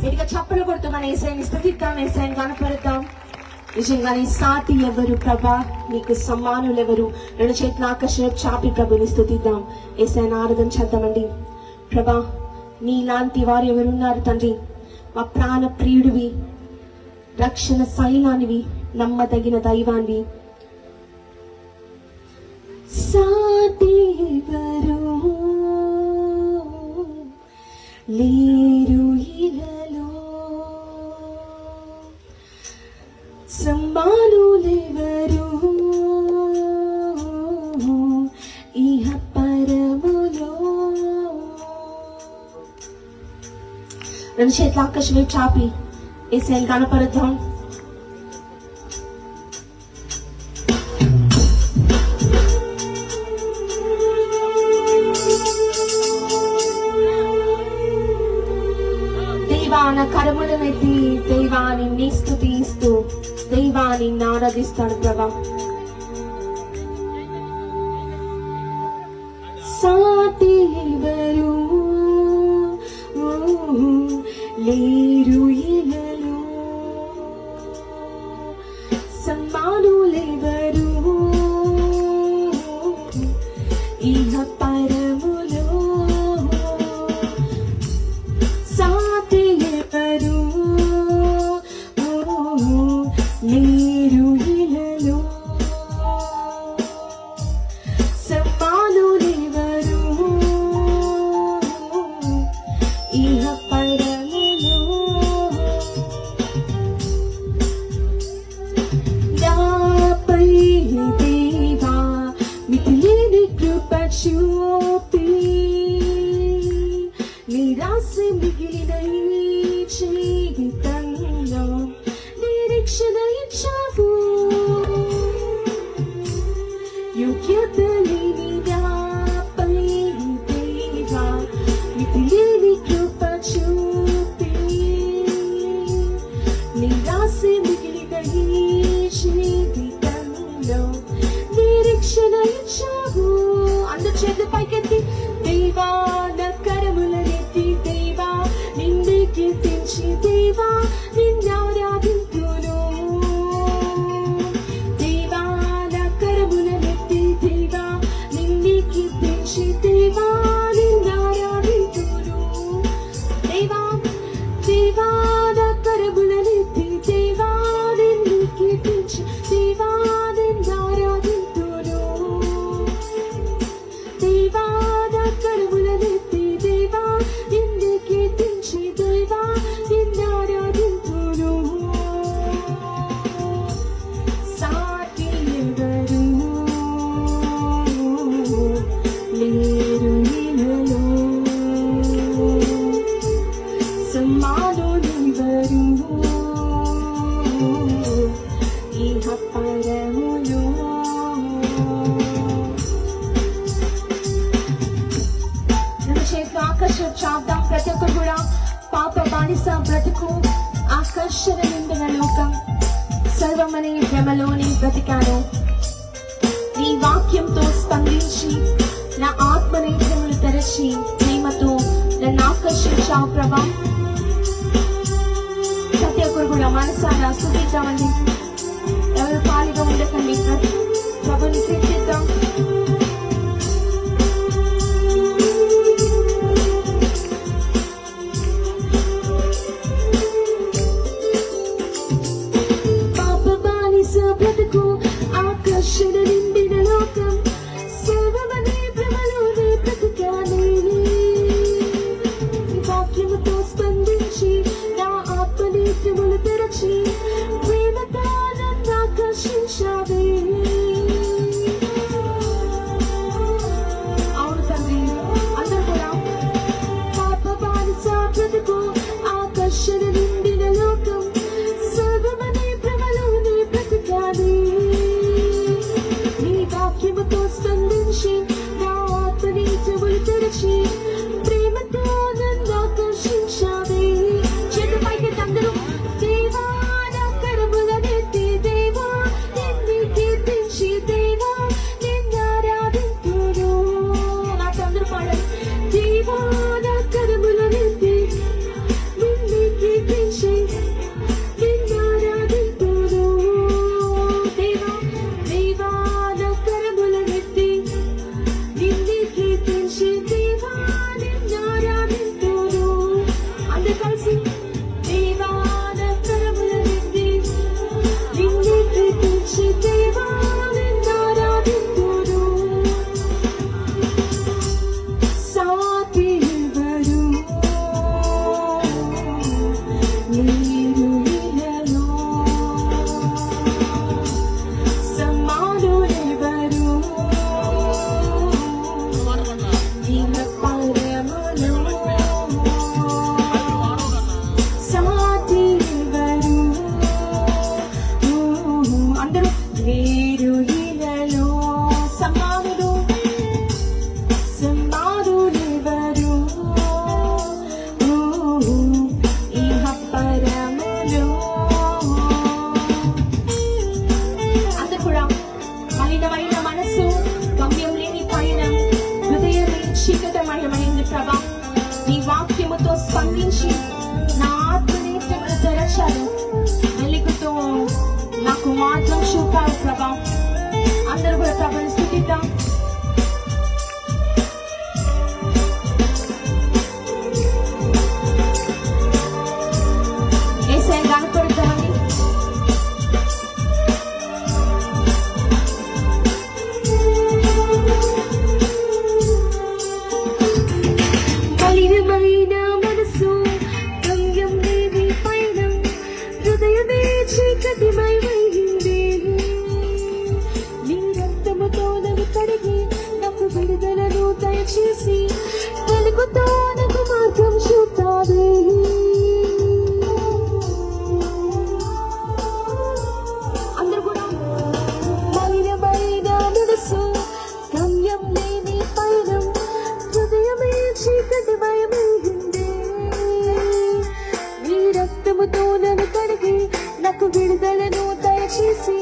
గట్టిగా చప్పలు కొడుతూ మన యేసయ్యని స్తుతిద్దాం, యేసయ్యని కనపడతాం. నిజంగా నీ సాటి ఎవరు ప్రభా, నీకు సమానులు ఎవరు? రెండు చేతుల ఆకాశం చాపి ప్రభుని స్తుతిద్దాం, యేసయ్యని ఆరాధన చేద్దామండి. ప్రభా, నీలాంటి వారు ఎవరున్నారు తండ్రి? మా ప్రాణ ప్రియుడివి, రక్షణ శైలానివి, నమ్మదగిన దైవాన్ని. సాటి ఎవరు లేరు ఇలలో, సమానులెవరు ఇహ పరములో. రెండు చేతుల ఆకాశం వైపు చాపి యేసయ్యని కనపడతాం. దేవాన కరములనెత్తి దైవాన్ని స్తుతిస్తూ దైవాన్ని ఆరాధిస్తాడు ప్రభా. సాటి ఎవరు లేరు ఇలలో, సమానులెవరు ఇహ పరములో. సాటి ఎవరు లేరు ఇలలో, సమానులెవరు ఇహ పరములో. నాపై దేవా మితిలేని కృప చూపి, నిరాశ మిగిలిన ఈ జీవితంలో నిరీక్షణ ఇచ్చావు. యోగ్యత లేని నాపై దేవా మితిలేని కృప చూపి, నిరాశ మిగిలిన ఈ జీవితంలో నిరీక్షణ ఇచ్చావు. అందరి చేతులు పైకెత్తి దేవా నా కరములనెత్తి దేవా నిన్ను కీర్తించి దేవా నిన్ను ఆరాధింతును. దేవా నా కరములనెత్తి దేవా నిన్ను కీర్తించి దేవా నిన్ను ఆరాధింతును. దేవా దేవా నా కరములనెత్తి దేవా నిన్ను కీర్తించి దేవా నిన్ను ఆరాధింతును. దేవా నా కరములనెత్తి దేవా నిన్ను కీర్తించి దేవా నిన్ను ఆరాధింతును. సాటి ఎవరు లేరు ఇలలో, సమానులెవరు ఇహ పరములో. రెండు చేతులు ఆకర్షణ చాపుదాం. ప్రతి ఒక్కరు కూడా పాప బానిస బ్రతుకు, ఆకర్షణ నిండిన లోకం, సర్వమనే భ్రమలోని బ్రతికాను. నీ వాక్యంతో స్పందించి నా ఆత్మనేత్రములు తెరచి ప్రేమతో నన్ను ఆకర్షించావు ప్రభా. ప్రతి ఒక్కరు కూడా మనసారా స్తుతిద్దామండి. ఎవరు ఖాళీగా ఉండకండి, ప్రభుని కీర్తిద్దాం. పాప బానిస బ్రతుకు, ఆకర్షణ నిండిన లోకం, సర్వమనే భ్రమలోనే బ్రతికాను. వాక్యముతో స్పందించి నా ఆత్మనేత్రములు తెరచి ప్రేమతో నన్ను ఆకర్షించావే. అవును తండ్రి, అందరూ కూడా పాప బానిస బ్రతుకు, ఆకర్షణ నిండిన లోకం, సర్వమనే భ్రమలోనే బ్రతికాను. నీ రక్తముతో నన్ను కడిగి నాకు విడుదలను దయచేసి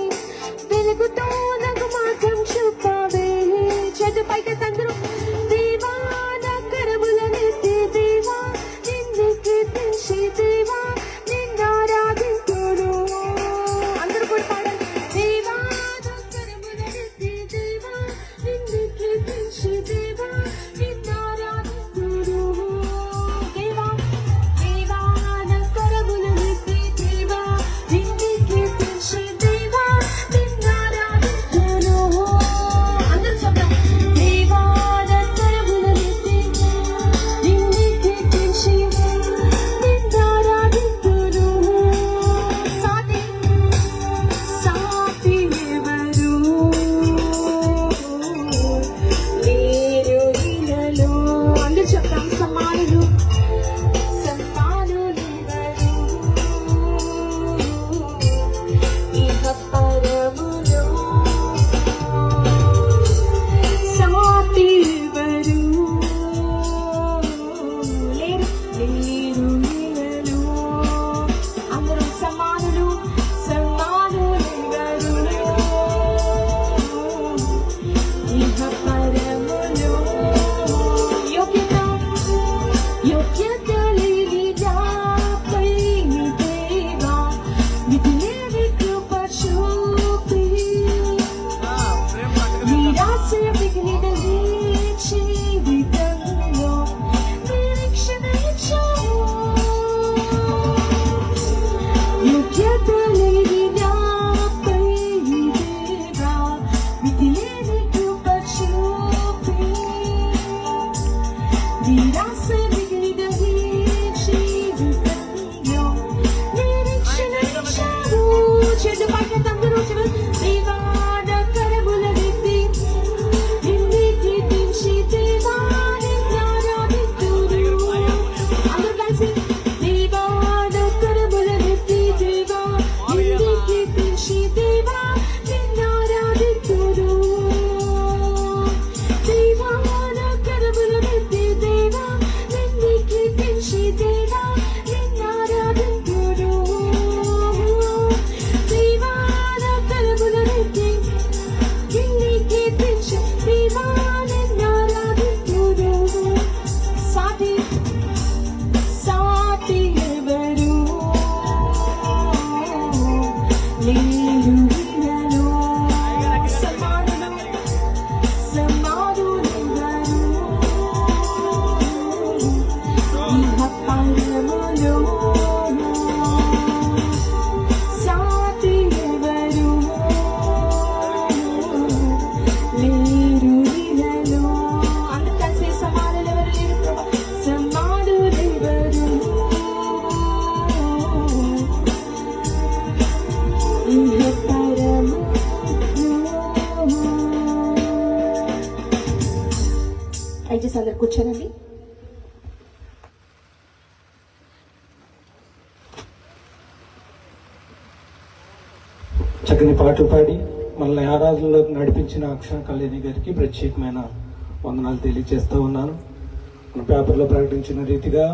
వెలుగుతో నాకు మార్గం చూపావే. చేతు పైకి తండ్రు దేవా నా కరములనెత్తి దేవా నిన్ను కీర్తించి దేవా నిన్ను ఆరాధింతును. అందరూ కూడా పాడండి. దేవా నా కరములనెత్తి దేవా నిన్ను కీర్తించి దేవా నిన్ను ఆరాధింతును. దేవా దేవా నా కరములనెత్తి దేవా నిన్ను కీర్తించి దేవా నిన్ను ఆరాధింతును. అందరూ చెప్దాం. దేవా నా కరములనెత్తి నిన్ను కీర్తించి నిన్ను ఆరాధింతును. సాటి సాటి ఎవరు లేరు ఇలలో. అందరూ చెప్తాం. సమానులు సమానులెవరు ఇహ పరములో. సాటి ఎవరు లేరు లేరు ఇలలో. అందరూ సమానులు సమానులెవరు ఇహ పరములో. యోగ్యత యోగ్యత లేని నాపై దేవా మితిలేని కృప చూపి నిరాశ మిగిలిన ఈ జీవితంలో నిరీక్షణ ఇచ్చావు. యోగ్యత లేని నాపై దేవా మితిలేని కృప చూపి నిరాశ మిగిలిన ఈ జీవితంలో నిరీక్షణ ఇచ్చావు. చేతు పైకి తండ్రు దేవా నా కరములనెత్తి నిన్ను కీర్తించి దేవా నిన్ను ఆరాధింతును. అందరూ కలిసి దేవా నా కరములనెత్తి దేవా నిన్ను కీర్తించి దేవా నిన్ను ఆరాధింతును. దేవా నా కరములనెత్తి దేవా నిన్ను కీర్తించి దేవా నిన్ను ఆరాధింతును. దేవా నా కరములనెత్తి నిన్ను కీర్తించి దేవా నిన్ను ఆరాధింతును. సాటి సాటి ఎవరు లేరు ఇలలో. సమానులు సమానులెవరు ఇహ పరములో. సాటి ఎవరు లేరు ఇలలో. అందరూ కలిసి సమానులెవరు లేరు ప్రభా. సమానులెవరు ఇహ పరములో. దయచేసి అందరు కూర్చోనండి. చక్కని పాటలు పాడి మనల్ని ఆరాధనలోకి నడిపించిన అక్షర కళ్యాణి గారికి ప్రత్యేకమైన వందనాలు తెలియజేస్తూ ఉన్నాను. మన పేపర్లో ప్రకటించిన రీతిగా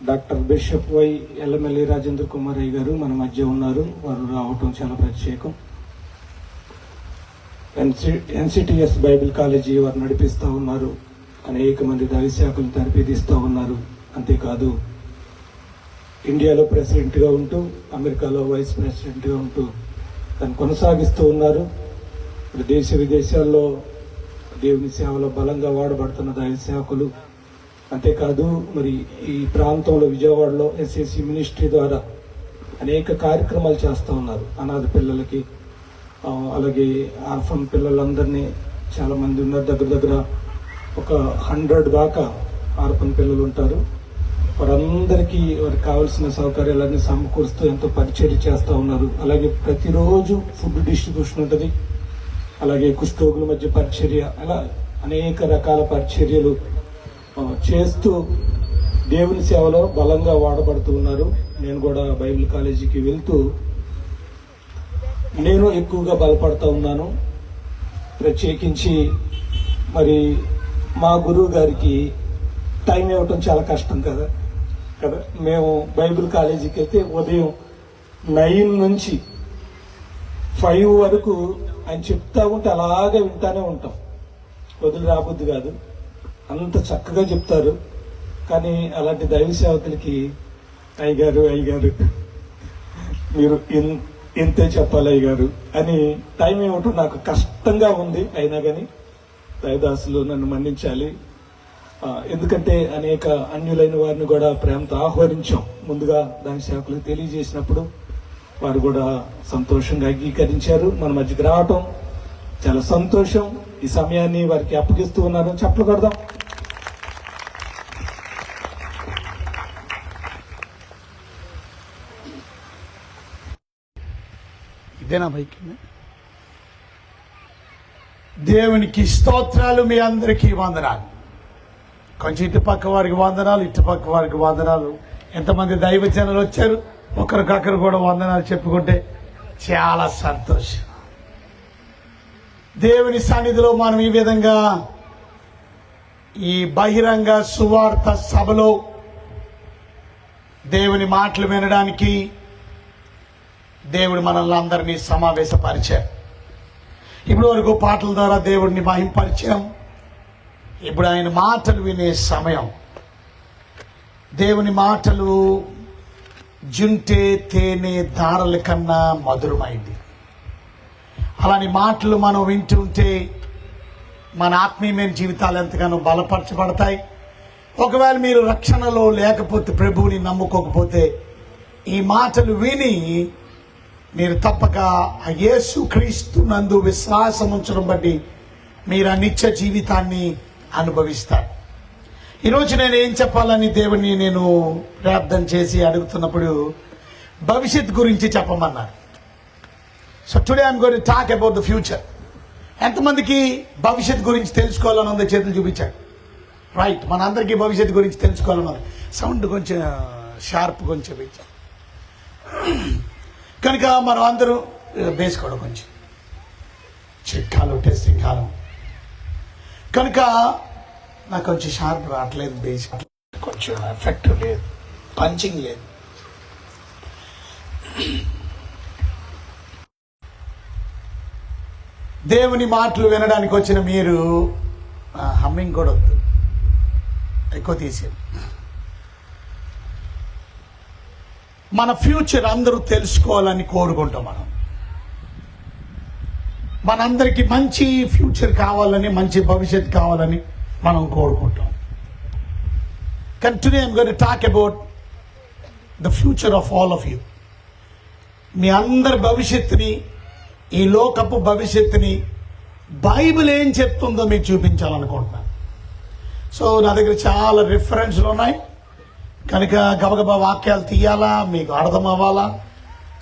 doctor bishop Y Ellamelli Rajendra Kumaraiah garu మన మధ్య ఉన్నారు. వారు రావటం చాలా ప్రత్యేకం. ఎన్సిటిఎస్ బైబిల్ కాలేజీ వారు నడిపిస్తూ ఉన్నారు. అనేక మంది దైవశాఖలు తరబేదిస్తూ ఉన్నారు. అంతేకాదు ఇండియాలో ప్రెసిడెంట్గా ఉంటూ అమెరికాలో వైస్ ప్రెసిడెంట్గా ఉంటూ దాన్ని కొనసాగిస్తూ ఉన్నారు. ఇప్పుడు దేశ విదేశాల్లో దేవుని సేవలో బలంగా వాడబడుతున్న దైవ సేవకులు. అంతేకాదు మరి ఈ ప్రాంతంలో విజయవాడలో ఎస్ఎస్సి మినిస్ట్రీ ద్వారా అనేక కార్యక్రమాలు చేస్తూ ఉన్నారు. అనాథ పిల్లలకి అలాగే ఆర్ఫన్ పిల్లలందరినీ చాలామంది ఉన్నారు. దగ్గర ఒక 100 దాకా ఆర్ఫన్ పిల్లలు ఉంటారు. వారందరికీ వారికి కావాల్సిన సౌకర్యాలన్నీ సమకూరుస్తూ ఎంతో పరిచర్య చేస్తూ ఉన్నారు. అలాగే ప్రతిరోజు ఫుడ్ డిస్ట్రిబ్యూషన్ ఉంటుంది. అలాగే కుష్ఠరోగుల మధ్య పరిచర్య, అలా అనేక రకాల పరిచర్యలు చేస్తూ దేవుని సేవలో బలంగా వాడబడుతూ ఉన్నారు. నేను కూడా బైబిల్ కాలేజీకి వెళ్తూ నేను ఎక్కువగా బలపడుతూ ఉన్నాను. ప్రత్యేకించి మరి మా గురువు గారికి టైం ఇవ్వటం చాలా కష్టం కదా. కదా. మేము బైబిల్ కాలేజీకి వెళ్తే ఉదయం 9 నుంచి 5 వరకు ఆయన చెప్తా ఉంటే అలాగే వింటానే ఉంటాం. వదిలి రాబుద్ది కాదు, అంత చక్కగా చెప్తారు. కానీ అలాంటి దైవ సేవకులకి అయ్యగారు మీరు ఇంతే చెప్పాలి అయ్యగారు అని టైం ఇవ్వటం నాకు కష్టంగా ఉంది. అయినా కానీ దైవదాసులు నన్ను మన్నించాలి. ఎందుకంటే అనేక అన్యులైన వారిని కూడా ప్రేమతో ఆహ్వానించాం. ముందుగా దాని సేవకులకు తెలియజేసినప్పుడు వారు కూడా సంతోషంగా అంగీకరించారు. మన మధ్యకి రావటం చాలా సంతోషం. ఈ సమయాన్ని వారికి అప్పగిస్తూ ఉన్నాను. చప్పట్లు కొడదాం. ఇదేనా బైక్? దేవునికి స్తోత్రాలు. మీ అందరికీ వందనాలు. కొంచెం ఇటు పక్క వారికి వందనాలు, ఇటు పక్క వారికి వందనాలు. ఎంతమంది దైవజనులు వచ్చారు, ఒకరికొకరు కూడా వందనాలు చెప్పుకుంటే చాలా సంతోషం. దేవుని సన్నిధిలో మనం ఈ విధంగా ఈ బహిరంగ సువార్త సభలో దేవుని మాటలు వినడానికి దేవుడు మనల్ని అందరినీ సమావేశపరిచారు. ఇప్పుడు వరకు పాటల ద్వారా దేవుడిని మహింపరిచాం. ఇప్పుడు ఆయన మాటలు వినే సమయం. దేవుని మాటలు జుంటే తేనె దారల కన్నా మధురమైంది. అలాంటి మాటలు మనం వింటుంటే మన ఆత్మీయమైన జీవితాలు ఎంతగానో బలపరచబడతాయి. ఒకవేళ మీరు రక్షణలో లేకపోతే, ప్రభువుని నమ్ముకోకపోతే, ఈ మాటలు విని మీరు తప్పక యేసు క్రీస్తు నందు విశ్వాసం ఉంచడం బట్టి మీరు ఆ నిత్య జీవితాన్ని అనుభవిస్తారు. ఈరోజు నేను ఏం చెప్పాలని దేవుని నేను ప్రార్థన చేసి అడుగుతున్నప్పుడు భవిష్యత్ గురించి చెప్పమన్నారు. So today I'm going to talk about the future. ఎంతమందికి భవిష్యత్ గురించి తెలుసుకోవాలని ఉంది? చేతులు చూపించాడు. రైట్, మనందరికీ భవిష్యత్ గురించి తెలుసుకోవాలని ఉంది. సౌండ్ కొంచెం షార్ప్ కొంచెం ఇచ్చాం కనుక మనం అందరూ వేసుకోవడం కొంచెం చిట్కాలు టెస్టింగ్ కాలం కనుక నాకు కొంచెం షార్ప్ రావట్లేదు, బేస్ కొంచెం ఎఫెక్టివ్ లేదు, పంచింగ్ లేదు. దేవుని మాటలు వినడానికి వచ్చిన మీరు హమ్మింగ్ కూడా వద్దు, ఎక్కువ తీసేది. మన ఫ్యూచర్ అందరూ తెలుసుకోవాలని కోరుకుంటాం. మనందరికీ మంచి ఫ్యూచర్ కావాలని, మంచి భవిష్యత్ కావాలని మనం కోరుకుంటాం. కానీ today I'm going to talk about the future of all of you. మీ అందరి భవిష్యత్తుని, ఈ లోకపు భవిష్యత్తుని బైబిల్ ఏం చెప్తుందో మీకు చూపించాలనుకుంటున్నాను. సో నా దగ్గర చాలా రిఫరెన్స్లు ఉన్నాయి కనుక గబగబా వాక్యాలు తీయాలా, మీకు అర్థం అవ్వాలా.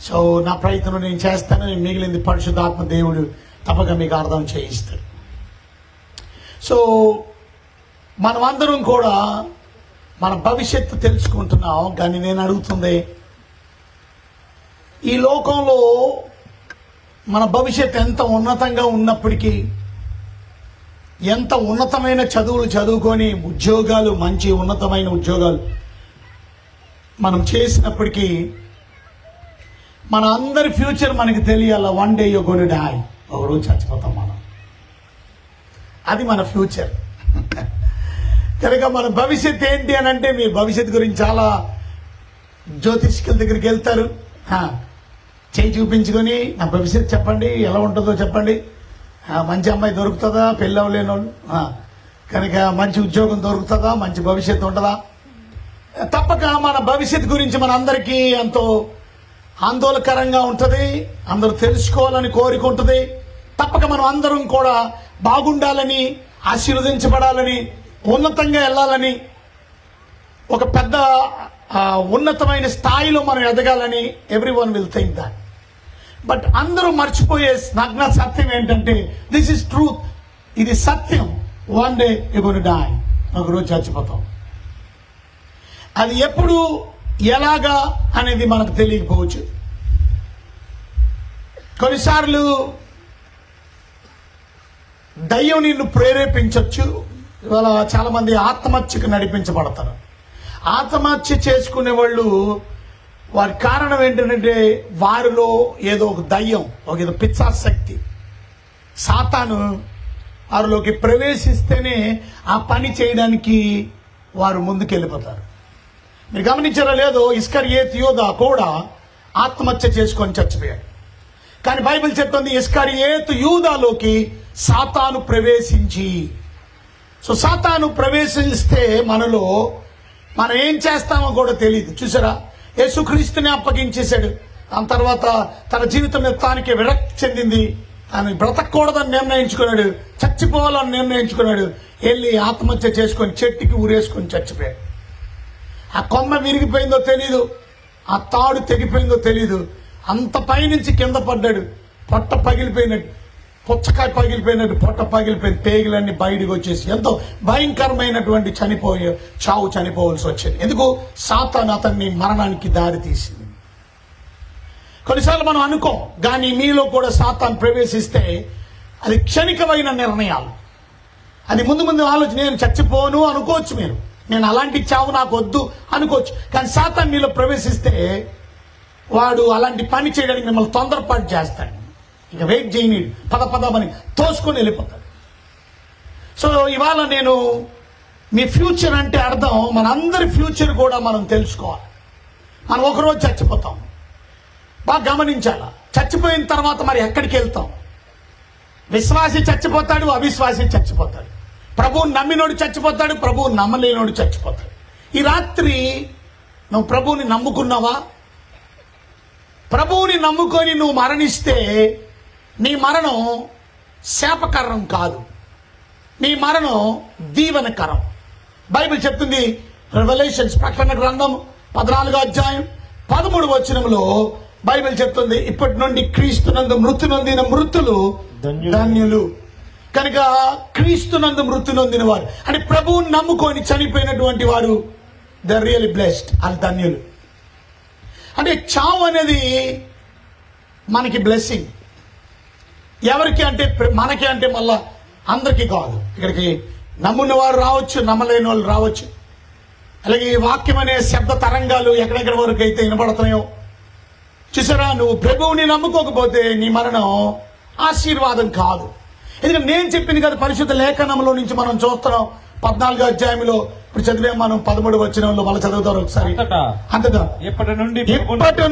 సో నా ప్రయత్నం నేను చేస్తాను. మిగిలింది పరిశుద్ధాత్మ దేవుడు తప్పక మీకు అర్థం చేయిస్తాడు. సో మనమందరం కూడా మన భవిష్యత్తు తెలుసుకుంటున్నాం. కానీ నేను అడుగుతుంది, ఈ లోకంలో మన భవిష్యత్తు ఎంత ఉన్నతంగా ఉన్నప్పటికీ, ఎంత ఉన్నతమైన చదువులు చదువుకొని ఉద్యోగాలు, మంచి ఉన్నతమైన ఉద్యోగాలు మనం చేసినప్పటికీ మన అందరి ఫ్యూచర్ మనకి తెలియాల. One day you gonna die, ఒకరోజు చచ్చిపోతాం మనం. అది మన ఫ్యూచర్. కనుక మన భవిష్యత్ ఏంటి అని అంటే, మీ భవిష్యత్తు గురించి చాలా జ్యోతిష్కుల దగ్గరికి వెళ్తారు. చేయి చూపించుకొని నా భవిష్యత్తు చెప్పండి, ఎలా ఉంటుందో చెప్పండి, మంచి అమ్మాయి దొరుకుతుందా, పెళ్ళి అవ్వలేని వాళ్ళు, కనుక మంచి ఉద్యోగం దొరుకుతుందా, మంచి భవిష్యత్తు ఉంటుందా. తప్పక మన భవిష్యత్తు గురించి మన అందరికీ ఎంతో ఆందోళనకరంగా ఉంటుంది. అందరూ తెలుసుకోవాలని కోరిక ఉంటుంది. తప్పక మనం అందరం కూడా బాగుండాలని, ఆశీర్వదించబడాలని, ఉన్నతంగా వెళ్ళాలని, ఒక పెద్ద ఉన్నతమైన స్థాయిలో మనం ఎదగాలని everyone will think that. But అందరూ మర్చిపోయే నగ్న సత్యం ఏంటంటే, దిస్ ఇస్ ట్రూత్, ఇది సత్యం. One day you gonna die, ఒకరోజు చచ్చిపోతాం. అది ఎప్పుడు, ఎలాగా అనేది మనకు తెలియకపోవచ్చు. కొన్నిసార్లు దయ్యం నిన్ను ప్రేరేపించవచ్చు. ఇవాళ చాలా మంది ఆత్మహత్యకు నడిపించబడతారు. ఆత్మహత్య చేసుకునే వాళ్ళు వారి కారణం ఏంటంటే వారిలో ఏదో ఒక దయ్యం, ఒక ఏదో పిచ్చాశక్తి, సాతాను వారిలోకి ప్రవేశిస్తేనే ఆ పని చేయడానికి వారు ముందుకెళ్ళిపోతారు. మీరు గమనించారో లేదో, ఇస్కరియోతు యూదా కూడా ఆత్మహత్య చేసుకొని చచ్చిపోయాడు. కానీ బైబిల్ చెప్తుంది ఇస్కరియోతు యూదాలోకి సాతాను ప్రవేశించి. సో సాతాను ప్రవేశిస్తే మనలో మనం ఏం చేస్తామో కూడా తెలియదు. చూసారా, యేసుక్రీస్తుని అప్పగించేశాడు. దాని తర్వాత తన జీవితం మీద తానికి విరక్తి చెందింది. తాను బ్రతకూడదని నిర్ణయించుకున్నాడు, చచ్చిపోవాలని నిర్ణయించుకున్నాడు. వెళ్ళి ఆత్మహత్య చేసుకొని చెట్టుకి ఊరేసుకొని చచ్చిపోయాడు. ఆ కొమ్మ విరిగిపోయిందో తెలీదు, ఆ తాడు తెగిపోయిందో తెలీదు. అంత పైనుంచి కింద పడ్డాడు. పొట్ట పగిలిపోయినట్టు, పుచ్చకాయ పగిలిపోయినట్టు పొట్ట పగిలిపోయిన పేగులన్నీ బయటకు వచ్చేసి ఎంతో భయంకరమైనటువంటి చావు చనిపోవాల్సి వచ్చింది. ఎందుకు? సాతాను అతన్ని మరణానికి దారి తీసింది. కొన్నిసార్లు మనం అనుకోం, కానీ మీలో కూడా సాతాను ప్రవేశిస్తే అది క్షణికమైన నిర్ణయాలు. అది ముందు ముందు ఆలోచన. నేను చచ్చిపోను అనుకోవచ్చు, నేను అలాంటి చావు నాకు వద్దు అనుకోవచ్చు. కానీ సాతాను మీలో ప్రవేశిస్తే వాడు అలాంటి పని చేయడానికి మిమ్మల్ని తొందరపాటు చేస్తాడు. ఇక వెయిట్ చేయని పదమని తోసుకొని వెళ్ళిపోతాడు. సో ఇవాళ నేను మీ ఫ్యూచర్ అంటే అర్థం, మనందరి ఫ్యూచర్ కూడా మనం తెలుసుకోవాలి. మనం ఒకరోజు చచ్చిపోతాం, బాగా గమనించాల. చచ్చిపోయిన తర్వాత మరి ఎక్కడికి వెళ్తాం? విశ్వాసి చచ్చిపోతాడు, అవిశ్వాసి చచ్చిపోతాడు. ప్రభువుని నమ్మినోడు చచ్చిపోతాడు, ప్రభువుని నమ్మలేనోడు చచ్చిపోతాడు. ఈ రాత్రి నువ్వు ప్రభువుని నమ్ముకున్నావా? ప్రభువుని నమ్ముకొని నువ్వు మరణిస్తే నీ మరణం శాపకరం కాదు, నీ మరణం దీవెనకరం. బైబిల్ చెప్తుంది, రెవల్యూషన్స్ ప్రకటన గ్రంథం 14వ అధ్యాయం 13వ వచనంలో బైబిల్ చెప్తుంది, ఇప్పటి నుండి క్రీస్తునందు మృతి నొందిన మృతులు ధన్యులు. కనుక క్రీస్తునందు మృతి నొందిన వారు అంటే ప్రభువుని నమ్ముకొని చనిపోయినటువంటి వారు ద రియల్లీ బ్లెస్డ్, వాళ్ళు ధన్యులు. అంటే చావు అనేది మనకి బ్లెస్సింగ్. ఎవరికి అంటే మనకి అంటే మళ్ళా అందరికీ కాదు. ఇక్కడికి నమ్మున్న వారు రావచ్చు, నమ్మలేని వాళ్ళు రావచ్చు. అలాగే ఈ వాక్యం అనే శబ్ద తరంగాలు ఎక్కడెక్కడ వరకు అయితే వినబడుతున్నాయో చూసారా, నువ్వు ప్రభువుని నమ్ముకోకపోతే నీ మరణం ఆశీర్వాదం కాదు. ఎందుకంటే నేను చెప్పింది కదా, పరిశుద్ధ లేఖనంలో నుంచి మనం చూస్తున్నాం. 14వ అధ్యాయంలో ఇప్పుడు చదివాం మనం, 13వ వచనంలో మళ్ళీ చదువుతారు ఒకసారి. అంతటా ఇప్పటి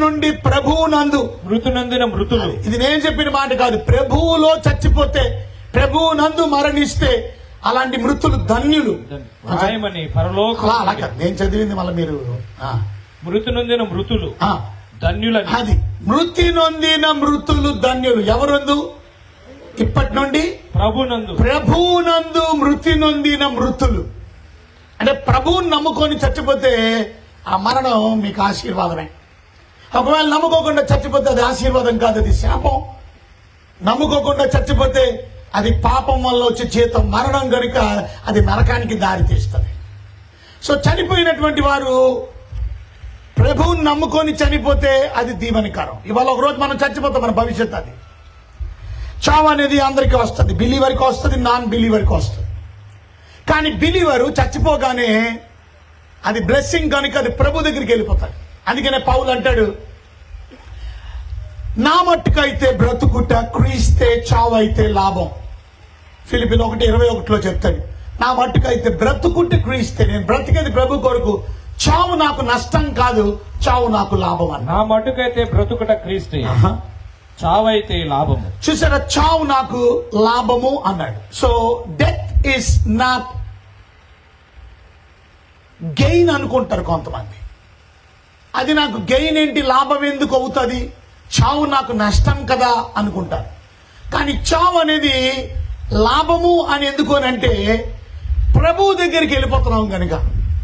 నుండి ప్రభువునందు మృతి నొందిన మృతులు. ఇది నేను చెప్పిన మాట కాదు. ప్రభువులో చచ్చిపోతే, ప్రభువునందు మరణిస్తే అలాంటి మృతులు ధన్యులు. అలాగే నేను చదివింది మళ్ళీ మీరు మృతి నొందిన మృతులు ధన్యులు. అది మృతి నొందిన మృతులు ధన్యులు. ఎవరందు? ఇప్పటి నుండి ప్రభువునందు మృతి నొందిన మృతులు. అంటే ప్రభువుని నమ్ముకొని చచ్చిపోతే ఆ మరణం మీకు ఆశీర్వాదమే. ఒకవేళ నమ్ముకోకుండా చచ్చిపోతే అది ఆశీర్వాదం కాదు, అది శాపం. నమ్ముకోకుండా చచ్చిపోతే అది పాపం వల్ల వచ్చే జీతం మరణం కనుక అది నరకానికి దారి తీస్తుంది. సో చనిపోయినటువంటి వారు ప్రభువుని నమ్ముకొని చనిపోతే అది దీవెనకరం. ఇవాళ ఒకరోజు మనం చచ్చిపోతాం, మన భవిష్యత్తు అది. చావు అనేది అందరికీ వస్తుంది, బిలీవర్కి వస్తుంది, నాన్ బిలీవర్కి వస్తుంది. కానీ బిలీవరు చచ్చిపోగానే అది బ్లెస్సింగ్ కనుక అది ప్రభు దగ్గరికి వెళ్ళిపోతాడు. అందుకనే పౌలు అంటాడు, నా మట్టుకైతే బ్రతుకుట క్రీస్తే, చావు అయితే లాభం. ఫిలిప్పీయులు 1:21లో చెప్తాడు, నా మట్టుకైతే బ్రతుకుట క్రీస్తే, నేను బ్రతికేది ప్రభు కొరకు, చావు నాకు నష్టం కాదు, చావు నాకు లాభం అన్న. నా మట్టుకైతే బ్రతుకుట క్రీస్తే, చావు అయితే లాభము. చూసారా, చావు నాకు లాభము అన్నాడు. So death is not gain అనుకుంటారు కొంతమంది. అది నాకు గెయిన్ ఏంటి, లాభం ఎందుకు అవుతుంది, చావు నాకు నష్టం కదా అనుకుంటారు. కానీ చావు అనేది లాభము అని ఎందుకు అని అంటే ప్రభువు దగ్గరికి వెళ్ళిపోతున్నాం కనుక.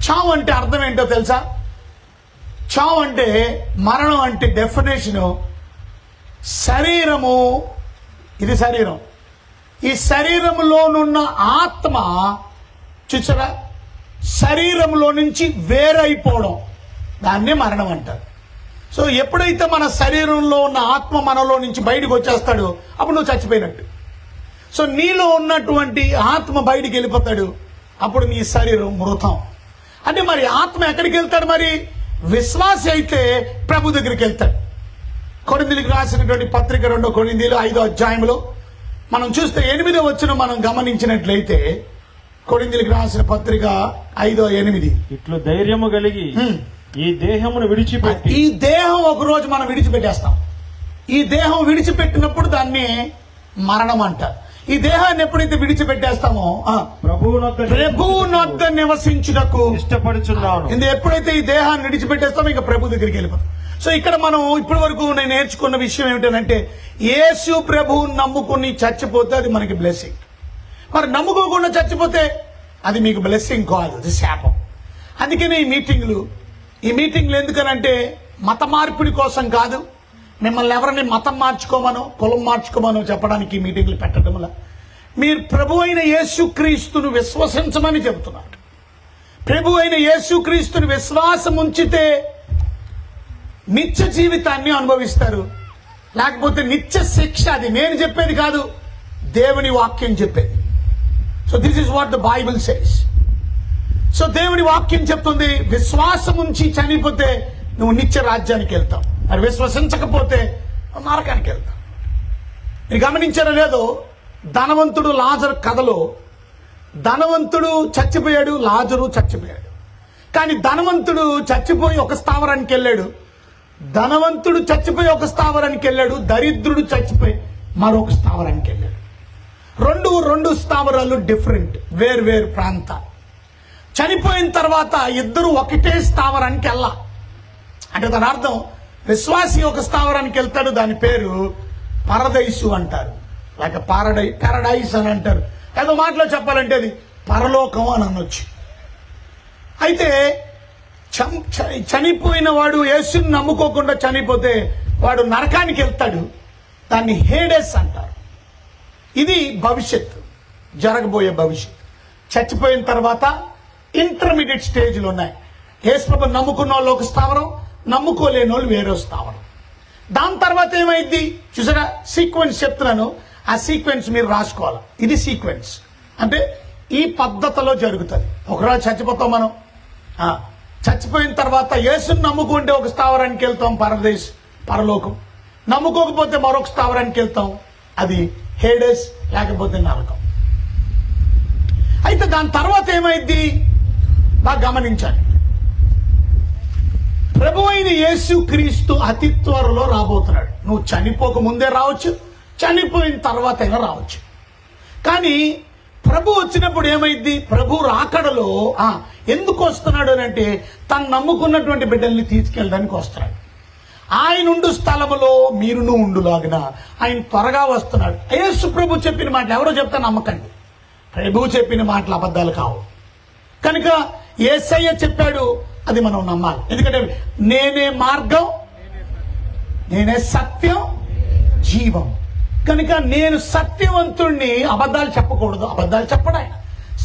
చావు అంటే అర్థం ఏంటో తెలుసా? చావు అంటే, మరణం అంటే డెఫినేషను శరీరము, ఇది శరీరం, ఈ శరీరంలోనున్న ఆత్మ చూసారా, శరీరంలో నుంచి వేరైపోవడం, దాన్నే మరణం అంటారు. సో ఎప్పుడైతే మన శరీరంలో ఉన్న ఆత్మ మనలో నుంచి బయటకు వచ్చేస్తాడో అప్పుడు నువ్వు చచ్చిపోయినట్టు. సో నీలో ఉన్నటువంటి ఆత్మ బయటికి వెళ్ళిపోతాడు, అప్పుడు నీ శరీరం మృతం. అంటే మరి ఆత్మ ఎక్కడికి వెళ్తాడు? మరి విశ్వాసి అయితే ప్రభు దగ్గరికి వెళ్తాడు. కొరింథీయులకు రాసినటువంటి పత్రిక 2 కొరింథీయులు 5వ అధ్యాయంలో మనం చూస్తే 8వ వచనం మనం గమనించినట్లయితే, కొరింథీయులకు రాసిన పత్రిక 5:8, ఇట్లు ధైర్యము కలిగి ఈ దేహమును విడిచిపెట్టి. ఈ దేహం ఒక రోజు మనం విడిచిపెట్టేస్తాం. ఈ దేహం విడిచిపెట్టినప్పుడు దాన్ని మరణం అంటారు. ఈ దేహాన్ని ఎప్పుడైతే విడిచిపెట్టేస్తామో ప్రభువునొద్ద నివసించుటకు ఇష్టపడుచున్నాను. ఎప్పుడైతే ఈ దేహాన్ని విడిచిపెట్టేస్తామో ఇక ప్రభు దగ్గరికి వెళ్ళిపోతాం. సో ఇక్కడ మనం ఇప్పటి వరకు నేను నేర్చుకున్న విషయం ఏమిటంటే, యేసు ప్రభువుని నమ్ముకుని చచ్చిపోతే అది మనకి బ్లెస్సింగ్. మరి నమ్ముకోకుండా చచ్చిపోతే అది మీకు బ్లెస్సింగ్ కాదు, అది శాపం. అందుకనే ఈ మీటింగ్లు ఎందుకనంటే మత మార్పిడి కోసం కాదు, మిమ్మల్ని ఎవరిని మతం మార్చుకోమనో కులం మార్చుకోమనో చెప్పడానికి ఈ మీటింగ్లు పెట్టడంలా మీరు ప్రభు అయిన యేసుక్రీస్తును విశ్వసించమని చెబుతున్నారు. ప్రభు అయిన యేసుక్రీస్తును విశ్వాసం ఉంచితే నిత్య జీవితాన్ని అనుభవిస్తారు, లేకపోతే నిత్య శిక్ష. అది నేను చెప్పేది కాదు, దేవుని వాక్యం చెప్పేది. So this is what the Bible says. So దేవుని వాక్యం చెప్తుంది, విశ్వాసం ఉంచి చనిపోతే నువ్వు నిత్య రాజ్యానికి వెళ్తావు, మరి విశ్వసించకపోతే నరకానికి వెళ్తావు. మీరు గమనించారో లేదో, ధనవంతుడు లాజరు కథలో ధనవంతుడు చచ్చిపోయాడు, లాజరు చచ్చిపోయాడు. కానీ ధనవంతుడు చచ్చిపోయి ఒక స్థావరానికి వెళ్ళాడు, ధనవంతుడు చచ్చిపోయి ఒక స్థావరానికి వెళ్ళాడు, దరిద్రుడు చచ్చిపోయి మరొక స్థావరానికి వెళ్ళాడు. రెండు స్థావరాలు డిఫరెంట్, వేరు ప్రాంతాలు. చనిపోయిన తర్వాత ఇద్దరు ఒకటే స్థావరానికి వెళ్ళా అంటే దాని అర్థం, విశ్వాసి ఒక స్థావరానికి వెళ్తాడు, దాని పేరు పరదైసు అంటారు, లేక పారడైస్ అని అంటారు. ఏదో మాటలో చెప్పాలంటే అది పరలోకం అని అనొచ్చు. అయితే చనిపోయిన వాడు యేసుని నమ్ముకోకుండా చనిపోతే వాడు నరకానికి వెళ్తాడు, దాన్ని హేడెస్ అంటారు. ఇది భవిష్యత్తు, జరగబోయే భవిష్యత్తు. చచ్చిపోయిన తర్వాత ఇంటర్మీడియట్ స్టేజ్లు ఉన్నాయి. యేసుప్రభుని నమ్ముకున్న వాళ్ళు ఒక స్థావరం, నమ్ముకోలేని వాళ్ళు వేరే స్థావరం. దాని తర్వాత ఏమైంది చూసారా? సీక్వెన్స్ చెప్తున్నాను, ఆ సీక్వెన్స్ మీరు రాసుకోవాలి. ఇది సీక్వెన్స్ అంటే ఈ పద్ధతిలో జరుగుతుంది. ఒకరోజు చచ్చిపోతాం మనం, చచ్చిపోయిన తర్వాత యేసుని నమ్ముకుంటే ఒక స్థావరానికి వెళ్తాం, పరదేశ్ పరలోకం. నమ్ముకోకపోతే మరొక స్థావరానికి వెళ్తాం, అది హేడెస్ లేకపోతే నరకం. అయితే దాని తర్వాత ఏమైంది బాగా గమనించండి. ప్రభు అయిన యేసుక్రీస్తు అతి త్వరలో రాబోతున్నాడు. నువ్వు చనిపోక ముందే రావచ్చు, చనిపోయిన తర్వాత అయినా రావచ్చు. కానీ ప్రభు వచ్చినప్పుడు ఏమైంది? ప్రభు రాకడలో ఎందుకు వస్తున్నాడు అని అంటే, తను నమ్ముకున్నటువంటి బిడ్డల్ని తీసుకెళ్ళడానికి వస్తున్నాడు. ఆయన ఉండు స్థలములో మీరును ఉండులాగిన ఆయన త్వరగా వస్తున్నాడు. యేసు ప్రభు చెప్పిన మాటలు ఎవరో చెప్తే నమ్మకండి. ప్రభు చెప్పిన మాటలు అబద్ధాలు కావు. కనుక యేసయ్య చెప్పాడు, అది మనం నమ్మాలి. ఎందుకంటే నేనే మార్గం, నేనే సత్యం, జీవం. కనుక నేను సత్యవంతుణ్ణి, అబద్ధాలు చెప్పకూడదు. అబద్ధాలు చెప్పడు ఆయన,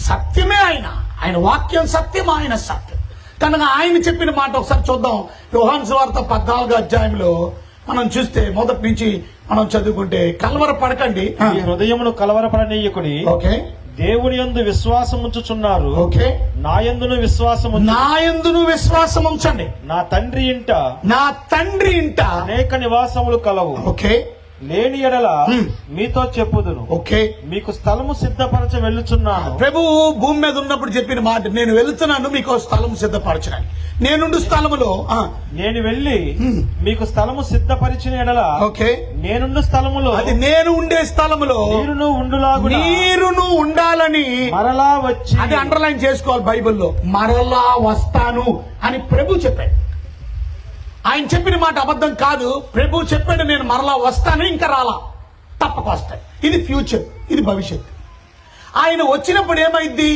సత్యమే ఆయన వాక్యం సత్యం, ఆయన సత్యం. కనుక ఆయన చెప్పిన మాట ఒకసారి చూద్దాం. యోహాను సువార్త 14వ అధ్యాయంలో మనం చూస్తే మొదటి నుంచి మనం చదువుకుంటే, కలవర పడకండి, హృదయమును కలవరపడనీయకుడి, ఓకే, దేవుని యందు విశ్వాసం ఉంచుచున్నారు, ఓకే, నాయందును విశ్వాసం ఉంచండి. నా తండ్రి ఇంట అనేక నివాసములు కలవు, ఓకే, లేని ఎడల మీతో చెప్పుదును, ఓకే, మీకు స్థలము సిద్ధపరచ వెళ్ళుచున్నాను. ప్రభువు భూమి మీద ఉన్నప్పుడు చెప్పిన మాట, నేను వెళుతున్నాను మీకు స్థలం సిద్ధపరచడానికి. నేనుండు స్థలములో నేను వెళ్ళి మీకు స్థలము సిద్ధపరిచిన ఎడల, ఓకే, నేనుండు స్థలములో, అది నేను ఉండే స్థలములో నీరును ఉండాలని మరలా వచ్చి, అది అండర్లైన్ చేసుకోవాలి బైబిల్లో, మరలా వస్తాను అని ప్రభు చెప్పాడు. ఆయన చెప్పిన మాట అబద్ధం కాదు. ప్రభు చెప్పాడు, నేను మరలా వస్తాను, ఇంకా రాలా, తప్పక వస్తాడు. ఇది ఫ్యూచర్, ఇది భవిష్యత్తు. ఆయన వచ్చినప్పుడు ఏమైంది?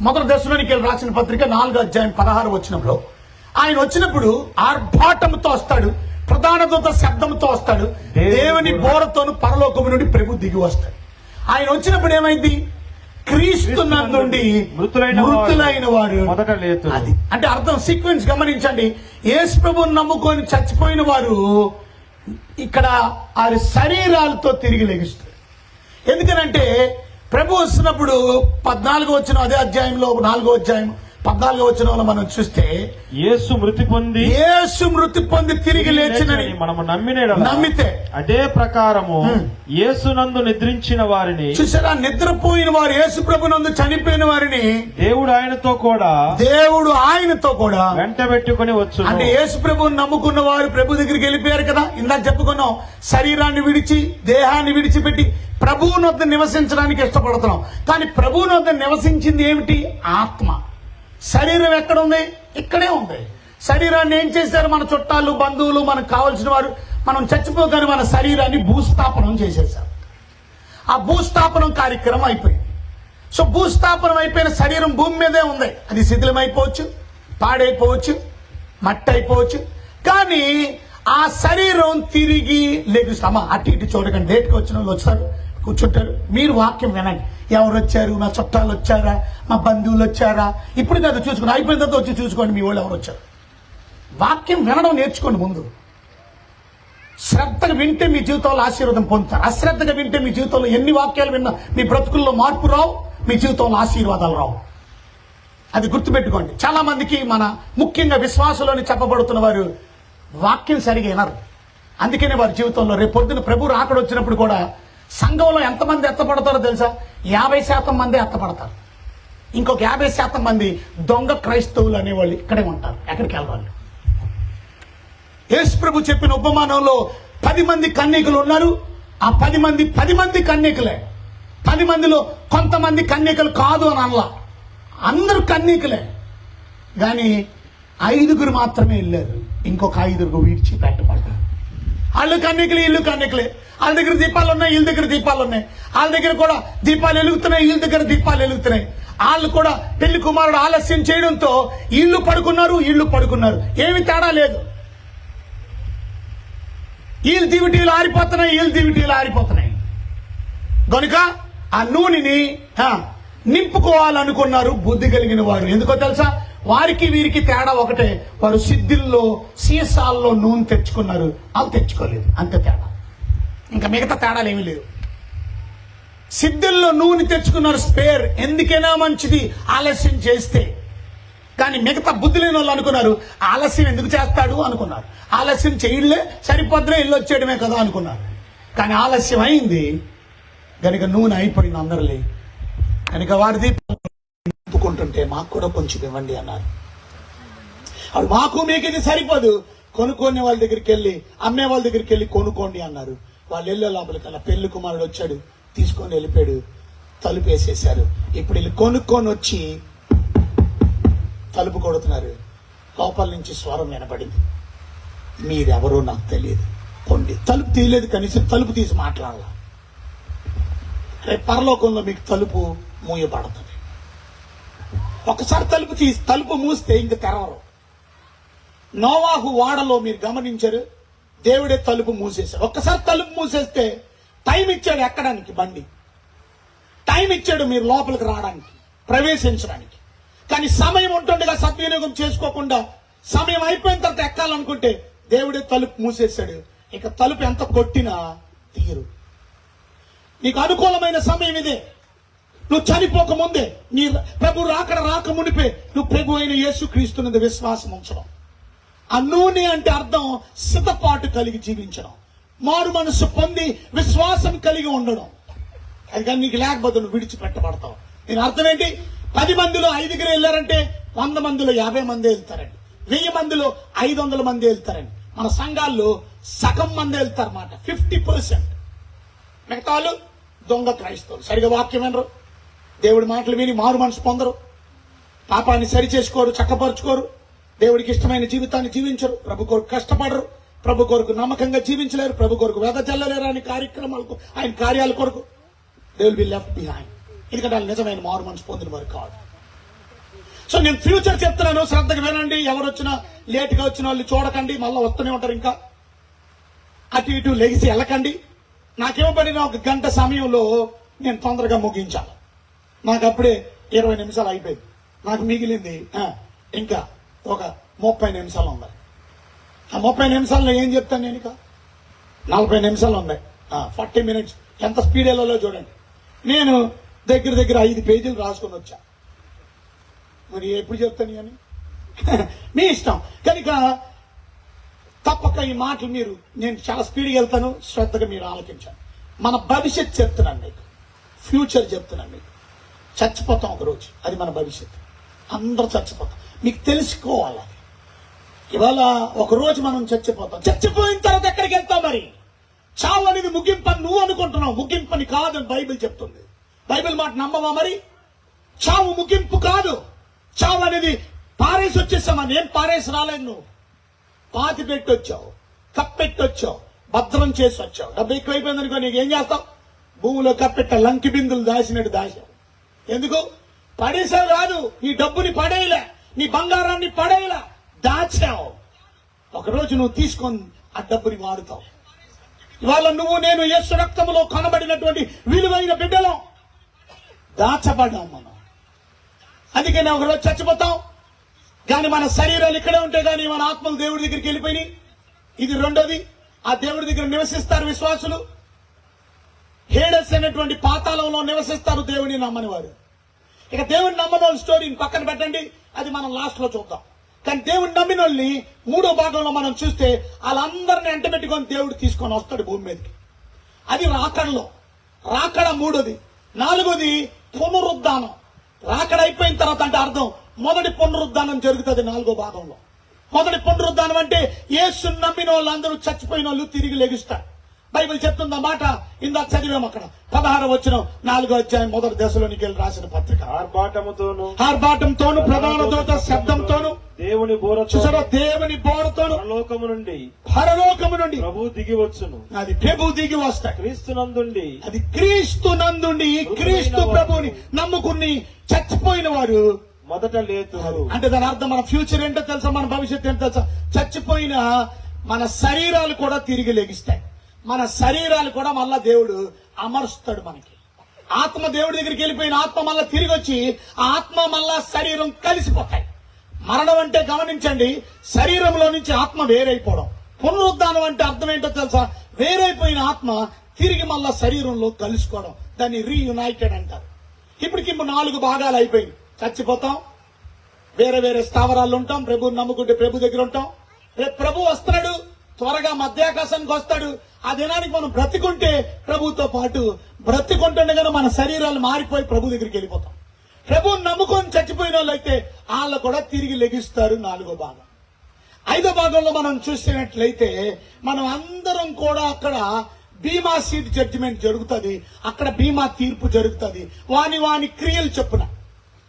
మొదటి దశలోనికి రాసిన పత్రిక 4వ అధ్యాయం 16వ వచనంలో ఆయన వచ్చినప్పుడు ఆర్భాటంతో వస్తాడు, ప్రధాన దూత శబ్దంతో వస్తాడు, దేవుని బోరతోను పరలోకము నుండి ప్రభు దిగి వస్తాడు. ఆయన వచ్చినప్పుడు ఏమైంది? క్రీస్తు నందుండి మృతులైన వారు మొదట లేదు. అది అంటే అర్థం. సీక్వెన్స్ గమనించండి. యేసు ప్రభువుని నమ్ముకొని చచ్చిపోయిన వారు ఇక్కడ వారి శరీరాలతో తిరిగి లెగిస్తారు. ఎందుకనంటే ప్రభు వస్తున్నప్పుడు 14వ వచనం, అదే అధ్యాయంలో 4వ అధ్యాయం 14వ వచనంలో మనం చూస్తే యేసు మృతి పొంది యేసు మృతి పొంది తిరిగి లేచినని మనము నమ్మితే అదే ప్రకారము యేసునందు నిద్రించిన వారిని చూసారా, నిద్రపోయిన వారు, యేసు ప్రభునందు చనిపోయిన వారిని దేవుడు ఆయనతో కూడా వెంటబెట్టుకుని వచ్చు. అంటే యేసు ప్రభువుని నమ్ముకున్న వారు ప్రభు దగ్గరికి వెళ్ళిపోయారు కదా. ఇందాక చెప్పుకున్నాం, శరీరాన్ని విడిచి దేహాన్ని విడిచిపెట్టి ప్రభువుని వద్ద నివసించడానికి ఇష్టపడుతున్నాం. కానీ ప్రభువుని వద్ద నివసించింది ఏమిటి? ఆత్మ. శరీరం ఎక్కడ ఉంది? ఇక్కడే ఉంది. శరీరాన్ని ఏం చేశారు? మన చుట్టాలు, బంధువులు, మనకు కావాల్సిన వారు, మనం చచ్చిపోగానే మన శరీరాన్ని భూస్థాపనం చేసేసారు. ఆ భూస్థాపనం కార్యక్రమం అయిపోయింది. సో భూస్థాపనం అయిపోయిన శరీరం భూమి మీదే ఉంది. అది శిథిలమైపోవచ్చు, పాడైపోవచ్చు, మట్టి అయిపోవచ్చు. కానీ ఆ శరీరం తిరిగి లెగుస్తామా? అటు ఇటు చూడకండి. డేట్కి వచ్చిన వాళ్ళు వస్తారు, కూర్చుంటారు. మీరు వాక్యం వినండి. ఎవరు వచ్చారు? నా చుట్టాలు వచ్చారా? మా బంధువులు వచ్చారా? ఇప్పుడు కదా చూసుకోండి, అయిపోయిన తర్వాత వచ్చి చూసుకోండి మీ వాళ్ళు ఎవరు వచ్చారు. వాక్యం వినడం నేర్చుకోండి. ముందు శ్రద్ధగా వింటే మీ జీవితంలో ఆశీర్వాదం పొందుతారు. అశ్రద్ధగా వింటే మీ జీవితంలో ఎన్ని వాక్యాలు విన్నా మీ బ్రతుకుల్లో మార్పు రావు, మీ జీవితంలో ఆశీర్వాదాలు రావు. అది గుర్తుపెట్టుకోండి. చాలా మందికి మన ముఖ్యంగా విశ్వాసంలోని చెప్పబడుతున్న వారు వాక్యం సరిగా వినరు. అందుకనే వారి జీవితంలో రేపు పొద్దున ప్రభు రాకడ వచ్చినప్పుడు కూడా సంఘంలో ఎంతమంది ఎత్తపడతారో తెలుసా? 50% మంది ఎత్తపడతారు. ఇంకొక 50% మంది దొంగ క్రైస్తవులు అనేవాళ్ళు ఇక్కడే ఉంటారు. ఎక్కడికి వెళ్ళాలి? యేసు ప్రభు చెప్పిన ఉపమానంలో 10 మంది కన్యకులు ఉన్నారు. ఆ 10 మంది కన్యకులే. 10 మందిలో కొంతమంది కన్యకులు కాదు అని అనలా, అందరూ కన్యకులే. కానీ 5 మాత్రమే వెళ్ళారు. ఇంకొక 5 విడిచిపెట్టబడ్డారు. వాళ్ళు కన్యకులు, వీళ్ళు కన్యకులే. వాళ్ళ దగ్గర దీపాలు ఉన్నాయి, వీళ్ళ దగ్గర దీపాలు ఉన్నాయి. వాళ్ళ దగ్గర కూడా దీపాలు వెలుగుతున్నాయి, వీళ్ళ దగ్గర దీపాలు వెలుగుతున్నాయి. వాళ్ళు కూడా పెళ్లి కుమారుడు ఆలస్యం చేయడంతో వీళ్ళు పడుకున్నారు. ఏమి తేడా లేదు. వీళ్ళు దివిటీలు ఆరిపోతున్నాయి. కనుక ఆ నూనెని నింపుకోవాలనుకున్నారు బుద్ధి కలిగిన వారు. ఎందుకో తెలుసా? వారికి వీరికి తేడా ఒకటే. వారు సిద్ధిల్లో సీసాల్లో నూనె తెచ్చుకున్నారు, వాళ్ళు తెచ్చుకోలేదు. అంతే తేడా. ఇంకా మిగతా తేడాలు ఏమీ లేవు. సిద్ధిల్లో నూనె తెచ్చుకున్నారు స్పేర్, ఎందుకైనా మంచిది ఆలస్యం చేస్తే. కానీ మిగతా బుద్ధి లేని వాళ్ళు అనుకున్నారు ఆలస్యం ఎందుకు చేస్తాడు అనుకున్నారు. ఆలస్యం చేయలే, సరిపోద్దులే, ఇల్లు వచ్చేయడమే కదా అనుకున్నారు. కానీ ఆలస్యం అయింది కనుక నూనె అయిపోయింది అందరిలే. కనుక వారిది నింపుకుంటుంటే మాకు కూడా కొంచెం ఇవ్వండి అన్నారు. అప్పుడు మాకు మీకు ఇది సరిపోదు, కొనుక్కునే వాళ్ళ దగ్గరికి వెళ్ళి, అమ్మే వాళ్ళ దగ్గరికి వెళ్ళి కొనుక్కోండి అన్నారు. వాళ్ళు వెళ్ళే లోపలికల్లా పెళ్లి కుమారుడు వచ్చాడు, తీసుకొని వెళ్ళిపోయాడు, తలుపు వేసేశారు. ఇప్పుడు వీళ్ళు కొనుక్కొని వచ్చి తలుపు కొడుతున్నారు. లోపల నుంచి స్వరం వినపడింది, మీరెవరో నాకు తెలియదు, కొండి. తలుపు తీయలేదు, కనీసం తలుపు తీసి మాట్లాడాల. రేపు పరలోకంలో మీకు తలుపు మూయబడుతుంది. ఒకసారి తలుపు మూస్తే ఇంక తెరవరు. నోవాహు వాడలో మీరు గమనించారు, దేవుడే తలుపు మూసేశాడు. ఒక్కసారి తలుపు మూసేస్తే టైం ఇచ్చాడు ఎక్కడానికి, బండి టైం ఇచ్చాడు మీరు లోపలికి రావడానికి, ప్రవేశించడానికి. కానీ సమయం ఉంటుండగా సద్వినియోగం చేసుకోకుండా సమయం అయిపోయిన తర్వాత ఎక్కాలనుకుంటే దేవుడే తలుపు మూసేశాడు. ఇక తలుపు ఎంత కొట్టినా తీయరు. నీకు అనుకూలమైన సమయం ఇదే. నువ్వు చనిపోకముందే, నీ ప్రభు రాక మునిపే నువ్వు ప్రభు అయిన యేసు క్రీస్తునందు విశ్వాసం ఉంచడం. ఆ నూనె అంటే అర్థం సిద్ధపాటు కలిగి జీవించడం, మారు మనసు పొంది విశ్వాసం కలిగి ఉండడం. అది కానీ నీకు లేకపోతే నువ్వు విడిచిపెట్టబడతావు. దీని అర్థం ఏంటి? 10 మందిలో 5 వెళ్ళారంటే 100 మందిలో 50 మంది వెళ్తారండి. 1000 మందిలో 500 మంది వెళ్తారండి. మన సంఘాల్లో సగం మంది వెళ్తారన్నమాట, 50%. మిగతా వాళ్ళు దొంగ క్రైస్తవులు, సరిగా వాక్యం వినరు, దేవుడి మాటలు విని మారు మనసు పొందరు, పాపాన్ని సరి చేసుకోరు, చక్కపరుచుకోరు, దేవుడికి ఇష్టమైన జీవితాన్ని జీవించరు, ప్రభు కొరకు కష్టపడరు, ప్రభు కొరకు నమ్మకంగా జీవించలేరు, ప్రభు కొరకు వెదజల్లలేరు. ఆయన కార్యక్రమాలకు, ఆయన కార్యాల కొరకు they will be left behind. ఎందుకంటే వాళ్ళు నిజమైన మారు మనసు పొందిన వారు కాదు. సో నేను ఫ్యూచర్ చెప్తున్నాను, శ్రద్ధగా వినండి. ఎవరు వచ్చినా లేట్గా వచ్చిన వాళ్ళు చూడకండి, మళ్ళీ వస్తూనే ఉంటారు. ఇంకా అటు ఇటు లెగిసి వెళ్ళకండి. నాకేమబడిన 1 గంట సమయంలో నేను తొందరగా ముగించాలి. నాకు అప్పుడే 20 నిమిషాలు అయిపోయింది. నాకు మిగిలింది ఇంకా ఒక 30 నిమిషాలు ఉన్నాయి. ఆ 30 నిమిషాల్లో ఏం చెప్తాను నేను? ఇక 40 నిమిషాలు ఉన్నాయి. 40 మినిట్స్ ఎంత స్పీడ్ వెళ్ళాలో చూడండి. నేను దగ్గర 5 పేజీలు రాసుకొని వచ్చా. మరి ఎప్పుడు చెప్తాను కానీ మీ ఇష్టం. కనుక తప్పక ఈ మాటలు మీరు, నేను చాలా స్పీడ్గా వెళ్తాను, శ్రద్ధగా మీరు ఆలోచించాలి. మన భవిష్యత్ చెప్తున్నాను మీకు, ఫ్యూచర్ చెప్తున్నాను మీకు. చచ్చిపోతాం ఒకరోజు, అది మన భవిష్యత్తు. అందరూ చచ్చిపోతాం, మీకు తెలుసుకోవాలి. ఇవాళ ఒకరోజు మనం చచ్చిపోతాం. చచ్చిపోయిన తర్వాత ఎక్కడికి వెళ్తాం? మరి చావు అనేది ముగింపని నువ్వు అనుకుంటున్నావు, ముగింపని కాదని బైబిల్ చెప్తుంది. బైబిల్ మాట నమ్మవా? మరి చావు ముగింపు కాదు. చావు అనేది పారేసి వచ్చేసామా? నేను పారేసి రాలేదు. నువ్వు పాతి పెట్టి వచ్చావు, కప్పెట్టి వచ్చావు, భద్రం చేసి వచ్చావు. డబ్బు ఎక్కువైపోయింది అనుకో, నీకు ఏం చేస్తావు? భూమిలో కప్పెట్ట లంకి బిందులు దాచినట్టు దాచావు. ఎందుకు పడేసావు? కాదు, నీ డబ్బుని పడేయలే, నీ బంగారాన్ని పడేయలే, దాచావు. ఒకరోజు నువ్వు తీసుకొని ఆ డబ్బుని వాడుతావు. ఇవాళ నువ్వు నేను యేసు రక్తములో కనబడినటువంటి విలువైన బిడ్డలం, దాచబడ్డాం మనం. అందుకని ఒకరోజు చచ్చిపోతాం. కానీ మన శరీరాలు ఇక్కడే ఉంటాయి, కానీ మన ఆత్మలు దేవుడి దగ్గరికి వెళ్ళిపోయినాయి. ఇది రెండోది. ఆ దేవుడి దగ్గర నివసిస్తారు విశ్వాసులు. హేడస్ అనేటువంటి పాతాళంలో నివసిస్తారు దేవుడిని నమ్మని వారు. ఇక దేవుడిని నమ్మని వాళ్ళ స్టోరీని పక్కన పెట్టండి, అది మనం లాస్ట్ లో చూద్దాం. కానీ దేవుడిని నమ్మిన వాళ్ళని మూడో భాగంలో మనం చూస్తే వాళ్ళందరినీ ఎంటబెట్టుకొని దేవుడు తీసుకొని వస్తాడు భూమి మీదకి. అది రాకడలో, రాకడ మూడోది. నాలుగోది పునరుద్ధానం. రాకడ అయిపోయిన తర్వాత అంటే అర్థం మొదటి పునరుద్ధానం జరుగుతుంది నాలుగో భాగంలో. మొదటి పునరుద్ధానం అంటే యేసుని నమ్మిన వాళ్ళందరూ చచ్చిపోయిన వాళ్ళు తిరిగి లెగుస్తారు. బైబిల్ చెప్తుంది ఆ మాట, ఇందాక చదివాం అక్కడ 16వ వచనం 4వ అధ్యాయం మొదటి దశలోనికి రాసిన పత్రిక. ఆర్భాటంతోను ప్రధాన దూత శబ్దంతోను దేవుని బోరతోను పరలోకము నుండి ప్రభు దిగి వచ్చును. అది ప్రభు దిగి వస్తాడు. క్రీస్తునందుండి, అది క్రీస్తునందుండి. క్రీస్తు ప్రభుని నమ్ముకుని చచ్చిపోయిన వారు మొదట లేదు. అంటే దాని అర్థం మన ఫ్యూచర్ ఏంటో తెలుసా, మన భవిష్యత్తు ఏంటో తెలుసా? చచ్చిపోయిన మన శరీరాలు కూడా తిరిగి లెగిస్తాయి. మన శరీరాలు కూడా మళ్ళా దేవుడు అమరుస్తాడు. మనకి ఆత్మ దేవుడి దగ్గరికి వెళ్ళిపోయిన ఆత్మ మళ్ళా తిరిగి వచ్చి ఆ ఆత్మ మళ్ళా శరీరం కలిసిపోతాయి. మరణం అంటే గమనించండి, శరీరంలో నుంచి ఆత్మ వేరైపోవడం. పునరుద్ధానం అంటే అర్థం ఏంటో తెలుసా? వేరైపోయిన ఆత్మ తిరిగి మళ్ళా శరీరంలో కలుసుకోవడం. దాన్ని రీయునైటెడ్ అంటారు. ఇప్పటికి 4 భాగాలు అయిపోయింది. చచ్చిపోతాం, వేరే వేరే స్థావరాల్లో ఉంటాం, ప్రభుని నమ్ముకుంటే ప్రభు దగ్గర ఉంటాం. రేపు ప్రభు వస్తున్నాడు, త్వరగా మధ్యాకాశానికి వస్తాడు. ఆ దినానికి మనం బ్రతికుంటే ప్రభుతో పాటు బ్రతికుంటుండగానే మన శరీరాలు మారిపోయి ప్రభు దగ్గరికి వెళ్ళిపోతాం. ప్రభుని నమ్ముకొని చచ్చిపోయిన వాళ్ళు అయితే వాళ్ళు కూడా తిరిగి లెగిస్తారు. 4వ భాగం. 5వ భాగంలో మనం చూసినట్లయితే మనం అందరం కూడా అక్కడ బీమా సీట్ జడ్జిమెంట్ జరుగుతుంది. అక్కడ బీమా తీర్పు జరుగుతుంది. వాని క్రియలు చెప్పున.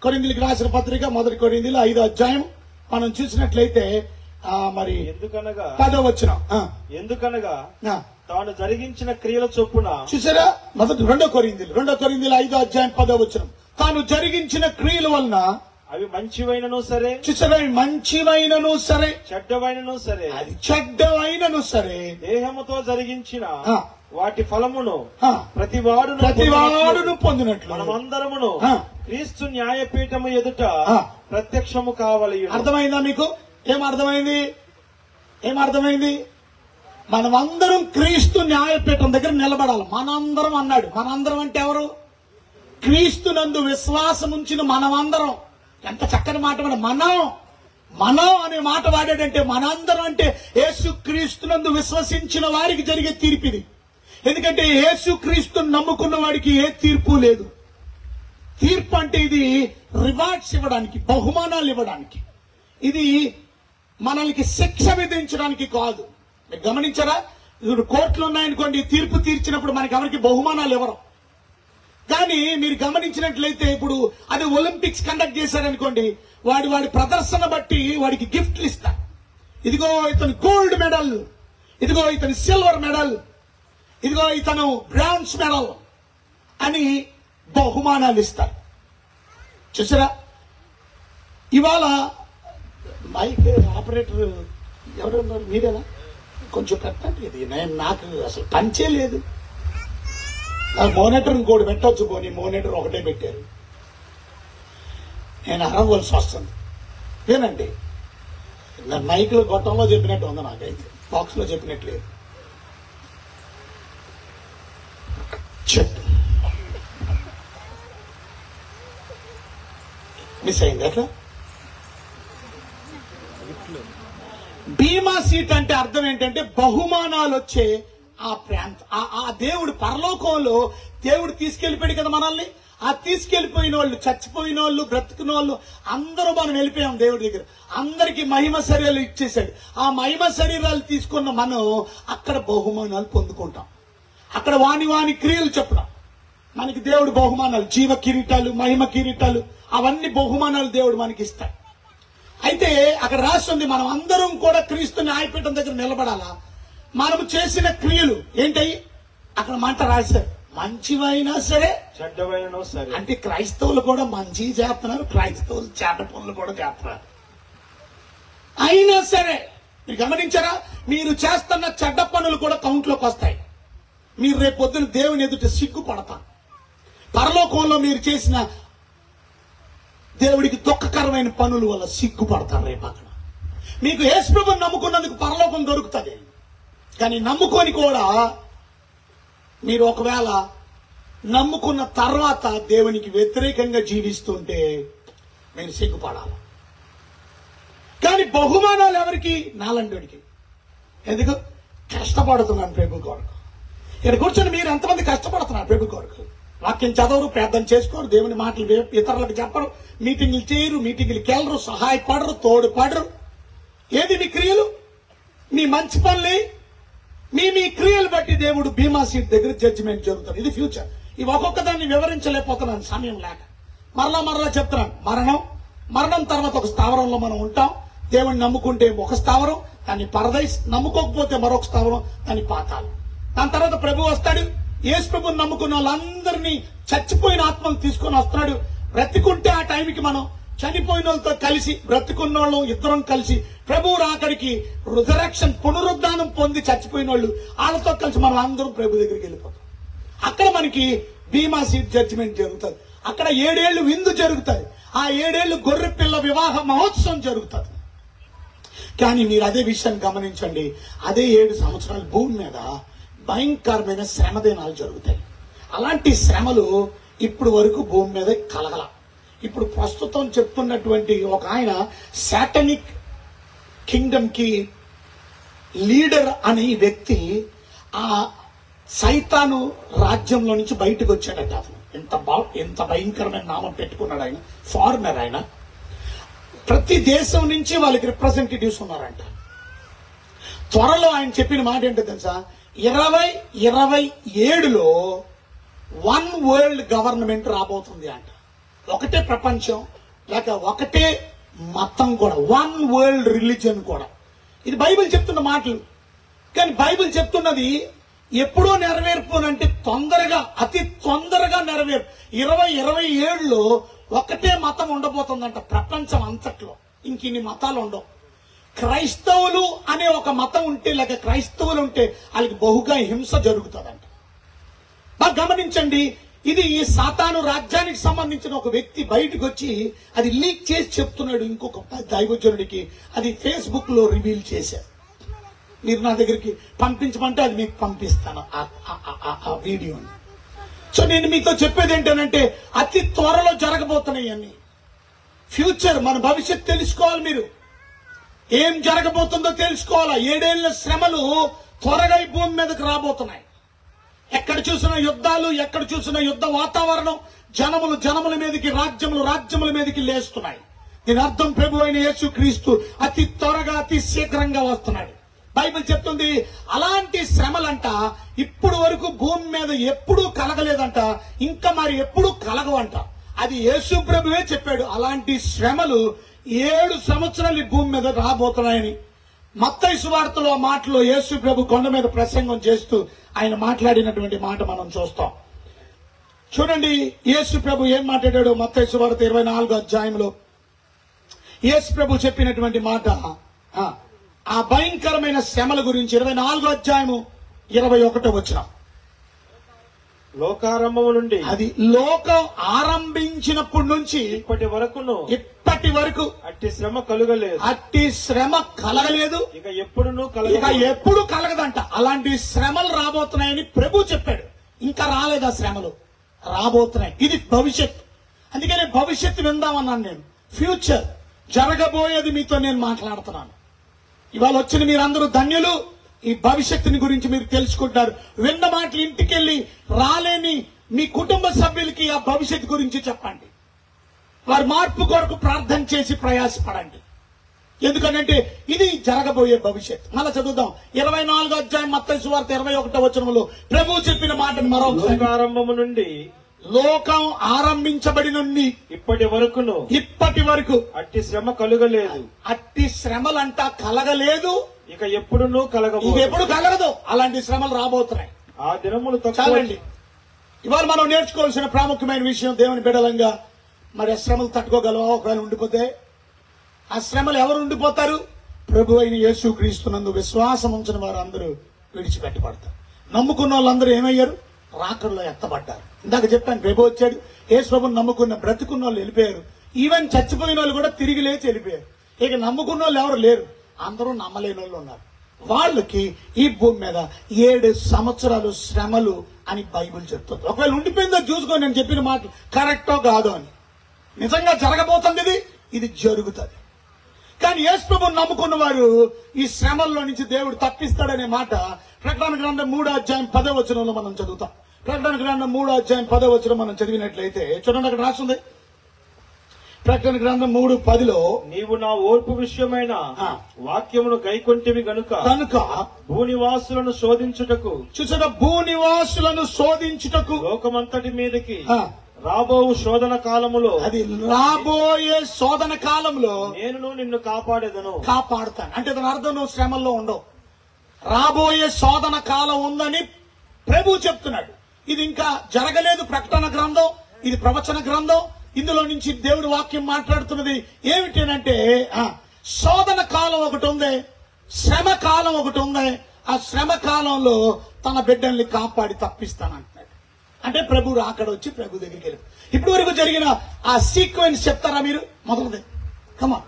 కొరింథీయులకు రాసిన పత్రిక 1 కొరింథీయులు 5వ అధ్యాయం మనం చూసినట్లయితే మరి ఎందుకనగా 10వ వచనం. ఎందుకనగా తాను జరిగించిన క్రియల చొప్పున. చూసారా? 2 కొరింథీయులు 5వ అధ్యాయం 10వ వచనం. తాను జరిగించిన క్రియల వలన అవి మంచివైనను సరే, చూసారా? మంచివైనను సరే, చెడ్డవైనను సరే, అది చెడ్డవైనను సరే, దేహముతో జరిగించిన వాటి ఫలమును ప్రతివాడును పొందినట్లు మనమందరమును క్రీస్తు న్యాయపీఠము ఎదుట ప్రత్యక్షము కావాలి. అర్థమైందా మీకు? ఏమర్థమైంది? మనమందరం క్రీస్తు న్యాయపీఠం దగ్గర నిలబడాలి. మనందరం అన్నాడు. మనందరం అంటే ఎవరు? క్రీస్తు నందు విశ్వాసం ఉంచిన మనమందరం. ఎంత చక్కని మాట! మనం అనే మాట వాడాడంటే మనందరం అంటే యేసు క్రీస్తునందు విశ్వసించిన వారికి జరిగే తీర్పిది. ఎందుకంటే యేసు క్రీస్తును నమ్ముకున్న వాడికి ఏ తీర్పు లేదు. తీర్పు అంటే ఇది రివార్డ్స్ ఇవ్వడానికి, బహుమానాలు ఇవ్వడానికి. ఇది మనల్ని శిక్ష విధించడానికి కాదు. మీరు గమనించారా? ఇప్పుడు కోర్టులు ఉన్నాయనుకోండి, తీర్పు తీర్చినప్పుడు మనకి ఎవరికి బహుమానాలు ఇవ్వరు. కానీ మీరు గమనించినట్లయితే ఇప్పుడు అది ఒలింపిక్స్ కండక్ట్ చేశారనుకోండి, వాడి ప్రదర్శన బట్టి వాడికి గిఫ్ట్లు ఇస్తారు. ఇదిగో ఇతను గోల్డ్ మెడల్, ఇదిగో ఇతను సిల్వర్ మెడల్, ఇదిగో ఇతను బ్రాంజ్ మెడల్ అని బహుమానాలు ఇస్తారు. చూసారా? ఇవాళ మైక్ ఆపరేటర్ ఎవరున్నారు? మీరేనా? కొంచెం పెట్టండి. ఇది నాకు అసలు పంచే లేదు. మోనిటర్ ఇంకోటి పెట్టవచ్చు, పోనీ మోనిటర్ ఒకటే పెట్టారు. నేను అరవలసి వస్తుంది. ఏనండి, మైక్లో గొట్టంలో చెప్పినట్టు ఉంది, నాకైతే బాక్స్ లో చెప్పినట్లేదు. చెప్పు, మిస్ అయింది అట్లా. బీమా సీట్ అంటే అర్థం ఏంటంటే బహుమానాలు వచ్చే ఆ ప్రాంతం, ఆ దేవుడు పరలోకంలో దేవుడు తీసుకెళ్లిపోయాడు కదా మనల్ని. ఆ తీసుకెళ్లిపోయిన వాళ్ళు, చచ్చిపోయిన వాళ్ళు, బ్రతుకున్న వాళ్ళు అందరూ మనం వెళ్ళిపోయాం దేవుడి దగ్గర. అందరికి మహిమ శరీరాలు ఇచ్చేశాడు. ఆ మహిమ శరీరాలు తీసుకున్న మనం అక్కడ బహుమానాలు పొందుకుంటాం. అక్కడ వాని క్రియలు చెప్పడం మనకి దేవుడు బహుమానాలు, జీవ కిరీటాలు, మహిమ కిరీటాలు, అవన్నీ బహుమానాలు దేవుడు మనకి ఇస్తాడు. అయితే అక్కడ రాస్తుంది మనం అందరం కూడా క్రీస్తు న్యాయపీఠం దగ్గర నిలబడాలా. మనం చేసిన క్రియలు ఏంటయి అక్కడ మాట రాశారు. మంచివైనా సరే చెడ్డవైనా సరే. అంటే క్రైస్తవులు కూడా మంచి చేస్తున్నారు, క్రైస్తవులు చెడ్డ పనులు కూడా చేస్తున్నారు. అయినా సరే మీరు గమనించారా, మీరు చేస్తున్న చెడ్డ పనులు కూడా కౌంట్లోకి వస్తాయి. మీరు రేపు పొద్దున దేవుని ఎదుట సిగ్గుపడతారు. పరలోకంలో మీరు చేసిన దేవుడికి దుఃఖకరమైన పనుల వల్ల సిగ్గుపడతారు రేపు అక్కడ. మీకు యేసుప్రభువుని నమ్ముకున్నందుకు పరలోకం దొరుకుతుంది. కానీ నమ్ముకొని కూడా మీరు ఒకవేళ నమ్ముకున్న తర్వాత దేవునికి వ్యతిరేకంగా జీవిస్తుంటే మీరు సిగ్గుపడాలి. కానీ బహుమానాలు ఎవరికి? నాలండోడికి. ఎందుకు? కష్టపడుతున్నాను ప్రభు కొరకు. ఇక్కడ కూర్చొని మీరు ఎంతమంది కష్టపడుతున్నారు ప్రభు కొరకు? వాక్యం చదవరు, ప్రార్థన చేసుకోరు, దేవుని మాటలు ఇతరులకు చెప్పరు, మీటింగ్లు చేయరు, మీటింగ్లకి వెళ్ళరు, సహాయపడరు, తోడుపడరు. ఏది మీ క్రియలు? మీ మంచి పనులే. మీ క్రియలు బట్టి దేవుడు బీమా సీట్ దగ్గర జడ్జిమెంట్ జరుగుతుంది. ఇది ఫ్యూచర్. ఇవి ఒక్కొక్క దాన్ని వివరించలేకపోతున్నాను సమయం లేక. మరలా చెప్తున్నాను. మరణం తర్వాత ఒక స్థావరంలో మనం ఉంటాం. దేవుడిని నమ్ముకుంటే ఒక స్థావరం, దాన్ని పరదైస్. నమ్ముకోకపోతే మరొక స్థావరం, దాన్ని పాతాళం. దాని తర్వాత ప్రభు వస్తాడు. యేసు ప్రభుని నమ్ముకున్న వాళ్ళందరినీ చచ్చిపోయిన ఆత్మలు తీసుకొని వస్తున్నాడు. బ్రతికుంటే ఆ టైంకి మనం చనిపోయిన వాళ్ళతో కలిసి, బ్రతికున్న వాళ్ళు ఇద్దరం కలిసి ప్రభు రాకడికి రిజరెక్షన్, పునరుద్ధానం పొంది చచ్చిపోయిన వాళ్ళు వాళ్ళతో కలిసి మనం అందరం ప్రభు దగ్గరికి వెళ్ళిపోతాం. అక్కడ మనకి బీమా సీట్ జడ్జిమెంట్ జరుగుతుంది. అక్కడ 7 ఏళ్లు విందు జరుగుతుంది. ఆ 7 ఏళ్లు గొర్రె పిల్ల వివాహ మహోత్సవం జరుగుతుంది. కానీ మీరు అదే విషయాన్ని గమనించండి. అదే 7 సంవత్సరాలు భూమి మీద భయంకరమైన శ్రమ దినాలు జరుగుతాయి. అలాంటి శ్రమలు ఇప్పుడు వరకు భూమి మీద కలగల. ఇప్పుడు ప్రస్తుతం చెప్తున్నటువంటి ఒక ఆయన సాటనిక్ కింగ్డమ్ కి లీడర్ అనే వ్యక్తి ఆ సైతాను రాజ్యంలో నుంచి బయటకు వచ్చాడట. అతను ఎంత భయంకరమైన నామం పెట్టుకున్నాడు ఆయన. ఫారినర్ ఆయన. ప్రతి దేశం నుంచి వాళ్ళకి రిప్రజెంటేటివ్స్ ఉన్నారంట. త్వరలో ఆయన చెప్పిన మాట ఏంటో తెలుసా? 2027లో వన్ వరల్డ్ గవర్నమెంట్ రాబోతుంది అంట. ఒకటే ప్రపంచం, లేక ఒకటే మతం కూడా, వన్ వరల్డ్ రిలీజన్ కూడా. ఇది బైబిల్ చెప్తున్న మాటలు. కానీ బైబిల్ చెప్తున్నది ఎప్పుడో నెరవేర్పునంటే తొందరగా, అతి తొందరగా నెరవేర్పు. 2027లో ఒకటే మతం ఉండబోతుందంట ప్రపంచం అంతట్లో. ఇంకిన్ని మతాలు ఉండవు. క్రైస్తవులు అనే ఒక మతం ఉంటే, లేక క్రైస్తవులు ఉంటే వాళ్ళకి బహుగా హింస జరుగుతుందంట. బాగా గమనించండి. ఇది ఈ సాతాను రాజ్యానికి సంబంధించిన ఒక వ్యక్తి బయటకు వచ్చి అది లీక్ చేసి చెప్తున్నాడు ఇంకొక దైవజనుడికి. అది ఫేస్బుక్ లో రివీల్ చేశారు. మీరు నా దగ్గరికి పంపించమంటే అది మీకు పంపిస్తాను ఆ వీడియోని. సో నేను మీతో చెప్పేది ఏంటంటే అతి త్వరలో జరగబోతున్నాయి అన్ని. ఫ్యూచర్, మన భవిష్యత్తు తెలుసుకోవాలి. మీరు ఏం జరగబోతుందో తెలుసుకోవాలా. 7 ఏళ్ల శ్రమలు త్వరగా ఈ భూమి మీదకి రాబోతున్నాయి. ఎక్కడ చూసిన యుద్ధాలు, ఎక్కడ చూసిన యుద్ధ వాతావరణం, జనముల మీదకి, రాజ్యముల మీదకి లేస్తున్నాయి. దీని అర్థం ప్రభు అయిన యేసు క్రీస్తు అతి త్వరగా, అతి శీఘ్రంగా వస్తున్నాడు. బైబిల్ చెప్తుంది అలాంటి శ్రమలంట ఇప్పుడు వరకు భూమి మీద ఎప్పుడూ కలగలేదంట, ఇంకా మరి ఎప్పుడూ కలగవంట. అది యేసు ప్రభువే చెప్పాడు. అలాంటి శ్రమలు 7 సంవత్సరాలు ఈ భూమి మీద రాబోతున్నాయని. మత్తయి సువార్తలో ఆ మాటలో యేసు ప్రభు కొండ మీద ప్రసంగం చేస్తూ ఆయన మాట్లాడినటువంటి మాట మనం చూస్తాం. చూడండి యేసు ప్రభు ఏం మాట్లాడాడు. మత్తయి సువార్త 24వ అధ్యాయంలో యేసు ప్రభు చెప్పినటువంటి మాట, ఆ భయంకరమైన శ్రమల గురించి. 24వ అధ్యాయము 21వ వచనం. లోకారంభము నుండి, అది లోకం ఆరంభించినప్పటి నుంచి ఇప్పటి వరకు అట్టి శ్రమ కలగలేదు, ఇక ఎప్పుడు కలగదంట. అలాంటి శ్రమలు రాబోతున్నాయని ప్రభు చెప్పాడు. ఇంకా రాలేదు ఆ శ్రమలు, రాబోతున్నాయి. ఇది భవిష్యత్తు. అందుకనే భవిష్యత్తు విందామన్నాను నేను. ఫ్యూచర్, జరగబోయేది మీతో నేను మాట్లాడుతున్నాను. ఇవాళ వచ్చిన మీరందరూ ధన్యులు. ఈ భవిష్యత్తుని గురించి మీరు తెలుసుకుంటారు. విన్న మాటలు ఇంటికెళ్ళి రాలేని మీ కుటుంబ సభ్యులకి ఆ భవిష్యత్తు గురించి చెప్పండి. వారి మార్పు కొరకు ప్రార్థన చేసి ప్రయాసపడండి. ఎందుకంటే ఇది జరగబోయే భవిష్యత్తు. మళ్ళా చదువుదాం 24వ అధ్యాయం మత్తయి సువార్త 21వ వచనంలో ప్రభు చెప్పిన మాటను మరొకసారి. ఆరంభము నుండి లోకం ఆరంభించబడి నుండి ఇప్పటి వరకు అట్టి శ్రమ కలుగలేదు. అట్టి శ్రమలంటా కలగలేదు, ఇక ఎప్పుడునూ కలగదు. ఇక ఎప్పుడు కలగదు. అలాంటి శ్రమలు రాబోతున్నాయి. ఆ దినములు చాలండి. ఇవాళ మనం నేర్చుకోవాల్సిన ప్రాముఖ్యమైన విషయం, దేవుని బిడ్డలంగా మరి ఆ శ్రమలు తట్టుకోగలవా? ఒకవేళ ఉండిపోతే ఆ శ్రమలు ఎవరు ఉండిపోతారు? ప్రభు అయిన యేసు క్రీస్తునందు విశ్వాసం ఉంచిన వారు అందరూ విడిచిపెట్టబడతారు. నమ్ముకున్న వాళ్ళందరూ ఏమయ్యారు? రాకడలో ఎత్తబడ్డారు. ఇందాక చెప్పాను, ప్రభు వచ్చాడు, యేసు ప్రభుని నమ్ముకున్న బ్రతుకున్న వాళ్ళు వెళ్ళిపోయారు. ఈవెన్ చచ్చిపోయిన వాళ్ళు కూడా తిరిగి లేచి వెళ్ళిపోయారు. ఇక నమ్ముకున్న వాళ్ళు ఎవరు లేరు, అందరూ నమ్మలేని వాళ్ళు ఉన్నారు. వాళ్ళకి ఈ భూమి మీద 7 సంవత్సరాలు శ్రమలు అని బైబిల్ చెప్తుంది. ఒకవేళ ఉండిపోయిందో చూసుకోండి, నేను చెప్పిన మాట కరెక్టో కాదో అని. నిజంగా జరగబోతుంది, ఇది జరుగుతుంది. కానీ యేసు ప్రభువుని నమ్ముకున్న వారు ఈ శ్రమల్లో నుంచి దేవుడు తప్పిస్తాడనే మాట ప్రకటన గ్రంథం 3వ అధ్యాయం 10వ వచనంలో మనం చదువుతాం. ప్రకటన గ్రంథం 3వ అధ్యాయం 10వ వచనం మనం చదివినట్లయితే చూడండి, అక్కడ రాస్తుంది. ప్రకటన గ్రంథం 3:10లో నీవు నా ఓర్పు విషయమైన వాక్యమును గైకొంటివి గనుక భూనివాసులను శోధించుటకు భూనివాసులను శోధించుటకు లోకమంతటి మీదకి రాబోవు శోధన కాలములో, అది రాబోయే శోధన కాలంలో నేను నిన్ను కాపాడుతాను. అంటే దాని అర్థం నువ్వు శ్రమల్లో ఉండవు. రాబోయే శోధన కాలం ఉందని ప్రభు చెప్తున్నాడు. ఇది ఇంకా జరగలేదు. ప్రకటన గ్రంథం, ఇది ప్రవచన గ్రంథం. ఇందులో నుంచి దేవుడి వాక్యం మాట్లాడుతున్నది ఏమిటంటే శోధన కాలం ఒకటి ఉంది, శ్రమ కాలం ఒకటి ఉంది. ఆ శ్రమ కాలంలో తన బిడ్డల్ని కాపాడి తప్పిస్తానంటున్నాడు. అంటే ప్రభు అక్కడ వచ్చి ప్రభు దగ్గరికి వెళ్ళారు. ఇప్పటి వరకు జరిగిన ఆ సీక్వెన్స్ చెప్తారా మీరు? మొదటిది కమాన్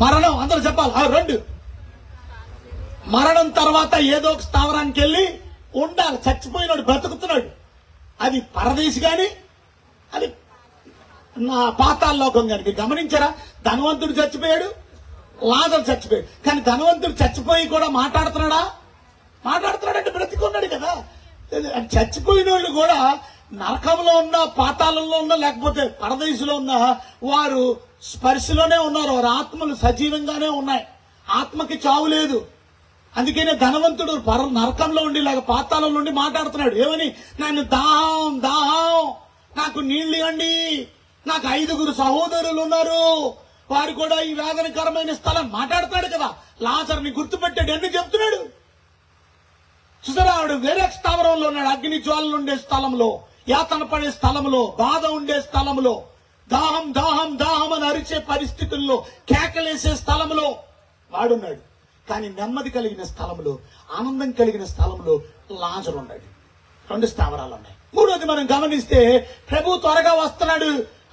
మరణం. అందరూ చెప్పాలి. 2 మరణం తర్వాత ఏదో ఒక స్థావరానికి వెళ్ళి ఉండాలి. చచ్చిపోయినాడు, బ్రతుకుతున్నాడు. అది పరదేశి గాని, అది నా పాతాళలోకం గాని. మీరు గమనించారా? ధనవంతుడు చచ్చిపోయాడు, లాజరు చచ్చిపోయాడు. కానీ ధనవంతుడు చచ్చిపోయి కూడా మాట్లాడుతున్నాడంటే బ్రతికున్నాడు కదా. చచ్చిపోయిన వాళ్ళు కూడా నరకంలో ఉన్న, పాతాళంలో ఉన్న, లేకపోతే పరదేశంలో ఉన్న వారు స్పర్శలోనే ఉన్నారు. వారి ఆత్మలు సజీవంగానే ఉన్నాయి. ఆత్మకి చావు లేదు. అందుకనే ధనవంతుడు నరకంలో ఉండి లేక పాతాళంలో ఉండి మాట్లాడుతున్నాడు. ఏమని? నన్ను దాహం నాకు నీళ్లు ఇవ్వండి, నాకు 5 సహోదరులు ఉన్నారు, వారు కూడా ఈ వేదనకరమైన స్థలం మాట్లాడుతున్నాడు కదా. లాజరుని గుర్తుపెట్టాడు. ఎన్ని చెప్తున్నాడు చూసారా? ఆవిడ వేరే స్థావరంలో ఉన్నాడు. అగ్ని జ్వాలలు ఉండే స్థలంలో, యాతన పడే స్థలంలో, బాధ ఉండే స్థలంలో, దాహం అని అరిచే పరిస్థితుల్లో, కేకలేసే స్థలంలో వాడున్నాడు. కానీ నెమ్మది కలిగిన స్థలంలో, ఆనందం కలిగిన స్థలంలో లాజరు ఉన్నాడు. 2 స్థావరాలు ఉన్నాయి. 3వది మనం గమనిస్తే ప్రభు త్వరగా వస్తున్నాడు.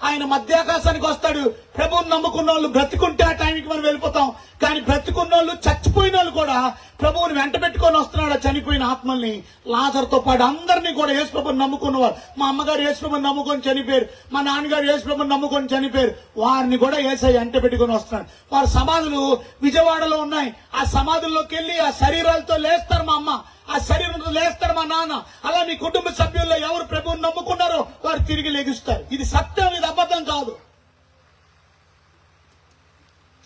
ఆయన మధ్యాకాశానికి వస్తాడు. ప్రభువుని నమ్ముకున్న వాళ్ళు బ్రతికుంటే ఆ టైంకి మనం వెళ్ళిపోతాం. కానీ బ్రతికున్న వాళ్ళు, చచ్చిపోయిన వాళ్ళు కూడా ప్రభువుని వెంట పెట్టుకొని వస్తున్నాడు. చనిపోయిన ఆత్మల్ని, లాజరుతో పాటు అందరినీ కూడా యేసు ప్రభువుని నమ్ముకున్నవారు. మా అమ్మగారు యేసు ప్రభువుని నమ్ముకొని చనిపోయారు, మా నాన్నగారు యేసు ప్రభువుని నమ్ముకొని చనిపోయారు. వారిని కూడా యేసయ్య వెంట పెట్టుకొని వస్తున్నాడు. వారి సమాధులు విజయవాడలో ఉన్నాయి. ఆ సమాధుల్లోకి వెళ్ళి ఆ శరీరాలతో లేస్తారు మా అమ్మ, ఆ శరీరంతో లేస్తారు మా నాన్న. అలా మీ కుటుంబ సభ్యుల్లో ఎవరు ప్రభువుని నమ్ముకున్నారో వారు తిరిగి లెగుస్తారు. ఇది సత్యం, ఇది అబద్ధం కాదు.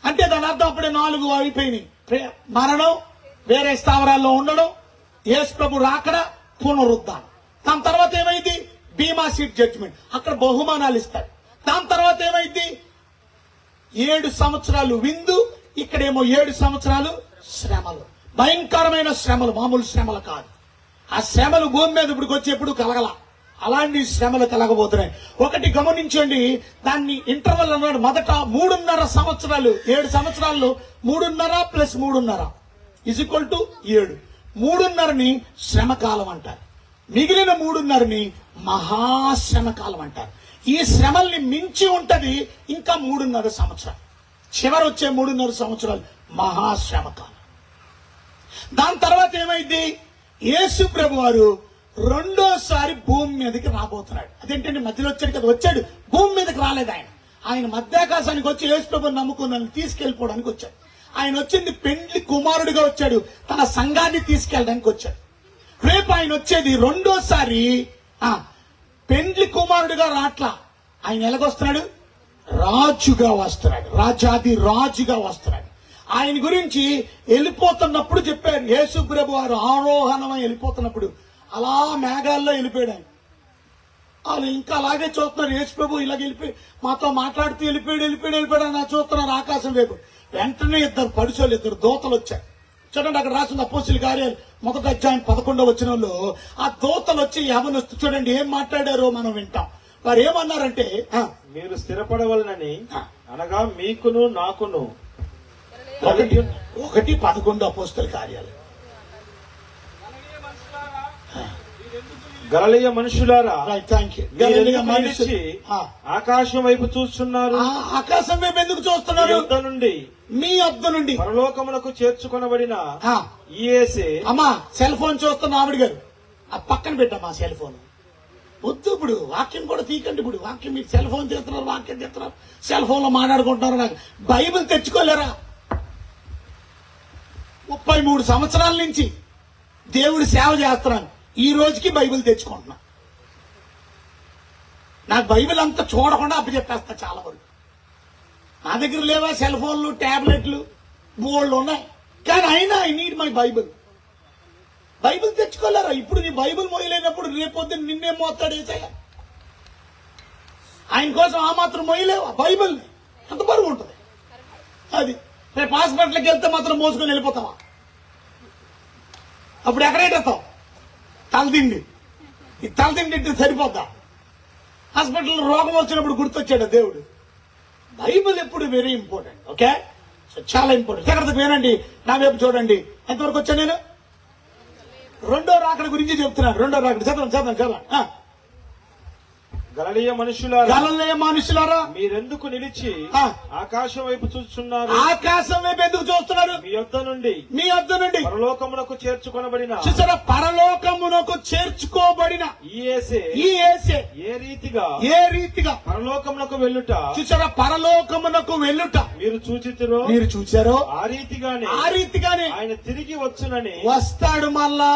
అంటే దాని అర్థం అప్పుడే 4 అయిపోయినాయి. మరణం, వేరే స్థావరాల్లో ఉండడం, యేసు ప్రభు రాకడ, పునరుద్ధానం. దాని తర్వాత ఏమైంది? బీమా సీట్ జడ్జిమెంట్. అక్కడ బహుమానాలు ఇస్తాడు. దాని తర్వాత ఏమైంది? 7 సంవత్సరాలు విందు, ఇక్కడేమో 7 సంవత్సరాలు శ్రమలు. భయంకరమైన శ్రమలు, మామూలు శ్రమలు కాదు. ఆ శ్రమలు భూమి మీద ఇప్పుడు వచ్చేప్పుడు కలగల. అలాంటి శ్రమలు కలగబోతున్నాయి. ఒకటి గమనించండి, దాన్ని ఇంటర్వల్ అన్నాడు. మొదట 3.5 సంవత్సరాలు, 7 సంవత్సరాల్లో 3.5 + 3.5 = 7. 3.5ని శ్రమకాలం అంటారు. మిగిలిన 3.5ని మహాశ్రమకాలం అంటారు. ఈ శ్రమల్ని మించి ఉంటది ఇంకా 3.5 సంవత్సరాలు. చివరి వచ్చే 3.5 సంవత్సరాలు మహాశ్రమకాలం. దాని తర్వాత ఏమైంది? యేసు ప్రభు వారు 2వ సారి భూమి మీదకి రాబోతున్నాడు. అదేంటంటే మధ్యలో వచ్చాడు కదా, వచ్చాడు, భూమి మీదకి రాలేదు ఆయన. ఆయన మధ్యాకాశానికి వచ్చి యేసు ప్రభువుని నమ్ముకున్నాను తీసుకెళ్లిపోవడానికి వచ్చాడు. ఆయన వచ్చింది పెండ్లి కుమారుడిగా వచ్చాడు, తన సంఘాన్ని తీసుకెళ్ళడానికి వచ్చాడు. రేపు ఆయన వచ్చేది రెండోసారి పెండ్లి కుమారుడిగా రాట్లా, ఆయన ఎలాగొస్తున్నాడు? రాజుగా వస్తున్నాడు, రాజాది రాజుగా వస్తున్నాడు. ఆయన గురించి వెళ్ళిపోతున్నప్పుడు చెప్పారు, యేసు ప్రభు వారు ఆరోహణమై వెళ్ళిపోతున్నప్పుడు అలా మేఘాల్లో వెళ్ళిపోయాడు ఆయన. వాళ్ళు ఇంకా అలాగే చూస్తున్నారు, యేసు ప్రభు ఇలాగ వెళ్ళిపోయి మాతో మాట్లాడుతూ వెళ్ళిపోయాడు అని చూస్తున్నారు ఆకాశం వైపు. వెంటనే ఇద్దరు దూతలు వచ్చారు. చూడండి అక్కడ రాసిన అపోస్తలుల కార్యాలు 1వ అధ్యాయం 11వ వచనంలో ఆ దూతలు వచ్చి యవనస్తు చూడండి ఏం మాట్లాడారో మనం వింటాం. వారు ఏమన్నారంటే, మీరు స్థిరపడవలనని అనగా మీకును నాకును 1:11 అపోస్తలుల కార్యాలు. గలిలయ మనుషులారా, థ్యాంక్ యూ. మీరెందుకు నిలిచి ఆకాశం వైపు చూస్తున్నారు? ఆకాశం వైపు ఎందుకు చూస్తున్నారు? మీ యొద్ద నుండి పరలోకమునకు చేర్చుకొనబడిన యేసే. అమ్మా సెల్ ఫోన్ చూస్తున్న ఆవిడ గారు ఆ పక్కన పెట్టమ్మా సెల్ ఫోన్ వద్దు. ఇప్పుడు వాక్యం కూడా తీకండి. ఇప్పుడు వాక్యం మీరు సెల్ ఫోన్ తీస్తున్నారు, వాక్యం తీస్తున్నారు, సెల్ ఫోన్ లో మాట్లాడుకుంటున్నారు. నాకు బైబిల్ తెచ్చుకోలేరా? 33 సంవత్సరాల నుంచి దేవుడి సేవ చేస్తున్నాను, ఈ రోజుకి బైబిల్ తెచ్చుకుంటున్నా. నాకు బైబిల్ అంతా చూడకుండా అప్పచెప్పేస్తా చాలా వరకు. నా దగ్గర లేవా సెల్ ఫోన్లు, ట్యాబ్లెట్లు బోల్డ్ ఉన్నాయి, కానీ అయినా I need my Bible. Bible తెచ్చుకోలేరా? ఇప్పుడు నీ బైబిల్ మోయలేనప్పుడు రేపొద్దు నిన్నేం మోస్తాడు ఏసయ్య? ఆయన కోసం ఆ మాత్రం మోయలేవా బైబిల్? ఎంత బరువు ఉంటుంది అది. రేపు హాస్పిటల్కి వెళ్తే మాత్రం మోసుకొని వెళ్ళిపోతావా? అప్పుడు ఎక్కడెడతావు? తలదిండి, ఈ తలదిండి ఇంటి సరిపోద్దా? హాస్పిటల్ రోగం వచ్చినప్పుడు గుర్తొచ్చాడు దేవుడు. బైబిల్ ఎప్పుడు వెరీ ఇంపార్టెంట్. ఓకే, సో చాలా ఇంపార్టెంట్. జాగ్రత్తగా వినండి, నా వైపు చూడండి. ఎంతవరకు వచ్చాను నేను? రెండో రాకడ గురించి చెప్తున్నాను. రెండో రాకడ చదవండి. గలిలయ మనుషులారా, మీరెందుకు నిలిచి ఆకాశం వైపు చూస్తున్నారు? ఆకాశం వైపు ఎందుకు చూస్తున్నారు? మీ యొద్ద నుండి పరలోకమునకు చేర్చుకొనబడిన, చూసారా, పరలోకమునకు చేర్చుకోబడిన ఈ యేసే ఏ రీతిగా పరలోకమునకు వెళ్ళుట, చూసారా, పరలోకమునకు వెళ్ళుట మీరు చూచారో ఆ రీతిగానే ఆయన తిరిగి వచ్చునని వస్తాడు. మళ్ళా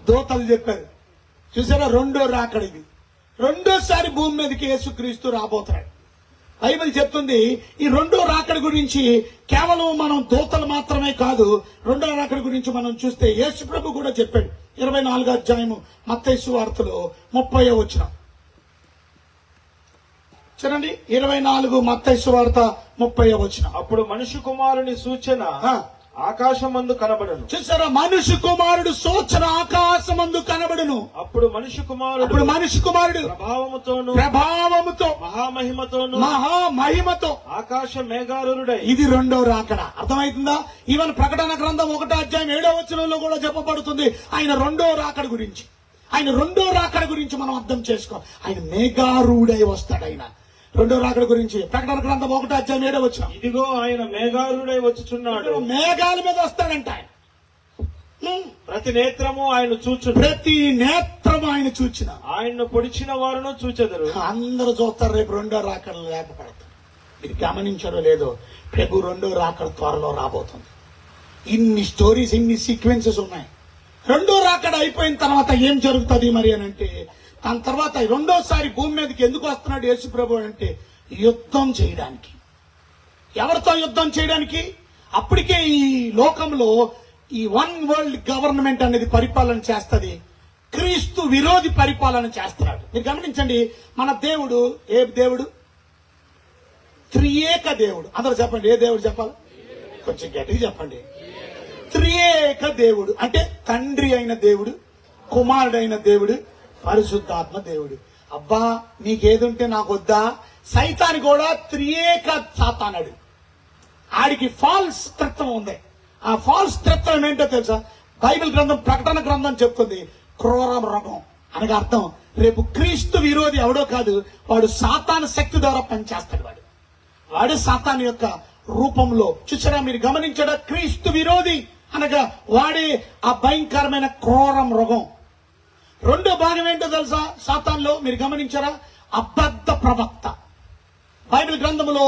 దూతలు చెప్పారు. చూసారా, రెండో రాకడ ఇది. రెండోసారి భూమి మీదకి యేసుక్రీస్తు రాబోతున్నాడు. బైబిల్ చెప్తుంది ఈ రెండో రాకడ గురించి. కేవలం మనం దూతలు మాత్రమే కాదు, రెండో రాకడ గురించి మనం చూస్తే యేసు ప్రభు కూడా చెప్పాడు. 24వ అధ్యాయము మత్తయి సువార్తలో 30వ వచనం చూడండి. 24 మత్తయి సువార్త 30వ వచనం. అప్పుడు మనుష్య కుమారుని సూచన ఆకాశమందు కనబడును. చూసారా, మనుష్య కుమారుడు సూచన ఆకాశమందు కనబడును. అప్పుడు మనుష్య కుమారుడు ప్రభావముతో మహామహిమతో ఆకాశ మేఘారూఢై. ఇది రెండో రాకడ. అర్థమవుతుందా? ఈవెన్ ప్రకటన గ్రంథం 1వ అధ్యాయం 7వ వచనంలో కూడా చెప్పబడుతుంది ఆయన రెండో రాకడ గురించి మనం అర్థం చేసుకో. ఆయన మేఘారూఢై వస్తాడు. ఆయన రెండో రాకడ గురించి ప్రకటన గ్రంథం 1వ అధ్యాయం 7వ వచనం. ఇదిగో ఆయన మేఘారూఢై వచ్చుచున్నాడు. మేఘాల మీద వస్తాడంట ఆయన. ప్రతి నేత్రము ఆయన చూచిన ఆయన్ను పొడిచిన వారును చూచెదరు. అందరూ చూస్తారు రేపు రెండో రాకడ లేపబడతారు. మీరు గమనించారో లేదో, ప్రభు రెండో రాకడ త్వరలో రాబోతుంది. ఇన్ని స్టోరీస్, ఇన్ని సీక్వెన్సెస్ ఉన్నాయి. రెండో రాకడ అయిపోయిన తర్వాత ఏం జరుగుతుంది మరి అని అంటే, దాని తర్వాత రెండోసారి భూమి మీదకి ఎందుకు వస్తున్నాడు యేసు ప్రభు అంటే, యుద్ధం చేయడానికి. ఎవరితో యుద్ధం చేయడానికి? అప్పటికే ఈ లోకంలో ఈ వన్ వరల్డ్ గవర్నమెంట్ అనేది పరిపాలన చేస్తుంది. క్రీస్తు విరోధి పరిపాలన చేస్తున్నాడు. మీరు గమనించండి, మన దేవుడు ఏ దేవుడు? త్రియేక దేవుడు. అందరూ చెప్పండి, ఏ దేవుడు చెప్పాలి? కొంచెం గట్టిగా చెప్పండి. త్రియేక దేవుడు అంటే తండ్రి అయిన దేవుడు, కుమారుడైన దేవుడు, పరిశుద్ధాత్మ దేవుడు. అబ్బా నీకేదుంటే నాకు వద్దా? సైతాన్ కూడా త్రియేక సాతానుడు. ఆడికి ఫాల్స్ త్రిత్వం ఉంది. ఆ ఫాల్స్ త్రిత్వం ఏంటో తెలుసా? బైబిల్ గ్రంథం ప్రకటన గ్రంథం చెప్తుంది, క్రూర మృగం అనగా అర్థం రేపు క్రీస్తు విరోధి ఎవడో కాదు, వాడు సాతాను శక్తి ద్వారా పనిచేస్తాడు. వాడు సాతాను యొక్క రూపంలో. చూసారా, మీరు గమనించారా? క్రీస్తు విరోధి అనగా వాడే ఆ భయంకరమైన క్రూర మృగం. రెండో భాగం ఏంటో తెలుసా? సాతాన్లో మీరు గమనించారా? అబద్ధ ప్రవక్త. బైబిల్ గ్రంథంలో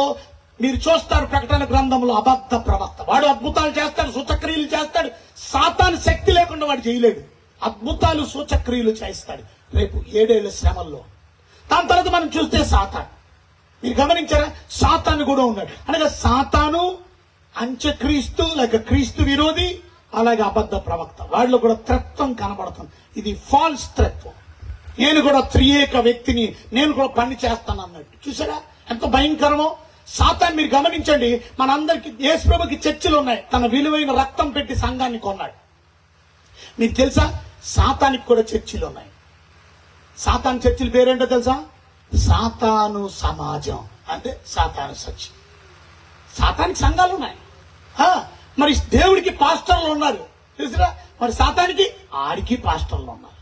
మీరు చూస్తారు, ప్రకటన గ్రంథంలో అబద్ధ ప్రవక్త. వాడు అద్భుతాలు చేస్తాడు, సూచక్రియలు చేస్తాడు. సాతాను శక్తి లేకుండా వాడు చేయలేడు. అద్భుతాలు సూచక్రియలు చేస్తాడు రేపు 7 ఏళ్ల శ్రమల్లో. దాని తర్వాత మనం చూస్తే సాతాను, మీరు గమనించారా, సాతాను కూడా ఉన్నాడు. అనగా సాతాను, అంత్యక్రీస్తు లేక క్రీస్తు విరోధి, అలాగే అబద్ధ ప్రవక్త. వాళ్ళలో కూడా త్రత్వం కనబడుతుంది. ఇది ఫాల్స్ త్రత్వం. నేను కూడా త్రియేక వ్యక్తిని, నేను కూడా పని చేస్తాను అన్నట్టు. చూసారా ఎంత భయంకరమో. సాతాను మీరు గమనించండి, మనందరికి యేసు ప్రభుకి చర్చిలు ఉన్నాయి. తన విలువైన రక్తం పెట్టి సంఘాన్ని కొన్నాడు. మీకు తెలుసా, సాతానికి కూడా చర్చిలు ఉన్నాయి. సాతాను చర్చిల పేరేంటో తెలుసా? సాతాను సమాజం, అంటే సాతాను చర్చి. సాతానికి సంఘాలు ఉన్నాయి. మరి దేవుడికి పాస్టర్లు ఉన్నారు, తెలుసురా. మరి సాతానికి ఆడికి పాస్టర్లు ఉన్నారు.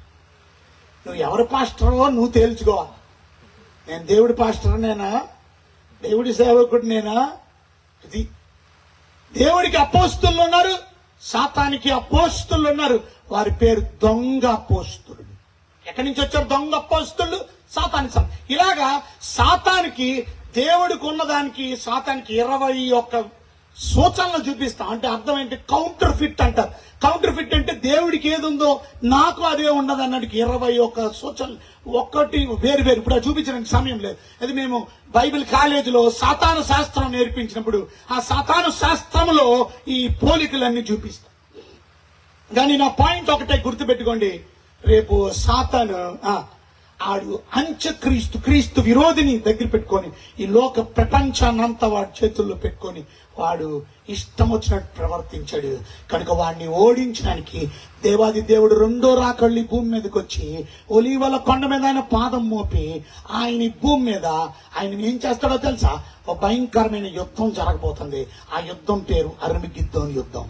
నువ్వు ఎవరు పాస్టరో నువ్వు తేల్చుకోవాలి. నేను దేవుడి పాస్టర్ నేనా, దేవుడి సేవకుడు నేనా? ఇది దేవుడికి అపోస్తులు ఉన్నారు, సాతానికి అపోస్తులు ఉన్నారు. వారి పేరు దొంగ అపోస్తులు. ఎక్కడి నుంచి వచ్చారు దొంగ అపోస్తులు? సాతానికి. ఇలాగా సాతానికి దేవుడికి ఉన్నదానికి సాతానికి 21 సూచనలు చూపిస్తాం. అంటే అర్థం ఏంటి? కౌంటర్ ఫిట్ అంటారు. కౌంటర్ ఫిట్ అంటే దేవుడికి ఏది ఉందో నాకు అదే ఉండదు అన్నట్టుకి 21 సూచనలు, ఒక్కటి వేరు వేరు. ఇప్పుడు అది చూపించడానికి సమయం లేదు. అది మేము బైబిల్ కాలేజీలో సాతాను శాస్త్రం నేర్పించినప్పుడు ఆ సాతాను శాస్త్రంలో ఈ పోలికలన్నీ చూపిస్తాం. కానీ నా పాయింట్ ఒకటే గుర్తుపెట్టుకోండి, రేపు సాతాను ఆడు అంత్యక్రీస్తు, క్రీస్తు విరోధిని దగ్గర పెట్టుకొని ఈ లోక ప్రపంచాన్నంతా వాడి చేతుల్లో పెట్టుకొని వాడు ఇష్టం వచ్చినట్టు ప్రవర్తించాడు. కనుక వాడిని ఓడించడానికి దేవాది దేవుడు 2వ రాకళ్ళు ఈ భూమి మీదకి వచ్చి ఒలీవల కొండ మీద ఆయన పాదం మోపి ఆయన ఈ భూమి మీద ఆయన ఏం చేస్తాడో తెలుసా? ఒక భయంకరమైన యుద్ధం జరగబోతుంది. ఆ యుద్ధం పేరు అర్మగిద్దోను యుద్ధం.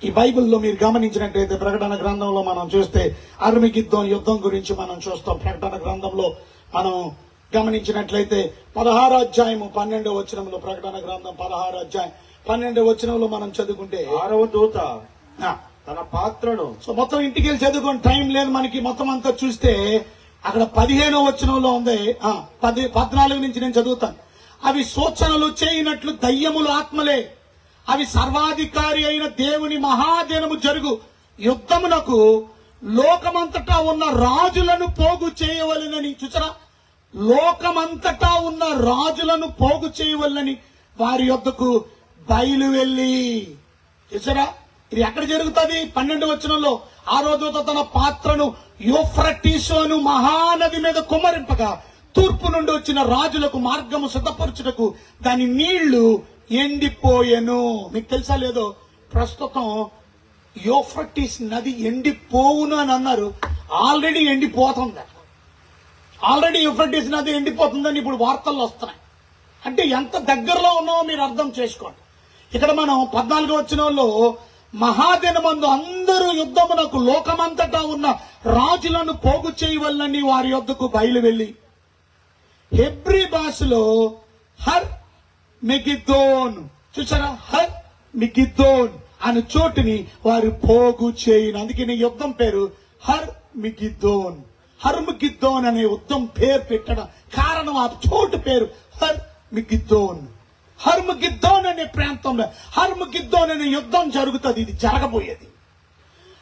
ఈ బైబిల్లో మీరు గమనించినట్లయితే ప్రకటన గ్రంథంలో మనం చూస్తే అర్మగిద్దోను యుద్ధం గురించి మనం చూస్తాం. ప్రకటన గ్రంథంలో మనం గమనించినట్లయితే 16వ అధ్యాయము 12వ వచనంలో, ప్రకటన గ్రంథం 16వ అధ్యాయం 12వ వచనంలో మనం చదువుకుంటే 6వ దూత తన పాత్రను, సో మొత్తం ఇంటికి వెళ్ళి చదువుకోండి, టైం లేదు మనకి. మొత్తం అంతా చూస్తే అక్కడ 15వ వచనంలో ఉంది. 14 నుంచి నేను చదువుతాను. అవి సూచనలు చేయనట్లు దయ్యములు ఆత్మలే, అవి సర్వాధికారి అయిన దేవుని మహాదినము జరుగు యుద్ధమునకు లోకమంతటా ఉన్న రాజులను పోగు చేయవలెనని. చూచరా, లోకమంతటా ఉన్న రాజులను పోగు చేయవలెనని వారి యొద్దకు బయలు వెళ్ళి. చూసారా, ఇది ఎక్కడ జరుగుతుంది? 12వ వచనంలో 6వ దూత తన పాత్రను యూఫ్రటీసు అను మహానది మీద కుమ్మరింపగా తూర్పు నుండి వచ్చిన రాజులకు మార్గము సిద్ధపరచుటకు దాని నీళ్లు ఎండిపోయెను. మీకు తెలుసా లేదో, ప్రస్తుతం యూఫ్రటీస్ నది ఎండిపోవును అని అన్నారు. ఆల్రెడీ ఎండిపోతుంది. ఆల్రెడీ యూఫ్రటీస్ నది ఎండిపోతుందని ఇప్పుడు వార్తల్లో వస్తున్నాయి. అంటే ఎంత దగ్గరలో ఉన్నామో మీరు అర్థం చేసుకోండి. ఇక్కడ మనం 14వ వచనంలో మహాదినమందు అందరూ యుద్ధమునకు లోకమంతటా ఉన్న రాజులను పోగు చేయవలనని వారి యొద్దకు బయలు వెళ్లి, హెబ్రీ భాషలో హర్ మెగిద్దోన్, చూసారా, హర్ మిగిద్దోన్ అనే చోటుని వారు పోగు చేయను. అందుకని యుద్ధం పేరు హర్ మిగిద్దోన్. హర్మగిద్దోన్ అనే యుద్ధం పేరు పెట్టడం కారణం ఆ చోటు పేరు హర్ మిగిద్దోన్. హర్మగిద్దోన్ అనే ప్రాంతంలో హర్మగిద్దోన్ అనే యుద్ధం జరుగుతుంది. ఇది జరగబోయేది.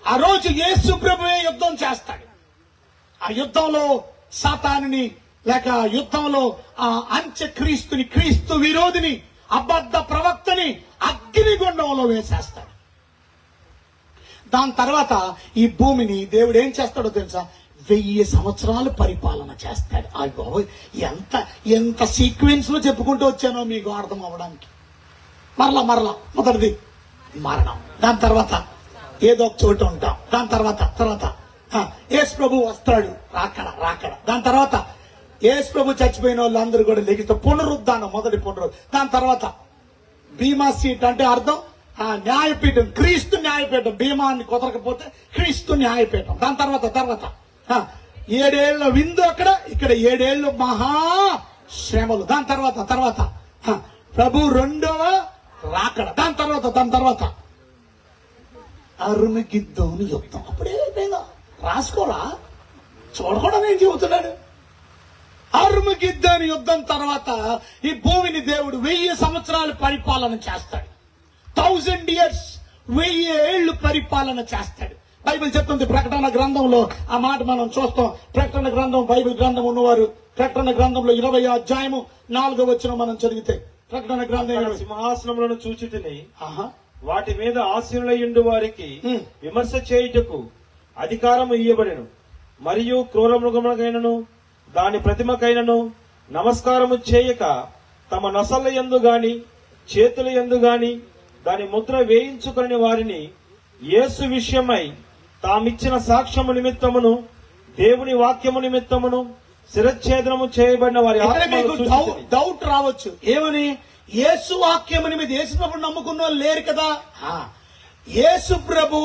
ఆ రోజు యేసు ప్రభువే యుద్ధం చేస్తాడు. ఆ యుద్ధంలో సాతానుని లేక యుద్ధంలో ఆ అంత్యక్రీస్తుని, క్రీస్తు విరోధిని, అబద్ధ ప్రవక్తని అగ్నిగుండంలో వేసేస్తాడు. దాని తర్వాత ఈ భూమిని దేవుడు ఏం చేస్తాడో తెలుసా? 1000 సంవత్సరాలు పరిపాలన చేస్తాడు. ఎంత ఎంత సీక్వెన్స్ లో చెప్పుకుంటూ వచ్చానో మీకు అర్థం అవ్వడానికి. మరలా మొదటిది మరణం, దాని తర్వాత ఏదో ఒక చోట ఉంటాం, దాని తర్వాత యేసు ప్రభు వస్తాడు, రాకడ. దాని తర్వాత యేసు ప్రభు చచ్చిపోయిన వాళ్ళు అందరూ కూడా లెగిస్తే పునరుద్ధానం, మొదటి పునరుద్ధానం. దాని తర్వాత బీమా సీట్ అంటే అర్థం న్యాయపీఠం, క్రీస్తు న్యాయపీఠం. భీమాన్ని కుదరకపోతే క్రీస్తు న్యాయపీఠం. దాని తర్వాత 7 ఏళ్ల విందు అక్కడ, ఇక్కడ 7 ఏళ్ళు మహా శ్రమలు. దాని తర్వాత ప్రభు 2వ రాకడ. దాని తర్వాత అర్మగిద్దోను యుద్ధం. అప్పుడే రాసుకోరా, చూడకుండా నేను చెబుతున్నాడు. అర్మగిద్దోను యుద్ధం తర్వాత ఈ భూమిని దేవుడు 1000 సంవత్సరాలు పరిపాలన చేస్తాడు. 1000 years, 1000 ఏళ్లు పరిపాలన చేస్తాడు. బైబిల్ చెప్తుంది ప్రకటన గ్రంథంలో ఆ మాట మనం చూస్తాం. ప్రకటన గ్రంథం, బైబిల్ గ్రంథం ఉన్నవారు ప్రకటన గ్రంథంలో 20వ అధ్యాయము 4వ వచనం మనం చదివితే, ప్రకటన గ్రంథం సింహాసనములను చూచితిని, ఆహా, వాటి మీద ఆసీనులయుండు వారికి విమర్శ చేయుటకు అధికారము ఇయ్యబడెను. మరియు క్రూర మృగములకైనను దాని ప్రతిమకైనను నమస్కారము చేయక తమ నొసల యందు గాని చేతుల యందు గాని దాని ముద్ర వేయించుకుని వారిని యేసు విషయమై తామిచ్చిన సాక్ష్యము నిమిత్తమును దేవుని వాక్యము నిమిత్తమును శిరచ్ఛేదనము చేయబడిన వారి ఇక్కడ ఆత్మలు మీకు చూచితిని. డౌట్ రావచ్చు, ఏమని? యేసు వాక్యముని మీద యేసు ప్రభు నమ్ముకున్న వాళ్ళు లేరు కదా. యేసు ప్రభు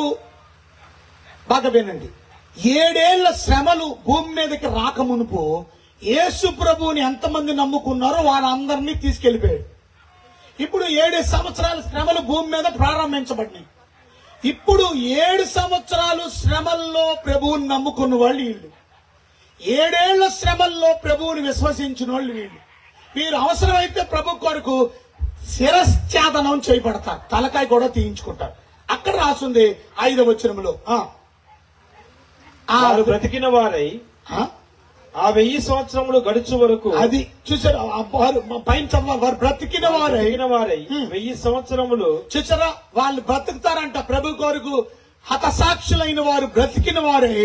బాగా వినండి, 7 ఏళ్ల శ్రమలు భూమి మీదకి రాకమునుపు యేసు ప్రభువుని ఎంతమంది నమ్ముకున్నారో వారందరినీ తీసుకెళ్లిపోయాడు. ఇప్పుడు 7 సంవత్సరాల శ్రమలు భూమి మీద ప్రారంభించబడినాయి. ఇప్పుడు 7 సంవత్సరాలు శ్రమల్లో ప్రభువుని నమ్ముకున్న వాళ్ళు వీళ్ళు. 7 ఏళ్ల శ్రమల్లో ప్రభువుని విశ్వసించిన వాళ్ళు వీళ్ళు. వీరు అవసరమైతే ప్రభు కొరకు శిరశ్ఛేదనం చేయబడతారు, తలకాయ కూడా తీయించుకుంటారు. అక్కడ రాసింది 5వ వచనంలో, వారు బ్రతికిన వారై ఆ 1000 సంవత్సరములు గడుచు వరకు, అది చూసారా, వారు పైన చదవాలి, వారు బ్రతికిన వారై 1000 సంవత్సరములు చూసారా, వాళ్ళు బ్రతుకుతారంట ప్రభు కొరకు. హతసాక్షులైన వారు బ్రతికిన వారే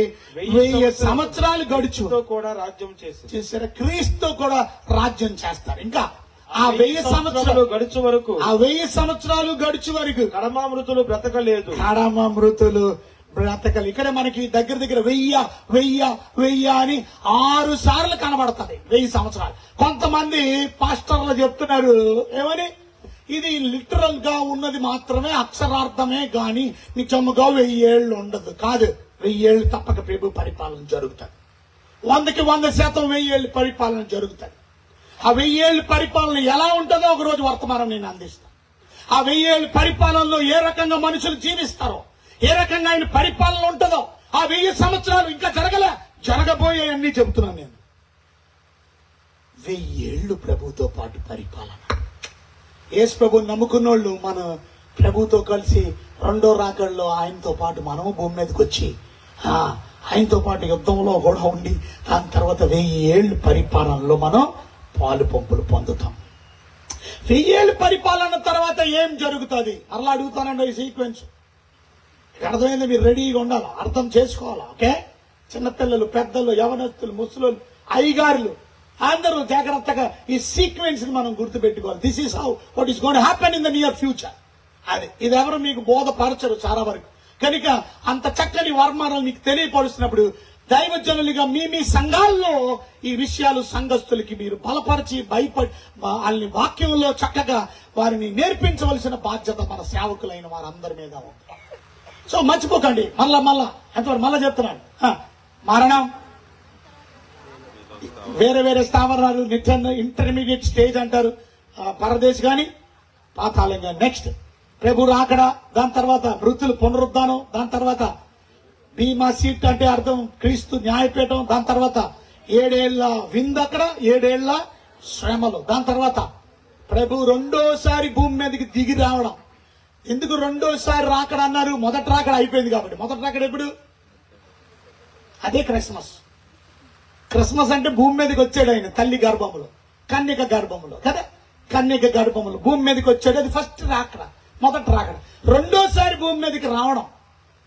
1000 సంవత్సరాలు గడుచు కూడా రాజ్యం చేసి చూసారా, క్రీస్తు కూడా రాజ్యం చేస్తారు. ఇంకా ఆ 1000 సంవత్సరాలు గడుచు వరకు, ఆ 1000 సంవత్సరాలు గడుచు వరకు కడమామృతులు బ్రతకలేదు. కాడమృతులు బ్రతకలు. ఇక్కడ మనకి దగ్గర దగ్గర 1000 అని 6 సార్లు కనబడుతుంది 1000 సంవత్సరాలు. కొంతమంది పాస్టర్లు చెప్తున్నారు ఏమని, ఇది లిటరల్ గా ఉన్నది మాత్రమే, అక్షరార్థమే గాని నిజముగా 1000 ఏళ్లు ఉండదు. కాదు, 1000 ఏళ్లు తప్పక ప్రభు పరిపాలన జరుగుతుంది. 100కి 100% 1000 ఏళ్లు పరిపాలన జరుగుతుంది. ఆ 1000 ఏళ్లు పరిపాలన ఎలా ఉంటుందో ఒక రోజు వర్తమానం నేను అందిస్తాను. ఆ 1000 ఏళ్లు పరిపాలనలో ఏ రకంగా మనుషులు జీవిస్తారో, ఏ రకంగా ఆయన పరిపాలన ఉంటుందో, ఆ 1000 సంవత్సరాలు ఇంకా జరగబోయే అన్ని చెబుతున్నాను నేను. 1000 ఏళ్లు ప్రభుతో పాటు పరిపాలన. యేసు ప్రభుని నమ్ముకున్నోళ్ళు మన ప్రభుతో కలిసి 2వ రాకడలో ఆయనతో పాటు మనము భూమి మీదకి వచ్చి ఆయనతో పాటు యుద్ధంలో కూడా ఉండి దాని తర్వాత 1000 ఏళ్లు పరిపాలనలో మనం పాలు పంపులు పొందుతాం. 1000 ఏళ్లు పరిపాలన తర్వాత ఏం జరుగుతుంది అలా అడుగుతానండి. ఈ సీక్వెన్స్ అర్థమైంది, మీరు రెడీగా ఉండాలి, అర్థం చేసుకోవాలా. ఓకే, చిన్నపిల్లలు, పెద్దలు, యవనస్తులు, ముసలులు, అయ్యగారులు అందరూ జాగ్రత్తగా ఈ సీక్వెన్స్ ని మనం గుర్తుపెట్టుకోవాలి. This is how what is going to happen in the near future. అది ఇది ఎవరు మీకు బోధపరచరు చాలా వరకు. కనుక అంత చక్కని వర్మానాలు మీకు తెలియపరుస్తున్నప్పుడు దైవజనులుగా మీ సంఘాల్లో ఈ విషయాలు సంఘస్థులకి మీరు బలపరిచి భయపడి వాళ్ళని వాక్యంలో చక్కగా వారిని నేర్పించవలసిన బాధ్యత మన సేవకులైన వారందరి మీద ఉంది. సో మర్చిపోకండి. మళ్ళా ఎంతవరకు మళ్ళా చెప్తున్నాను, మరణం, వేరే స్థావరాలు, ఇంటర్మీడియట్ స్టేజ్ అంటారు, పరదేశ్ గాని పాతాళం గాని, నెక్స్ట్ ప్రభు రాకడ, దాని తర్వాత మృతులు పునరుద్ధానం, దాని తర్వాత బీమా సీట్ అంటే అర్థం క్రీస్తు న్యాయపీఠం, దాని తర్వాత 7 ఏళ్ల విందు, అక్కడ 7 ఏళ్ల శ్రమలు, దాని తర్వాత ప్రభు 2వసారి భూమి మీదకి దిగి రావడం. ఎందుకు 2వసారి రాకడ అన్నారు? మొదటి రాకడ అయిపోయింది కాబట్టి. మొదటి రాకడ ఎప్పుడు? అదే క్రిస్మస్. క్రిస్మస్ అంటే భూమి మీదకి వచ్చాడు ఆయన తల్లి గర్భములో, కన్యక గర్భములో కదా, కన్యక గర్భములో భూమి మీదకి వచ్చాడు. అది ఫస్ట్ రాకడ, మొదటి రాకడ. 2వసారి భూమి మీదకి రావడం,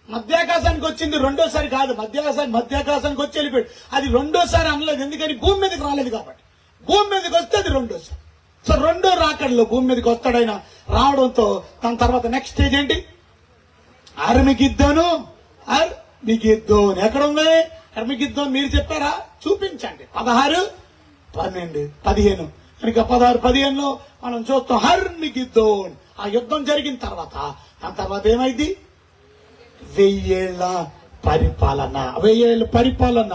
మధ్యాకాశానికి వచ్చింది 2వసారి కాదు, మధ్యాకాశానికి వచ్చి వెళ్ళిపోయాడు. అది 2వసారి అనలేదు, ఎందుకని భూమి మీదకి రాలేదు కాబట్టి. భూమి మీదకి వస్తే అది 2వసారి. సో 2వ రాకడలో భూమి మీదకి వస్తాడు ఆయన. రావడంతో దాని తర్వాత నెక్స్ట్ స్టేజ్ ఏంటి? అర్మగిద్దోను. ఎక్కడ ఉంది అర్మగిద్దోను? మీరు చెప్పారా? చూపించండి. 16, 12, 15 కనుక 16, 15లో మనం చూస్తాం అర్మగిద్దోన్. ఆ యుద్ధం జరిగిన తర్వాత దాని తర్వాత ఏమైంది? 1000 ఏళ్ల పరిపాలన. 1000 ఏళ్ల పరిపాలన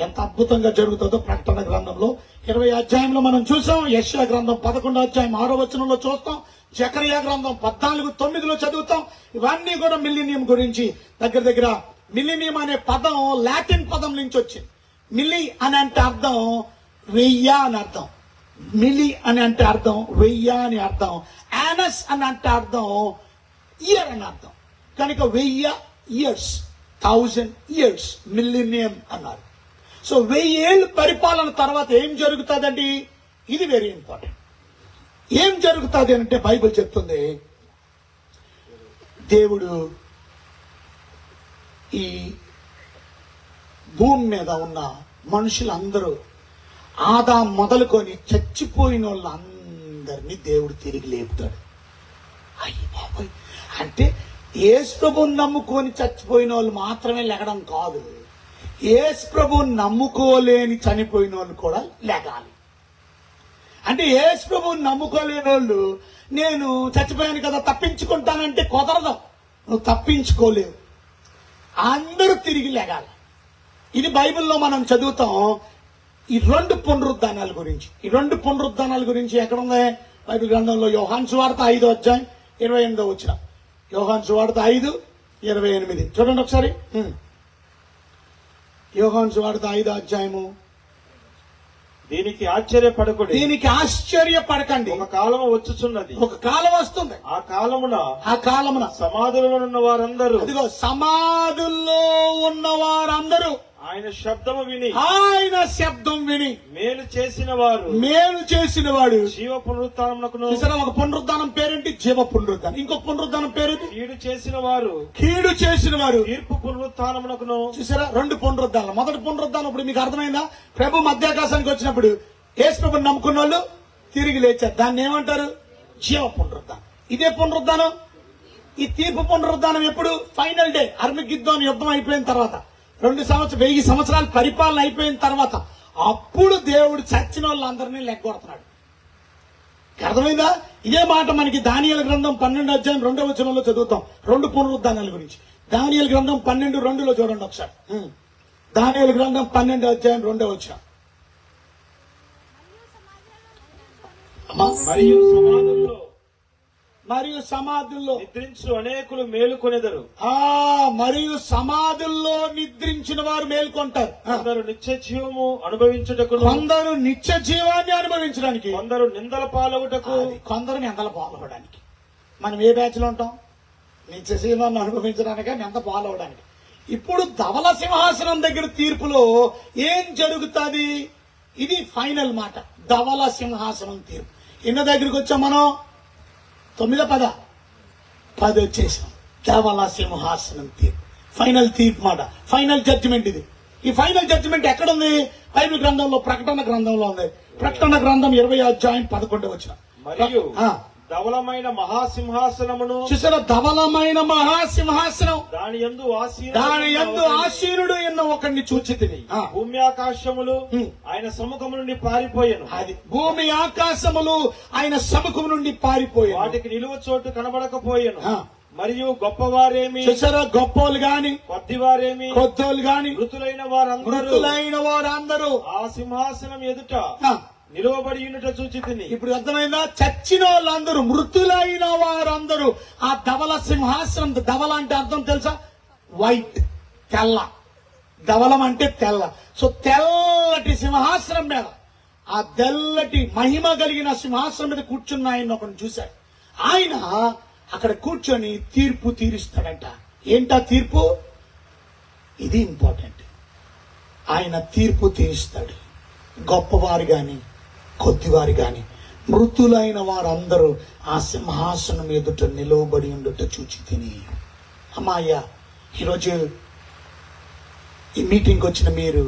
ఎంత అద్భుతంగా జరుగుతుందో ప్రకటన గ్రంథంలో 20వ అధ్యాయంలో మనం చూసాం. యెషయా గ్రంథం 11వ అధ్యాయం 6వ వచనంలో చూస్తాం. జకరియా గ్రంథం 14:9లో చదువుతాం. ఇవన్నీ కూడా మిలీనియం గురించి. దగ్గర మిలీనియం అనే పదం లాటిన్ పదం నుంచి వచ్చింది. మిల్లీ అని అంటే అర్థం వెయ్య అని అర్థం, మిలి అని అంటే అర్థం వెయ్య అని అర్థం, యానస్ అని అంటే అర్థం ఇయర్ అని అర్థం. కనుక 1000 ఇయర్స్, 1000 ఇయర్స్, మిల్లినియం అన్నారు. సో 1000 ఏళ్ళు పరిపాలన తర్వాత ఏం జరుగుతుందండి? ఇది వెరీ ఇంపార్టెంట్. ఏం జరుగుతుంది అంటే బైబిల్ చెప్తుంది, దేవుడు ఈ భూమి మీద ఉన్న మనుషులందరూ ఆదాం మొదలుకొని చచ్చిపోయిన వాళ్ళందరినీ దేవుడు తిరిగి లేపుతాడు. అయ్యి బాబోయ్, అంటే యేసు ప్రభువుని నమ్ముకొని చచ్చిపోయిన వాళ్ళు మాత్రమే లెగడం కాదు, యేసు ప్రభువుని నమ్ముకోలేని చనిపోయిన వాళ్ళు కూడా లెగాలి. అంటే యేసు ప్రభువుని నమ్ముకోలేని వాళ్ళు నేను చచ్చిపోయాను కదా తప్పించుకుంటానంటే కుదరదు, నువ్వు తప్పించుకోలేవు, అందరూ తిరిగి లెగాలి. ఇది బైబిల్లో మనం చదువుతాం. ఈ 2 పునరుద్ధానాల గురించి, ఈ 2 పునరుద్ధానాల గురించి ఎక్కడుంది బైబిల్ గ్రంథంలో? యోహాను సువార్త 5వ అధ్యాయం 28వ వచనం. యోహాను సువార్త 5:28 చూడండి ఒకసారి. యోహాను సువార్త 5వ అధ్యాయము. దీనికి ఆశ్చర్యపడకుడి, దీనికి ఆశ్చర్యపడకండి, ఒక కాలము వచ్చుచున్నది, ఒక కాలం వస్తుంది, ఆ కాలమున సమాధులలో ఉన్న వారందరూ, అదిగో సమాధుల్లో ఉన్న వారందరూ ఆయన శబ్దము విని, ఆయన శబ్దం విని మేలు చేసిన వాడు జీవ పునరుత్థానమునకును. చూసారా, ఒక పునరుద్ధానం పేరేంటి? జీవ పునరుద్ధానం. ఇంకొక పునరుద్ధానం పేరు కీడు చేసిన వారు తీర్పు పునరుత్థానమునకును. చూసారా, 2 పునరుద్ధానాలు. మొదటి పునరుద్ధానం ఇప్పుడు మీకు అర్థమైందా? ప్రభు మధ్యాకాశానికి వచ్చినప్పుడు యేసు ప్రభుని నమ్ముకున్న వాళ్ళు తిరిగి లేచారు, దాన్ని ఏమంటారు? జీవ పునరుద్ధానం. ఇదే పునరుద్ధానం. ఈ తీర్పు పునరుద్ధానం ఎప్పుడు? ఫైనల్ డే, అర్మగిద్దోను యుద్ధం అయిపోయిన తర్వాత, 1000 సంవత్సరాల పరిపాలన అయిపోయిన తర్వాత అప్పుడు దేవుడు చచ్చిన వాళ్ళందరినీ లెగ్గొడుతున్నాడు. అర్థమైందా? ఇదే మాట మనకి దానియేలు గ్రంథం 12వ అధ్యాయం 2వ వచనంలో చదువుతాం, 2 పునరుద్ధానాల గురించి. దానియేలు గ్రంథం 12:2లో చూడండి ఒకసారి. దానియేలు గ్రంథం 12వ అధ్యాయం 2వ వచనం. మరియు సమాధుల్లో నిద్రించు అనేకులు మేలుకొనెదరు. మరియు సమాధుల్లో నిద్రించిన వారు మేల్కొంటారు. కొందరు నిత్య జీవము అనుభవించుటకు, కొందరు నిత్య జీవాన్ని అనుభవించడానికి, కొందరు నిందల పాలవుటకు, కొందరు నిందల పాలవడానికి. మనం ఏ బ్యాచ్ లో ఉంటాం? నిత్య జీవాన్ని అనుభవించడానిక, నింద పాలవడానికి. ఇప్పుడు ధవల సింహాసనం దగ్గర తీర్పులో ఏం జరుగుతుంది? ఇది ఫైనల్ మాట. ధవల సింహాసనం తీర్పు. ఎన్న దగ్గరికి వచ్చాం మనం? 9-10 వచ్చేసాం. ధవల సింహాసనం తీర్పు, ఫైనల్ తీర్పు మాట, ఫైనల్ జడ్జిమెంట్. ఇది ఈ ఫైనల్ జడ్జిమెంట్ ఎక్కడుంది? బైబిల్ గ్రంథంలో, ప్రకటన గ్రంథంలో ఉంది. ప్రకటన గ్రంథం 20వ అధ్యాయం 11వ వచనం. మరియు ధవలమైన మహాసింహాసనమును, చూసారా, ధవలమైన మహాసింహాసనం, దాని యందు ఆసీనుడు ఎన్న ఒకరిని చూచితిని. భూమి ఆకాశములు ఆయన సముఖము నుండి పారిపోయాను. అది భూమి ఆకాశములు ఆయన సముఖం నుండి పారిపోయాను, వాటికి నిలువ చోటు కనబడకపోయాను. మరియు గొప్పవారేమి, చూసారా, గొప్పలు గాని కొద్దివారేమి, కొద్దోలు గాని, మృతులైన వారందరూ ఆ సింహాసనం ఎదుట నిలువబడి ఉన్నట్టు చూచితిని. ఇప్పుడు అర్థమైందా? చచ్చిన వాళ్ళందరూ, మృతులైన వారందరూ ఆ ధవల సింహాసనం. ధవల అంటే అర్థం తెలుసా? వైట్, తెల్ల. ధవలం అంటే తెల్ల. సో తెల్లటి సింహాసనం మీద, ఆ తెల్లటి మహిమ కలిగిన సింహాసనం మీద కూర్చున్న ఆయన ఒకరిని చూశాడు. ఆయన అక్కడ కూర్చొని తీర్పు తీరుస్తాడంట. ఏంటా తీర్పు? ఇది ఇంపార్టెంట్. ఆయన తీర్పు తీరుస్తాడు. గొప్పవారు గాని, కొద్దివారు గాని, మృతులైన వారందరూ ఆ సింహాసనం ఎదుట నిలవబడి ఉండుట చూచి తిని. అమ్మాయ్యా, ఈరోజు ఈ మీటింగ్కి వచ్చిన మీరు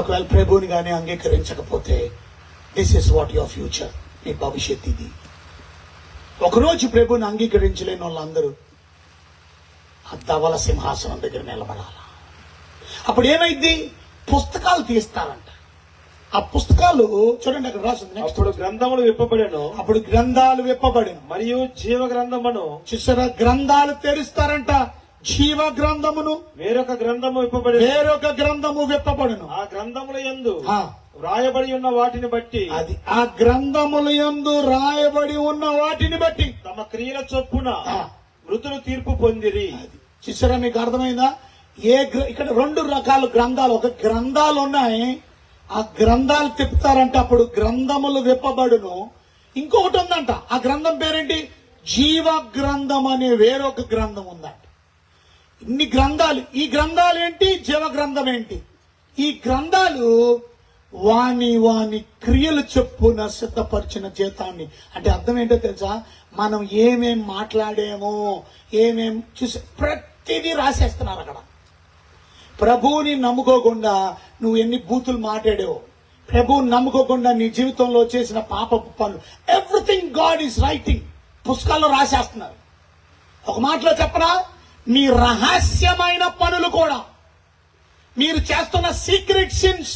ఒకవేళ ప్రభువుని గాని అంగీకరించకపోతే, this is what your future. మీ భవిష్యత్ ఇది. ఒకరోజు ప్రభువుని అంగీకరించలేని వాళ్ళందరూ ఆ ధవల సింహాసనం దగ్గర నిలబడాల. అప్పుడు ఏమైంది? పుస్తకాలు తీస్తారంట. ఆ పుస్తకాలు చూడండి, అక్కడ రాసింది. అప్పుడు గ్రంథములు విప్పబడెను, అప్పుడు గ్రంథాలు విప్పబడెను, మరియు జీవ గ్రంథమును. చూసారా, గ్రంథాలు తెరుస్తారంట. జీవ గ్రంథమును, వేరొక గ్రంథము విప్పబడెను. ఆ గ్రంథముల యందు వ్రాయబడి ఉన్న వాటిని బట్టి, అది ఆ గ్రంథముల యందు రాయబడి ఉన్న వాటిని బట్టి తమ క్రియల చొప్పున మృతులు తీర్పు పొందిరి. చూసారా, మీకు అర్థమైందా? ఇక్కడ 2 రకాల గ్రంథాలు. ఒక గ్రంథాలు ఉన్నాయి, ఆ గ్రంథాలు తిప్పుతారంటే అప్పుడు గ్రంథములు విప్పబడును. ఇంకొకటి ఉందంట, ఆ గ్రంథం పేరేంటి? జీవ గ్రంథం అనే వేరొక గ్రంథం ఉందంట. ఇన్ని గ్రంథాలు, ఈ గ్రంథాలు ఏంటి? జీవ గ్రంథం ఏంటి? ఈ గ్రంథాలు వాని క్రియలు చెప్పున సిద్ధపరిచిన జీతాన్ని. అంటే అర్థం ఏంటో తెలుసా? మనం ఏమేం మాట్లాడేమో, ఏమేం చూసి ప్రతిదీ రాసేస్తున్నారు అక్కడ. ప్రభువుని నమ్ముకోకుండా నువ్వు ఎన్ని బూతులు మాట్లాడావో, ప్రభువుని నమ్ముకోకుండా నీ జీవితంలో చేసిన పాపపు పనులు, ఎవ్రీథింగ్ గాడ్ ఈస్ రైటింగ్, పుస్తకాల్లో రాసేస్తున్నారు. ఒక మాటలో చెప్పనా, మీ రహస్యమైన పనులు కూడా, మీరు చేస్తున్న సీక్రెట్ సిన్స్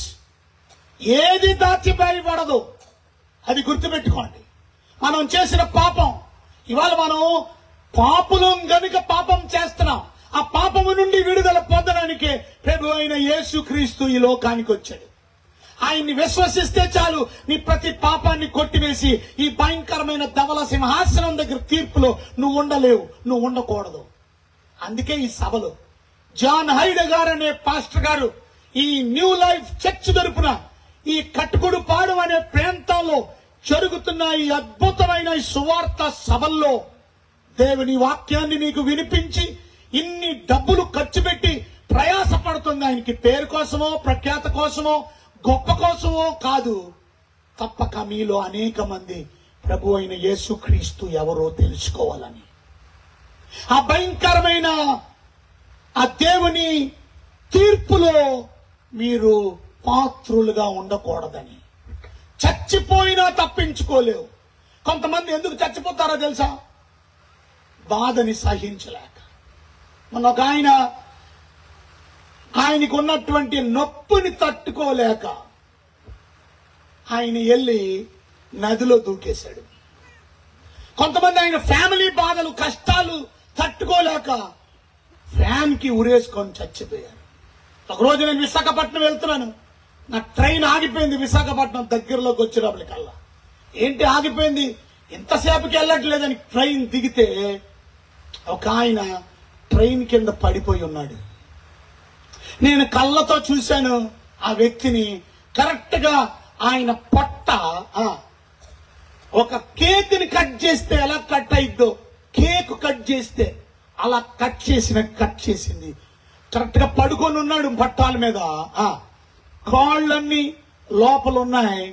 ఏది దాచిపోయబడదు, అది గుర్తుపెట్టుకోండి. మనం చేసిన పాపం, ఇవాళ మనం పాపులం గనుక పాపం చేస్తున్నాం. ఆ పాపము నుండి విడుదల పొందడానికే ప్రభు అయిన యేసుక్రీస్తు ఈ లోకానికి వచ్చాడు. ఆయన్ని విశ్వసిస్తే చాలు, నీ ప్రతి పాపాన్ని కొట్టివేసి ఈ భయంకరమైన ధవల సింహాసనం దగ్గర తీర్పులో నువ్వు ఉండలేవు, నువ్వు ఉండకూడదు. అందుకే ఈ సభలో జాన్ హైడ్ గారు అనే పాస్టర్ గారు ఈ న్యూ లైఫ్ చర్చ్ తరపున ఈ కట్టుకుడు పాడు అనే ప్రాంతంలో జరుగుతున్న ఈ అద్భుతమైన ఈ సువార్త సభల్లో దేవుని వాక్యాన్ని నీకు వినిపించి ఇన్ని డబ్బులు ఖర్చు పెట్టి ప్రయాసపడుతుంది. ఆయనకి పేరు కోసమో, ప్రఖ్యాత కోసమో, గొప్ప కోసమో కాదు. తప్పక మీలో అనేక మంది ప్రభు అయిన యేసుక్రీస్తు ఎవరో తెలుసుకోవాలని, ఆ భయంకరమైన ఆ దేవుని తీర్పులో మీరు పాత్రులుగా ఉండకూడదని. చచ్చిపోయినా తప్పించుకోలేవు. కొంతమంది ఎందుకు చచ్చిపోతారో తెలుసా? బాధని సహించలేక. మన ఒక ఆయనకు ఉన్నటువంటి నొప్పిని తట్టుకోలేక ఆయన వెళ్ళి నదిలో దూకేశాడు. కొంతమంది ఆయన ఫ్యామిలీ బాధలు, కష్టాలు తట్టుకోలేక ఫ్యాన్ కి ఉరేసుకొని చచ్చిపోయారు. ఒకరోజు నేను విశాఖపట్నం వెళ్తున్నాను, నా ట్రైన్ ఆగిపోయింది. విశాఖపట్నం దగ్గరలోకి వచ్చేటప్పటికల్లా ఏంటి ఆగిపోయింది, ఇంతసేపుకి వెళ్ళట్లేదని ట్రైన్ దిగితే ఒక ఆయన ట్రైన్ కింద పడిపోయి ఉన్నాడు. నేను కళ్ళతో చూశాను ఆ వ్యక్తిని. కరెక్ట్ గా ఆయన పొట్ట ఒక కేక్ని కట్ చేస్తే ఎలా కట్ అయిద్దో, కేక్ కట్ చేస్తే అలా కట్ చేసింది. కరెక్ట్ గా పడుకొని ఉన్నాడు పట్టాల మీద. కాళ్ళన్నీ లోపల ఉన్నాయి,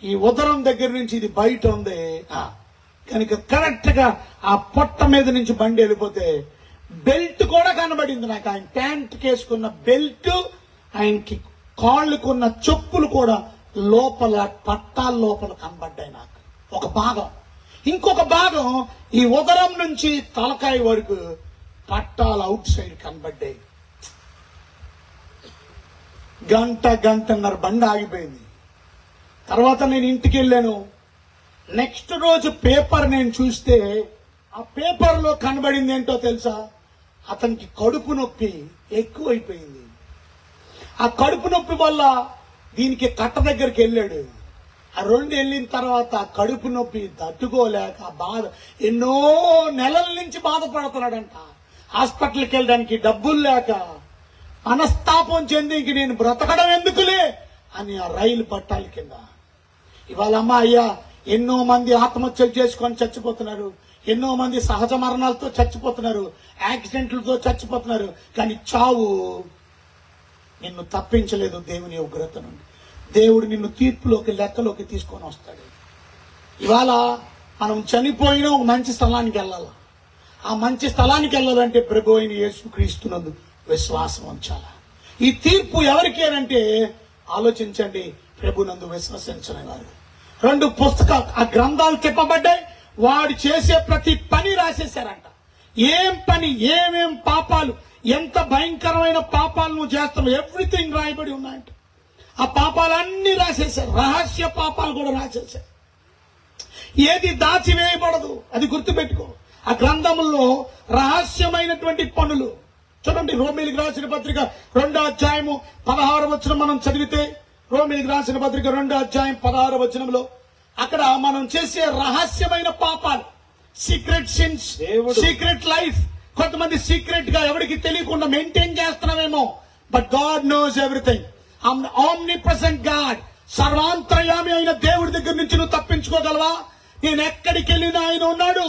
ఈ ఉదరం దగ్గర నుంచి ఇది బయట ఉంది కనుక కరెక్ట్ గా ఆ పొట్ట మీద నుంచి బండి వెళ్ళిపోతే బెల్ట్ కూడా కనబడింది నాకు. ఆయన ప్యాంట్ కేసుకున్న బెల్ట్, ఆయనకి కాళ్ళకున్న చెప్పులు కూడా లోపల పట్టాల లోపల కనబడ్డాయి నాకు ఒక భాగం. ఇంకొక భాగం ఈ ఉదరం నుంచి తలకాయ వరకు పట్టాలు అవుట్ సైడ్ కనబడ్డాయి. గంటన్నర బండి ఆగిపోయింది. తర్వాత నేను ఇంటికి వెళ్ళాను. నెక్స్ట్ రోజు పేపర్ నేను చూస్తే ఆ పేపర్ లో కనబడింది ఏంటో తెలుసా? అతనికి కడుపు నొప్పి ఎక్కువైపోయింది. ఆ కడుపు నొప్పి వల్ల దీనికి కట్ట దగ్గరికి వెళ్ళాడు. ఆ 2 వెళ్ళిన తర్వాత కడుపు నొప్పి తట్టుకోలేక బాధ, ఎన్నో నెలల నుంచి బాధపడుతున్నాడంట. హాస్పిటల్కి వెళ్ళడానికి డబ్బులు లేక మనస్తాపం చెంది ఇంక నేను బ్రతకడం ఎందుకులే అని ఆ రైలు పట్టాల కింద. ఇవాళ అయ్యా ఎన్నో మంది ఆత్మహత్యలు చేసుకొని చచ్చిపోతున్నారు, ఎన్నో మంది సహజ మరణాలతో చచ్చిపోతున్నారు, యాక్సిడెంట్లతో చచ్చిపోతున్నారు. కానీ చావు నిన్ను తప్పించలేదు దేవుని ఉగ్రత నుండి. దేవుడు నిన్ను తీర్పులోకి, లెక్కలోకి తీసుకొని వస్తాడు. ఇవాళ మనం చనిపోయిన ఒక మంచి స్థలానికి వెళ్ళాలి. ఆ మంచి స్థలానికి వెళ్ళాలంటే ప్రభు అయిన యేసుక్రీస్తునందు విశ్వాసం ఉంచాల. ఈ తీర్పు ఎవరికి అంటే ఆలోచించండి, ప్రభునందు విశ్వసించిన వారు. 2 పుస్తకాలు, ఆ గ్రంథాలు చెప్పబడ్డాయి. వాడు చేసే ప్రతి పని రాసేశారంట. ఏం పని, ఏమేం పాపాలు, ఎంత భయంకరమైన పాపాలు నువ్వు చేస్తున్నావు, ఎవ్రీథింగ్ రాయబడి ఉన్నాయంట. ఆ పాపాలన్నీ రాసేశారు. రహస్య పాపాలు కూడా రాసేశారు. ఏది దాచివేయబడదు, అది గుర్తుపెట్టుకో. ఆ గ్రంథముల్లో రహస్యమైనటువంటి పనులు చూడండి. రోమీయులకు రాసిన పత్రిక 2వ అధ్యాయము 16వ వచనం మనం చదివితే, రోమీయులకు రాసిన పత్రిక 2వ అధ్యాయం 16వ వచనంలో అక్కడ మనం చేసే రహస్యమైన పాపాలు, సీక్రెట్ సిన్స్, సీక్రెట్ లైఫ్. కొంతమంది సీక్రెట్ గా ఎవరికి తెలియకుండా మెయింటైన్ చేస్తున్నామేమో, but God knows everything. Omnipresent God, సర్వాంతర్యామి అయిన దేవుడి దగ్గర నుంచి నువ్వు తప్పించుకోగలవా? నేను ఎక్కడికి వెళ్ళినా ఆయన ఉన్నాడు,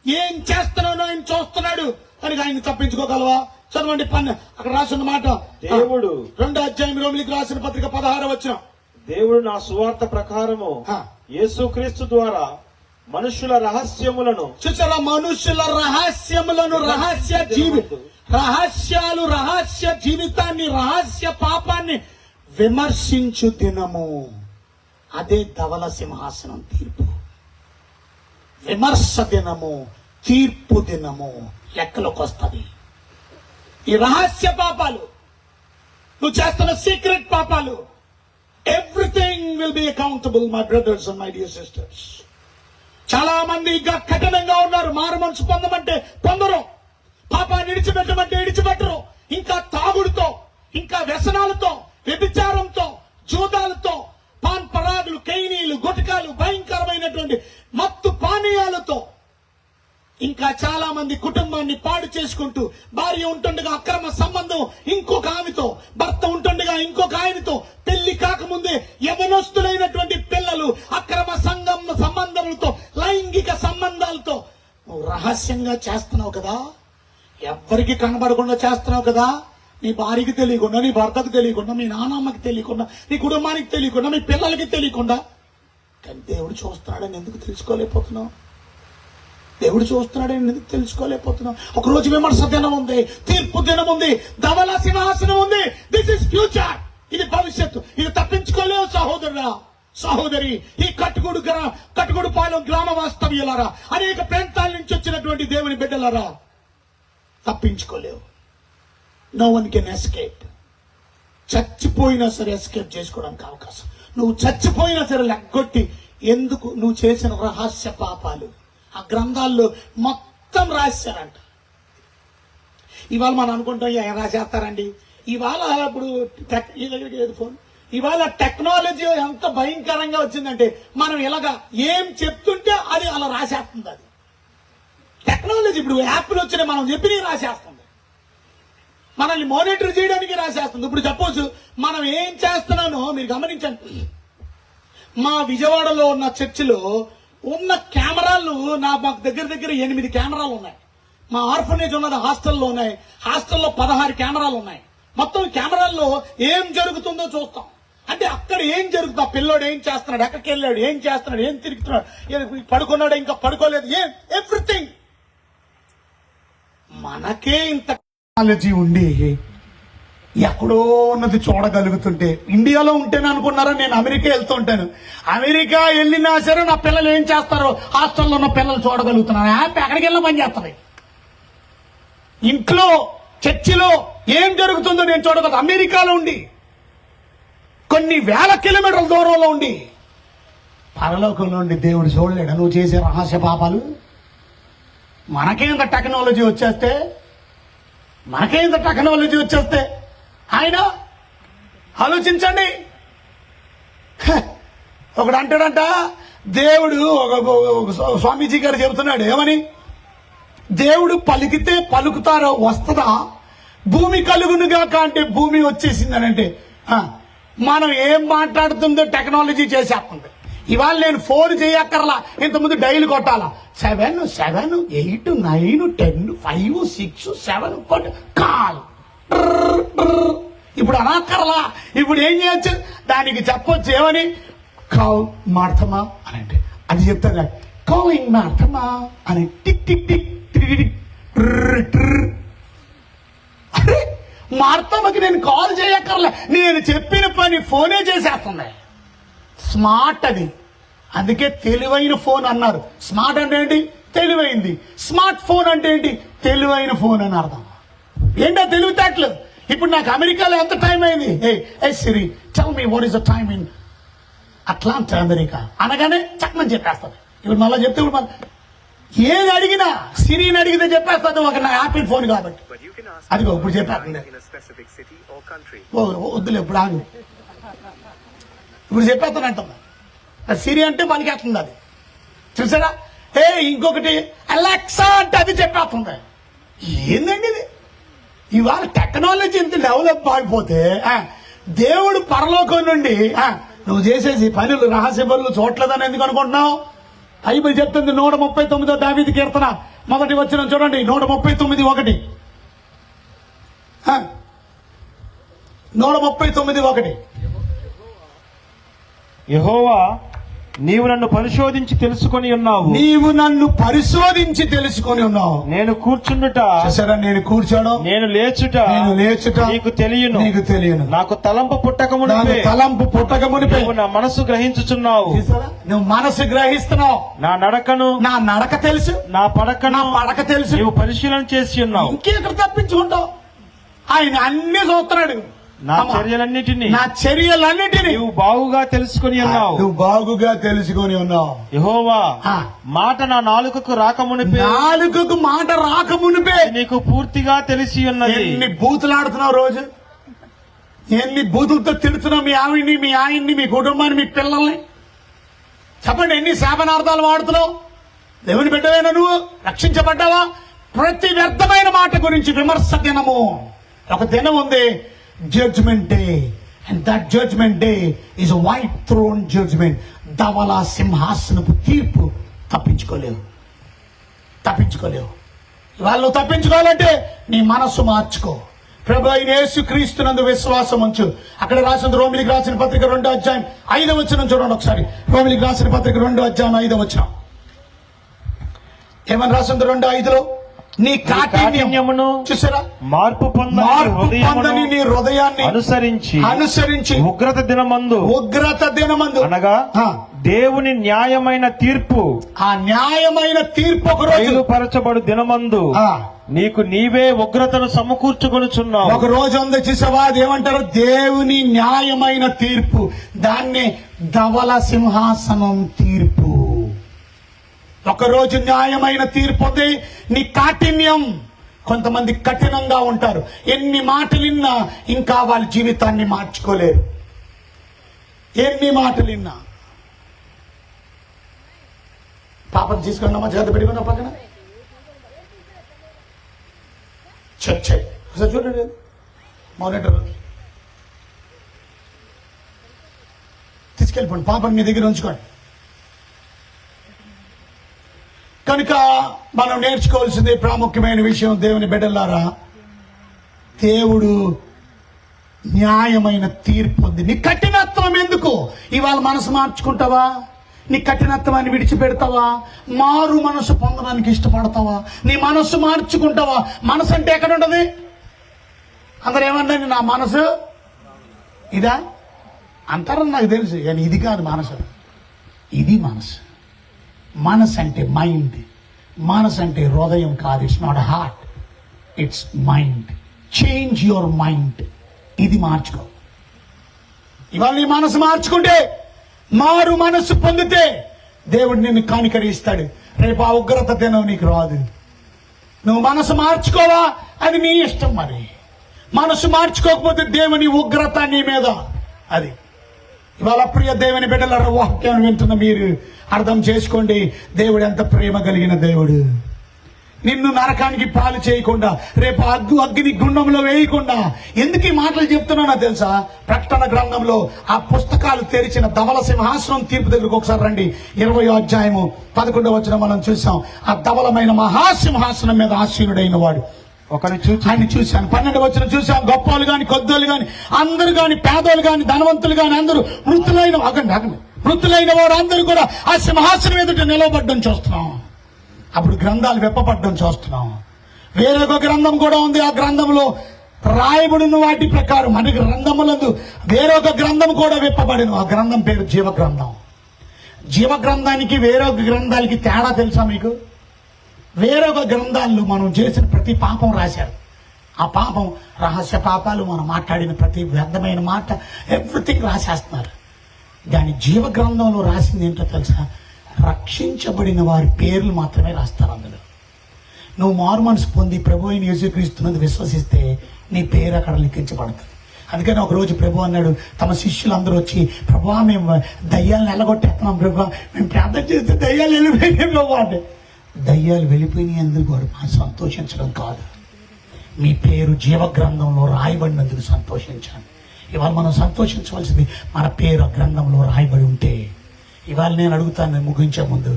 ఏం చేస్తున్నానో ఆయన చూస్తున్నాడు అని ఆయన తప్పించుకోగలవా? చదవండి అక్కడ రాసిన మాట, దేవుడు 2వ అధ్యాయం రోమిలికి రాసిన పత్రిక 16వ వచనం. దేవుడు నా సువార్త ప్రకారము యేసుక్రీస్తు ద్వారా మనుషుల రహస్యములను, చూసారా, మనుషుల రహస్యములను, రహస్యాలు, రహస్య జీవితాన్ని, రహస్య పాపాన్ని విమర్శించు దినము. అదే ధవల సింహాసనం తీర్పు. విమర్శ దినము, తీర్పు దినము లెక్కలోకి వస్తుంది. ఈ రహస్య పాపాలు, నువ్వు చేస్తున్న సీక్రెట్ పాపాలు, everything will be accountable my brothers and my dear sisters. చాలా మంది ఇంకా కఠినంగా ఉన్నారు. మారు మనసు పొందమంటే పొందరు, పాపాన్ని విడిచిపెట్టమంటే విడిచిపెట్టరు. ఇంకా తాగుడుతో, ఇంకా వ్యసనాలతో, వ్యభిచారంతో, జూదాలతో, పాన్ పరాగులు, కైనీలు, గుటకాలు, భయంకరమైనటువంటి మత్తు పానీయాలతో, ఇంకా చాలా మంది కుటుంబాన్ని పాడు చేసుకుంటూ, భార్య ఉంటుండగా అక్రమ సంబంధం ఇంకొక ఆమెతో, భర్త ఉంటుండగా ఇంకొక ఆయనతో, పెళ్లి కాకముందే యవనస్తులైనటువంటి పిల్లలు అక్రమ సంబంధములతో, లైంగిక సంబంధాలతో నువ్వు రహస్యంగా చేస్తున్నావు కదా, ఎవ్వరికి కనబడకుండా చేస్తున్నావు కదా. నీ భార్యకి తెలియకుండా, నీ భర్తకు తెలియకుండా, మీ నాన్నమ్మకి తెలియకుండా, నీ కుటుంబానికి తెలియకుండా, మీ పిల్లలకి తెలియకుండా. కానీ దేవుడు చూస్తున్నాడని ఎందుకు తెలుసుకోలేకపోతున్నావు? దేవుడు చూస్తున్నాడని ఎందుకు తెలుసుకోలేకపోతున్నావు? ఒకరోజు విమర్శ దినం ఉంది, తీర్పు దినం ఉంది, ధవల సింహాసనం ఉంది. దిస్ ఇస్ ఫ్యూచర్, ఇది భవిష్యత్తు. ఇది తప్పించుకోలేవు సహోదరుడా, సహోదరి. ఈ కట్టుగుడు పాలెం గ్రామ వాస్తవ్యులారా, అనేక ప్రాంతాల నుంచి వచ్చినటువంటి దేవుని బిడ్డలారా, తప్పించుకోలేవు. No one can escape. చచ్చిపోయినా సరే ఎస్కేప్ చేసుకోవడానికి అవకాశం. నువ్వు చచ్చిపోయినా సరే లెగ్గొట్టి, ఎందుకు? నువ్వు చేసిన రహస్య పాపాలు ఆ గ్రంథాల్లో మొత్తం రాశారంట. ఇవాళ మనం అనుకుంటాం ఏం రాసేస్తారండి, ఇవాళ ఇప్పుడు ఫోన్, ఇవాళ టెక్నాలజీ ఎంత భయంకరంగా వచ్చిందంటే, మనం ఇలాగా ఏం చెప్తుంటే అది అలా రాసేస్తుంది. అది టెక్నాలజీ. ఇప్పుడు యాప్లు వచ్చినాయి, మనం చెప్పి రాసేస్తుంది, మనల్ని మానిటర్ చేయడానికి రాసేస్తుంది. ఇప్పుడు సపోజ్ మనం ఏం చేస్తున్నానో మీరు గమనించండి. మా విజయవాడలో ఉన్న చర్చిలో ఉన్న కెమెరాలు మాకు దగ్గర 8 కెమెరాలు ఉన్నాయి. మా ఆర్ఫనేజ్ ఉన్నది హాస్టల్లో ఉన్నాయి. హాస్టల్లో 16 కెమెరాలు ఉన్నాయి. మొత్తం కెమెరాల్లో ఏం జరుగుతుందో చూస్తాం. అంటే అక్కడ ఏం జరుగుతుందో, పిల్లోడు ఏం చేస్తున్నాడు, ఎక్కడికి వెళ్ళాడు, ఏం చేస్తున్నాడు, ఏం తిరుగుతున్నాడు, పడుకున్నాడు, ఇంకా పడుకోలేదు, ఎవ్రీథింగ్. మనకే ఇంత టెక్నాలజీ ఉండి ఎక్కడో ఉన్నది చూడగలుగుతుంటే, ఇండియాలో ఉంటేనే అనుకున్నారా నేను అమెరికా వెళ్తూ ఉంటాను. అమెరికా వెళ్ళినా సరే నా పిల్లలు ఏం చేస్తారో హాస్టల్లో ఉన్న పిల్లలు చూడగలుగుతున్నారు. యాప్ ఎక్కడికి వెళ్ళినా పని చేస్తుంది. ఇంట్లో చర్చిలో ఏం జరుగుతుందో నేను చూడగలను. అమెరికాలో ఉండి, కొన్ని వేల కిలోమీటర్ల దూరంలో ఉండి, పరలోకంలో ఉండి దేవుడు చూడలేడు నువ్వు చేసే రహస్య పాపాలు. మనకేంత టెక్నాలజీ వచ్చేస్తే ఆయన ఆలోచించండి. ఒకడు అంటాడంట, దేవుడు ఒక స్వామీజీ గారు చెబుతున్నాడు, ఏమని? దేవుడు పలికితే పలుకుతారో వస్తుందా, భూమి కలుగునుగాక అంటే భూమి వచ్చేసిందని. అంటే మనం ఏం మాట్లాడుతుందో టెక్నాలజీ చేసేస్తుంది. ఇవాళ నేను ఫోన్ చేయక్కర్లా, ఇంతకుముందు డైల్ కొట్టాలా, 7 7 8 9 10 5 6 7 కాల్. ఇప్పుడు అనక్కర్లా. ఇప్పుడు ఏం చేయొచ్చు, దానికి చెప్పొచ్చు ఏమని, కాల్ మార్తమా అని. అంటే అది చెప్తాను, కాలింగ్ మార్తమా అని. Tick tick tick tick. అరే మార్తమ్మకి నేను కాల్ చేయక్కర్లే, నేను చెప్పిన పని ఫోనే చేసేస్తుంది. స్మార్ట్ అది. అందుకే తెలివైన ఫోన్ అన్నారు. స్మార్ట్ అంటే ఏంటి? తెలివైంది. స్మార్ట్ ఫోన్ అంటే ఏంటి? తెలివైన ఫోన్ అని అర్థం. ఏంటో తెలివితేటలు. ఇప్పుడు నాకు అమెరికాలో ఎంత టైం అయింది, hey Siri tell me what is the time in Atlanta America అనగానే చక్కమని చెప్పేస్తుంది. ఇప్పుడు మళ్ళీ చెప్తే ఇప్పుడు ఏది అడిగినా సిరిని అడిగితే చెప్పేస్తుంది. ఒక నా యాపిల్ ఫోన్ కాబట్టి. అదిగో ఇప్పుడు చెప్పేస్తుంది. వద్దులే ఇప్పుడు ఆగు, ఇప్పుడు చెప్పేస్తానంటుంది. సిరి అంటే పలికేస్తుంది అది. చూసారా? ఇంకొకటి అలెక్సా అంటే అది చెప్పేస్తుంది. ఏందండి ఇది? ఇవాళ టెక్నాలజీ ఎంత డెవలప్ అయిపోతే దేవుడు పరలోకం నుండి నువ్వు చేసేసి పనులు రహస్య పనులు చూడలేదని ఎందుకు అనుకుంటున్నావు? బైబిల్ చెప్తుంది 139 దావీదు కీర్తన మొదటి వచనం చూడండి. 139:1. 139:1. యెహోవా, నీవు నన్ను పరిశోధించి తెలుసుకొని ఉన్నావు. నీవు నన్ను పరిశోధించి తెలుసుకొని ఉన్నావు. నేను కూర్చుండుట, చూసారా, నేను కూర్చోడం, నేను లేచుట నీకు తెలియను. నాకు తలంపు పుట్టకమునిపే నువ్వు నా మనసు గ్రహించుచున్నావు. చూసారా, నువ్వు మనసు గ్రహిస్తున్నావు. నా నడక తెలుసు, నా పడక తెలుసు. నీవు పరిశీలన చేసి ఉన్నావు. ఇంకెక్కడ తప్పించుకుంటావు? ఆయన అన్ని చూస్తున్నాడు. నా చర్యలన్నిటినీ నువ్వు బాగుగా తెలుసుకొని ఉన్నావు. యెహోవా, మాట నా నాలుకకు రాకమునిపే నీకు పూర్తిగా తెలిసి ఉన్నది. ఎన్ని బూతులాడుతున్నావు రోజు, ఎన్ని బూతులతో తిడుతున్నావు మీ ఆవిడ్ని, మీ ఆయన్ని, మీ కుటుంబాన్ని, మీ పిల్లల్ని. చెప్పండి, ఎన్ని శాపనార్థాలు వాడుతున్నావు? దేవుని బిడ్డవేనా నువ్వు? రక్షించబడ్డావా? ప్రతి వ్యర్థమైన మాట గురించి విమర్శ దినము. ఒక దినం ఉంది, judgement day. And that judgement day is white throne judgement. ధవల సింహాసనపు తీర్పు. తప్పించుకోలేవు. ఇవాళ నువ్వు తప్పించుకోవాలంటే నీ మనస్సు మార్చుకో. ప్రభు అయిన యేసుక్రీస్తునందు విశ్వాసం ఉంచు. అక్కడ రాసిన రోమిలికి రాసిన పత్రిక 2వ అధ్యాయం 5వ వచనం చూడండి ఒకసారి. రోమిలికి రాసిన పత్రిక 2వ అధ్యాయం 5వ వచనం ఏమని రాసింది? 2:5 నీ కాఠిన్యమును చూసారా, మార్పు పొందని నీ హృదయాన్ని అనుసరించి ఉగ్రత దినమందు అనగా దేవుని న్యాయమైన తీర్పు, ఆ న్యాయమైన తీర్పు ఒక రోజు పరచబడు దినమందు నీకు నీవే ఉగ్రతను సమకూర్చుకొనుచున్నావు. ఒక రోజు ఉంది చూసావా, అదేమంటారు? దేవుని న్యాయమైన తీర్పు. దాన్ని ధవల సింహాసనం తీర్పు. ఒకరోజు న్యాయమైన తీర్పు ఉంది. నీ కాఠిన్యం. కొంతమంది కఠినంగా ఉంటారు. ఎన్ని మాటలు విన్నా ఇంకా వాళ్ళ జీవితాన్ని మార్చుకోలేరు. ఎన్ని మాటలు విన్నా. పాపను తీసుకున్నామా, జాగ్రత్త పెట్టుకున్నా పక్కన చర్చ చూడండి, మానిటర్ తీసుకెళ్ళిపోండి, పాపను మీ దగ్గర ఉంచుకోండి. కనుక మనం నేర్చుకోవాల్సింది ప్రాముఖ్యమైన విషయం, దేవుని బిడ్డలారా, దేవుడు న్యాయమైన తీర్పు ఉంది. నీ కఠినత్వం ఎందుకు? ఇవాళ మనసు మార్చుకుంటావా? నీ కఠినత్వాన్ని విడిచిపెడతావా? మారు మనసు పొందడానికి ఇష్టపడతావా? నీ మనస్సు మార్చుకుంటావా? మనసు అంటే ఎక్కడ ఉండదు? అందరు ఏమన్నా నా మనసు ఇదా అంటారని నాకు తెలుసు, కానీ ఇది కాదు మనసు. ఇది మనసు. మనసు అంటే మైండ్. మనసు అంటే హృదయం కాదు. It's not heart, it's mind. Change your mind. ఇది మార్చుకో. ఇవాళ నీ మనసు మార్చుకుంటే, మారు మనసు పొందితే దేవుడు నిన్ను కానికరిస్తాడు. రేపు ఆ ఉగ్రత దినం నీకు రాదు. నువ్వు మనసు మార్చుకోవా, అది నీ ఇష్టం. మరి మనసు మార్చుకోకపోతే దేవుని ఉగ్రత నీ మీద. అది ఇవాళ ప్రియ దేవుని బిడ్డల వాక్యం వింటున్న మీరు అర్థం చేసుకోండి, దేవుడు ఎంత ప్రేమ కలిగిన దేవుడు. నిన్ను నరకానికి పాలు చేయకుండా, రేపు అగ్ని గుండంలో వేయకుండా. ఎందుకు ఈ మాటలు చెప్తున్నానో తెలుసా? ప్రకటన గ్రంథంలో ఆ పుస్తకాలు తెరిచిన ధవల సింహాసనం తీర్పు దగ్గరకు ఒకసారి రండి. 20వ అధ్యాయము 11వ వచనం మనం చూసాం. ఆ ధవలమైన మహాసింహాసనం మీద ఆసీనుడైన వాడు ఆయన చూశాను. 12వ వచనం చూశాను. గొప్పలు గాని, కొద్దోలు గాని, అందరు గాని, పేదోళ్ళు గాని, ధనవంతులు గాని, అందరూ వృత్తులైన వారు అందరూ కూడా ఆ సింహాసనం ఎదుట నిలవబడ్డం చూస్తున్నాం. అప్పుడు గ్రంథాలు విప్పబడ్డం చూస్తున్నాం. వేరొక గ్రంథం కూడా ఉంది. ఆ గ్రంథంలో రాయబడిన వాటి ప్రకారం మన గ్రంథములందు వేరొక గ్రంథం కూడా విప్పబడిన. ఆ గ్రంథం పేరు జీవ గ్రంథం. జీవ గ్రంథానికి వేరొక గ్రంథాలకి తేడా తెలుసా మీకు? వేరొక గ్రంథాల్లో మనం చేసిన ప్రతి పాపం రాశారు. ఆ పాపం, రహస్య పాపాలు, మనం మాట్లాడిన ప్రతి వ్యర్థమైన మాట, ఎవ్రీథింగ్ రాసేస్తున్నారు. దాని జీవ గ్రంథంలో రాసింది ఏంటో తెలుసా? రక్షించబడిన వారి పేర్లు మాత్రమే రాస్తారు అందులో. నువ్వు మారు మనసు పొంది ప్రభు అయిన యేసుక్రీస్తునందు విశ్వసిస్తే నీ పేరు అక్కడ లిఖించబడుతుంది. అందుకని ఒకరోజు ప్రభు అన్నాడు, తమ శిష్యులందరూ వచ్చి, ప్రభు మేము దయ్యాలను ఎల్లగొట్టేస్తున్నాం ప్రభు, మేము ప్రార్థన చేస్తే దయ్యాలు వెళ్ళిపోయినాయి ప్రభు అంటే. దయ్యాలు వెళ్ళిపోయినాయి అందుకు వారు సంతోషించడం కాదు, మీ పేరు జీవ గ్రంథంలో రాయబడినందుకు సంతోషించండి. ఇవాళ మనం సంతోషించవలసింది మన పేరు ఆ గ్రంథంలో రాయబడి ఉంటే. ఇవాళ నేను అడుగుతాను ముగించే ముందు,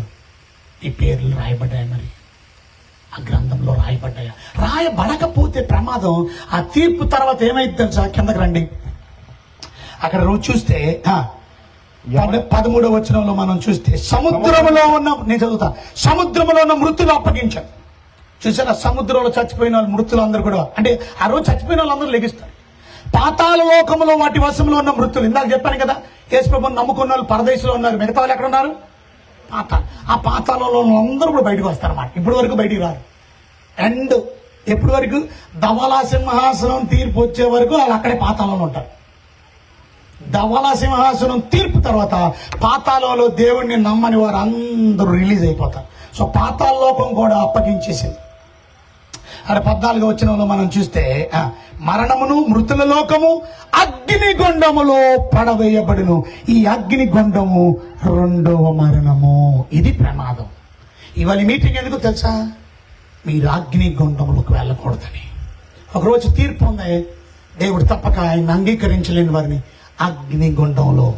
ఈ పేర్లు రాయబడ్డాయి మరి ఆ గ్రంథంలో రాయబడ్డాయా? రాయబడకపోతే ప్రమాదం. ఆ తీర్పు తర్వాత ఏమైంది తెలుసా? కిందకి రండి, అక్కడ రోజు చూస్తే 13వ వచనంలో మనం చూస్తే సముద్రంలో ఉన్న, నేను చదువుతా, సముద్రంలో ఉన్న మృతులు అప్పగించారు. చూసారా? సముద్రంలో చచ్చిపోయిన వాళ్ళు మృతులు అందరూ కూడా, అంటే ఆ రోజు చచ్చిపోయిన వాళ్ళందరూ లెగిస్తారు. పాతాళ లోకంలో వాటి వశంలో ఉన్న మృతులు, ఇందాక చెప్పాను కదా, యేసు ప్రభువుని నమ్ముకున్న వాళ్ళు పరదేశంలో ఉన్నారు, మిగతా వాళ్ళు ఎక్కడ ఉన్నారు? ఆ పాతాళంలో అందరూ కూడా బయటకు వస్తారన్నమాట. ఇప్పటి వరకు బయటికి రారు. అండ్ ఎప్పటి వరకు? ధవళ సింహాసనం తీర్పు వచ్చే వరకు వాళ్ళు అక్కడే పాతాళంలో ఉంటారు. ధవళ సింహాసనం తీర్పు తర్వాత పాతాళంలో దేవుణ్ణి నమ్మని వారు అందరూ రిలీజ్ అయిపోతారు. సో పాతాళ లోకం కూడా అప్పగించేసింది. అక్కడ 14వ వచనంలో మనం చూస్తే మరణమును మృతుల లోకము అగ్నిగుండములో పడవేయబడును. ఈ అగ్నిగుండము 2వ మరణము. ఇది ప్రమాదం. ఇవాళ మీటింగ్ ఎందుకు తెలుసా? మీరు అగ్నిగుండములకు వెళ్ళకూడదని. ఒకరోజు తీర్పు ఉంది, దేవుడు తప్పక ఆయన అంగీకరించలేని వారిని అగ్నిగుండంలో,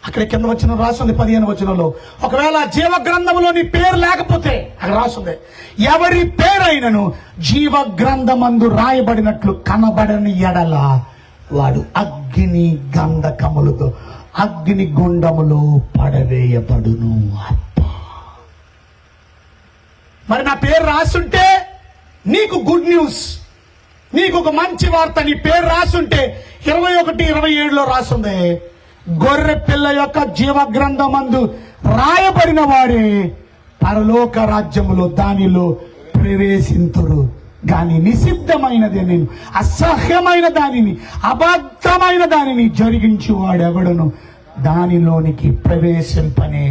అక్కడ కింద వచ్చిన రాసింది 15వ వచనంలో, ఒకవేళ జీవ గ్రంథంలో నీ పేరు లేకపోతే అక్కడ రాసింది, ఎవరి పేరైనను జీవ గ్రంథమందు రాయబడినట్లు కనబడని ఎడల వాడు అగ్ని గంధకములతో అగ్ని గుండములో పడవేయబడును. మరి నా పేరు రాసుంటే నీకు గుడ్ న్యూస్, నీకు ఒక మంచి వార్త. నీ పేరు రాసుంటే 21:27లో రాసుంది, గొర్రె పిల్ల యొక్క జీవ గ్రంథమందు రాయబడిన వాడే పరలోక రాజ్యములో దానిలో ప్రవేశింతురు. కానీ నిషిద్ధమైనది, నేను అసహ్యమైన దానిని, అబద్ధమైన దానిని జరిగించి వాడెవడను దానిలోనికి ప్రవేశింపడు.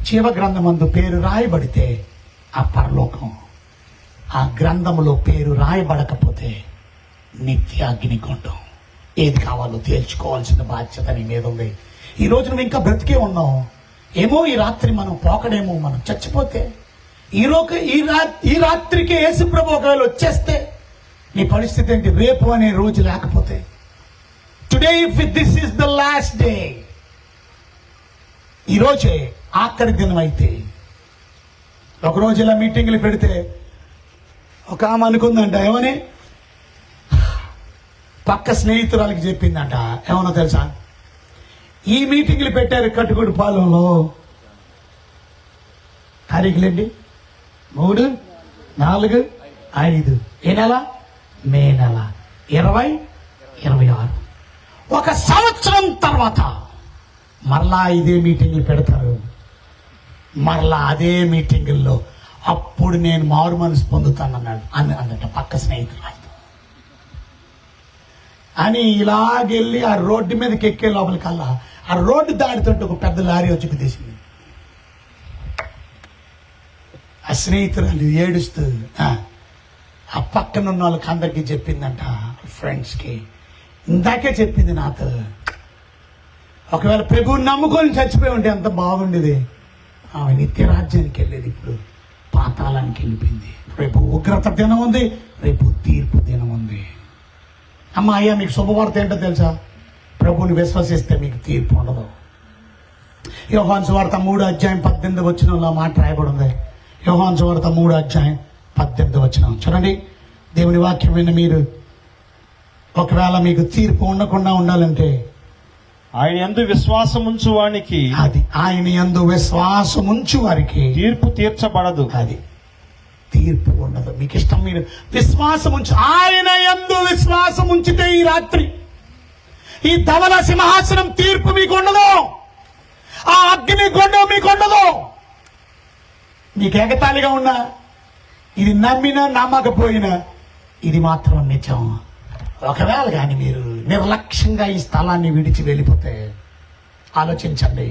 జీవ గ్రంథమందు పేరు రాయబడితే ఆ పరలోకం, ఆ గ్రంథములో పేరు రాయబడకపోతే నిత్యాగ్నిగుండం. ఏది కావాలో తేల్చుకోవాల్సిన బాధ్యత నీ మీద ఉంది. ఈ రోజు నువ్వు ఇంకా బ్రతికే ఉన్నావు ఏమో, ఈ రాత్రి మనం పోకడేమో, మనం చచ్చిపోతే ఈ రాత్రికి యేసుప్రభు ఒకవేళ వచ్చేస్తే నీ పరిస్థితి ఏంటి? రేపు అనే రోజు లేకపోతే, today if this is the last day, ఈ రోజే ఆఖరి దినం అయితే, ఒకరోజు ఇలా మీటింగ్లు పెడితే ఒక ఆమె అనుకుందంట, ఏమని పక్క స్నేహితురాలకి చెప్పిందంట, ఏమన్నా తెలుసా? ఈ మీటింగ్లు పెట్టారు కట్టుకుడు పాలెంలో, తారీఖులండి 3, 4, 5, ఏ నెల? మే నెల 2026. 1 సంవత్సరం తర్వాత మరలా ఇదే మీటింగ్లు పెడతారు. మరలా అదే మీటింగుల్లో అప్పుడు నేను మారు మనసు పొందుతానన్నాడు అన్నట్టు పక్క స్నేహితురాలు అని ఇలాగెళ్ళి ఆ రోడ్డు మీదకి ఎక్కే లోపలికల్లా ఆ రోడ్డు దాడుతుంటే ఒక పెద్ద లారీ వచ్చి తీసింది. ఆ స్నేహితురాలు ఏడుస్తూ ఆ పక్కన ఉన్న వాళ్ళకి అందరికీ చెప్పిందంట, ఫ్రెండ్స్కి. ఇందాకే చెప్పింది నాతో, ఒకవేళ ప్రభువుని నమ్ముకొని చచ్చిపోయి ఉంటే ఎంత బాగుండేది. ఆమె నిత్య రాజ్యానికి వెళ్ళేది, ఇప్పుడు పాతాళానికి వెళ్ళిపోయింది. రేపు ఉగ్రత దినం ఉంది, రేపు తీర్పు దినం ఉంది. అమ్మ అయ్యా, మీకు శుభవార్త ఏంటో తెలుసా? ప్రభువుని విశ్వసిస్తే మీకు తీర్పు ఉండదు. యోహాను సువార్త 3:18 మాట రాయబడి ఉంది. యోహాను సువార్త 3:18 చూడండి. దేవుని వాక్యం విన్న మీరు ఒకవేళ మీకు తీర్పు ఉండకుండా ఉండాలంటే ఆయన యందు విశ్వాసం ఉంచు వానికి, అది ఆయన యందు విశ్వాసం ఉంచు వారికి తీర్పు తీర్చబడదు. అది తీర్పు ఉండదు. మీకు ఇష్టం, మీరు విశ్వాసం ఉంచు. ఆయన యందు విశ్వాసం ఉంచితే ఈ రాత్రి ఈ ధవళ సింహాసనం తీర్పు మీకు ఉండదు, ఆ అగ్ని గుండం మీకు ఉండదు. మీకు ఎగతాళిగా ఉన్నా, ఇది నమ్మినా నమ్మకపోయినా ఇది మాత్రం నిజం. ఒకవేళ కానీ మీరు నిర్లక్ష్యంగా ఈ స్థలాన్ని విడిచి వెళ్ళిపోతే, ఆలోచించండి,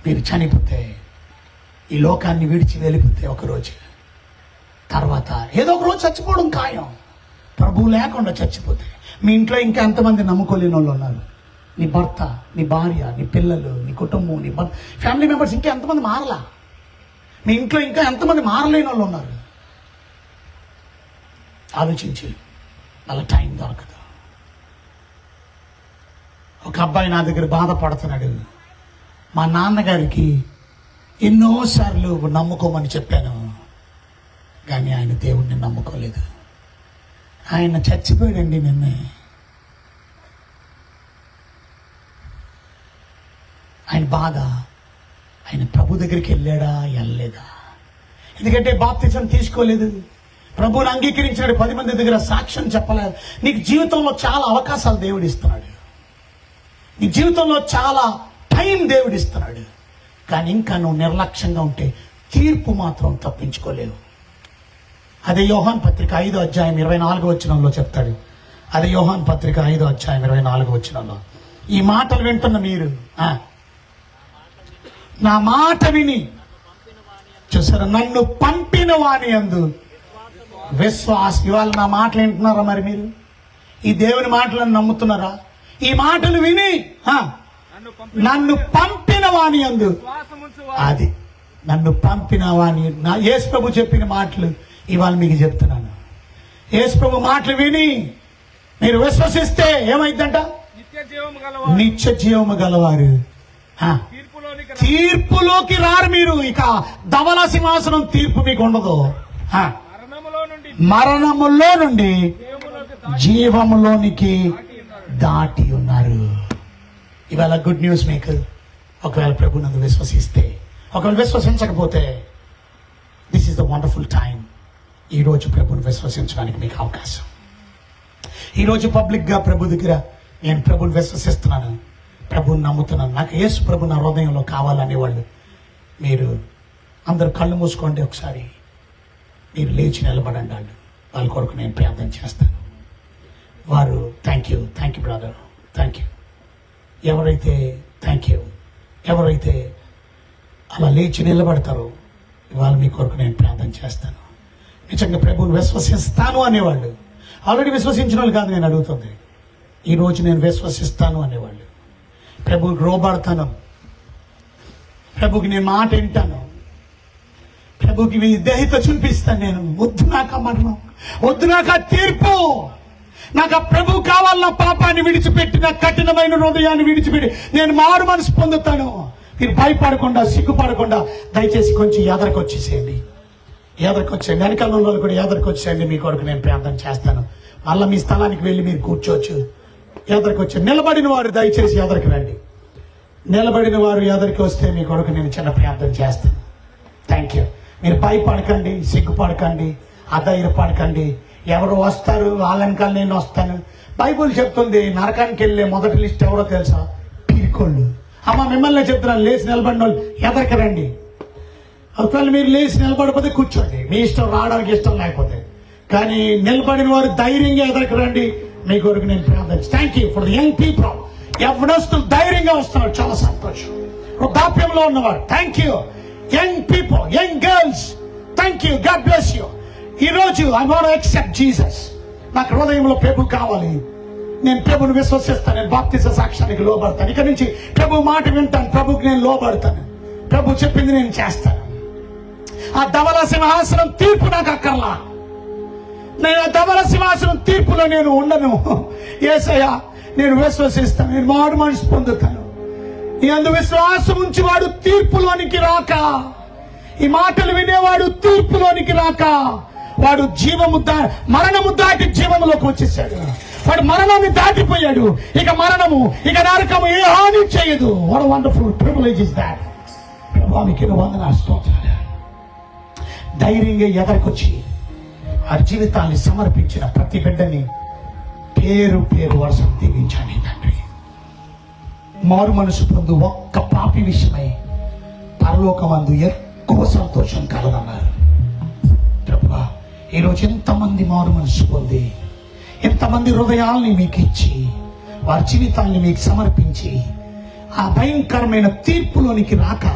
మీరు చనిపోతే, ఈ లోకాన్ని విడిచి వెళ్ళిపోతే ఒకరోజు తర్వాత ఏదో ఒక రోజు చచ్చిపోవడం ఖాయం. ప్రభువు లేకుండా చచ్చిపోతే మీ ఇంట్లో ఇంకా ఎంతమంది నమ్ముకోలేని వాళ్ళు ఉన్నారు? నీ భర్త, నీ భార్య, నీ పిల్లలు, నీ కుటుంబం, నీ ఫ్యామిలీ మెంబర్స్ ఇంకా ఎంతమంది మారలా? మీ ఇంట్లో ఇంకా ఎంతమంది మారలేని వాళ్ళు ఉన్నారు? ఆలోచించి వాళ్ళ టైం దొరకదు. ఒక అబ్బాయి నా దగ్గర బాధపడుతున్నాడు. మా నాన్నగారికి ఎన్నోసార్లు నమ్ముకోమని చెప్పాను, కానీ ఆయన దేవుణ్ణి నమ్ముకోలేదు. ఆయన చచ్చిపోయాడండి నిన్నే. ఆయన బాధ, ఆయన ప్రభు దగ్గరికి వెళ్ళలేదా? ఎందుకంటే బాప్తిజం తీసుకోలేదు, ప్రభువుని అంగీకరించాడు, 10 మంది దగ్గర సాక్ష్యం చెప్పలేదు. నీకు జీవితంలో చాలా అవకాశాలు దేవుడు ఇస్తున్నాడు, నీ జీవితంలో చాలా టైం దేవుడు ఇస్తున్నాడు, కానీ ఇంకా నువ్వు నిర్లక్ష్యంగా ఉంటే తీర్పు మాత్రం తప్పించుకోలేవు. అదే యోహాన్ పత్రిక 5వ అధ్యాయం 24వ వచనంలో చెప్తాడు. అదే యోహాన్ పత్రిక 5వ అధ్యాయం 24వ వచనంలో ఈ మాటలు వింటున్న మీరు నా మాట విని, చూసారా, నన్ను పంపిన వాని యందు విశ్వాసం. ఇవాళ నా మాటలు వింటున్నారా? మరి మీరు ఈ దేవుని మాటలను నమ్ముతున్నారా? ఈ మాటలు విని నన్ను పంపిన వాని యందు, అది నన్ను పంపిన వాని, నా యేసు ప్రభు చెప్పిన మాటలు ఇవాళ మీకు చెప్తున్నాను. యేసు ప్రభు మాటలు విని మీరు విశ్వసిస్తే ఏమైందంట? నిత్య జీవము గలవారు. తీర్పులోకి రారు మీరు. ఇక ధవల సింహాసనం తీర్పు మీకు ఉండదు. మరణములో నుండి జీవములోనికి దాటి ఉన్నారు. ఇవాళ గుడ్ న్యూస్ మీకు. ఒకవేళ ప్రభునందు విశ్వసిస్తే, ఒకవేళ విశ్వసించకపోతే, this is the wonderful time. ఈరోజు ప్రభుని విశ్వసించడానికి మీకు అవకాశం. ఈరోజు పబ్లిక్గా ప్రభు దగ్గర నేను ప్రభుని విశ్వసిస్తున్నాను, ప్రభుని నమ్ముతున్నాను, నాకు యేసు ప్రభు నా హృదయంలో కావాలనేవాళ్ళు మీరు అందరు కళ్ళు మూసుకోండి. ఒకసారి మీరు లేచి నిలబడండి. వాళ్ళ కొరకు నేను ప్రార్థన చేస్తాను. వారు thank you brother, thank you. ఎవరైతే థ్యాంక్ యూ, ఎవరైతే అలా లేచి నిలబడతారో ఇవాళ మీ కొరకు నేను ప్రార్థన చేస్తాను. నిజంగా ప్రభువుని విశ్వసిస్తాను అనేవాళ్ళు, ఆల్రెడీ విశ్వసించిన వాళ్ళు కాదు నేను అడుగుతుంది, ఈరోజు నేను విశ్వసిస్తాను అనేవాళ్ళు, ప్రభువుకి రోబడతాను, ప్రభుకి నేను మాట వింటాను, ప్రభుకి విధేయత చూపిస్తాను. నేను వద్దు నాకు మరణం, వద్దు నాకు తీర్పు, నాకు ఆ ప్రభు కావాలన్న పాపాన్ని విడిచిపెట్టిన కఠినమైన హృదయాన్ని విడిచిపెట్టి నేను మారు మనసు పొందుతాను. మీరు భయపడకుండా, సిగ్గుపడకుండా దయచేసి కొంచెం ఎదరికొచ్చేసేయండి, ఎదరికొచ్చేయండి. వెనకాల వాళ్ళు కూడా ఎదరికొచ్చేయండి. మీ కొరకు నేను ప్రార్థన చేస్తాను. మళ్ళీ మీ స్థలానికి వెళ్ళి మీరు కూర్చోవచ్చు. ఎదరికొచ్చేయండి. నిలబడిన వారు దయచేసి ఎదరికి రండి. నిలబడిన వారు ఎదరికి వస్తే మీ కొరకు నేను చిన్న ప్రార్థన చేస్తాను. Thank you. మీరు భయపడకండి, సిగ్గుపడకండి, అధైర్యపడకండి. ఎవరు వస్తారు వాళ్ళ వెనకాల నేను వస్తాను. బైబుల్ చెప్తుంది నరకానికి వెళ్ళే మొదటి లిస్ట్ ఎవరో తెలుసా? పీరికోళ్ళు. అమ్మ మిమ్మల్ని చెప్తున్నాను, లేచి నిలబడిన వాళ్ళు ఎదరికి రండి. ఒకవేళ మీరు లేచి నిలబడిపోతే కూర్చోండి, మీ ఇష్టం, రావడానికి ఇష్టం లేకపోతే. కానీ నిలబడిన వారు ధైర్యంగా ఎదరికి రండి. మీ కొరకు నేను ప్రార్థన. Thank you for the young people. యవ్వనస్తులు ధైర్యంగా వస్తున్నారు, చాలా సంతోషం. వృద్ధాప్యంలో ఉన్నవారు thank you. Young people, young girls thank you, God bless you. ఈరోజు I want to accept Jesus. నాకు హృదయంలో ప్రభు కావాలి, నేను ప్రభుని విశ్వసిస్తాను, నేను బాప్తిజ సాక్ష్యానికి లోబడతాను. ఇక నుంచి ప్రభు మాట వింటాను, ప్రభుకి నేను లోబడతాను, ప్రభు చెప్పింది నేను చేస్తాను. ఆ ధవల సింహాసనం తీర్పు నాకు అక్కర్లా, నేను ఆ ధవల సింహాసనం తీర్పులో నేను ఉండను. యేసయ్య నేను విశ్వసిస్తాను, నేను మారు మనసు పొందుతాను. ఈ అందు విశ్వాసం ఉంచి వాడు తీర్పులోనికి రాక, ఈ మాటలు వినేవాడు తీర్పులోనికి రాక, వాడు మరణము దాటి జీవములోకి వచ్చేసాడు. వాడు మరణాన్ని దాటిపోయాడు. ఇక మరణము, ఇక నరకము ఏ హాని చేయదు. What wonderful privilege is that. ప్రభువానికి వందనాలు, స్తోత్రాలు. ధైర్యంగా ఎదరికొచ్చి వారి జీవితాన్ని సమర్పించిన ప్రతి బిడ్డని పేరు పేరు వరుస దీవించాలి తండ్రి. మారు మనసు పొందు ఒక్క పాపి విషయమై పరలోకమందు ఎక్కువ సంతోషం కలదన్నారు. ప్రభువా, ఈరోజు ఎంతమంది మారు మనసు పొంది, ఎంతమంది హృదయాల్ని మీకు ఇచ్చి, వారి జీవితాన్ని మీకు సమర్పించి, ఆ భయంకరమైన తీర్పులోనికి రాక,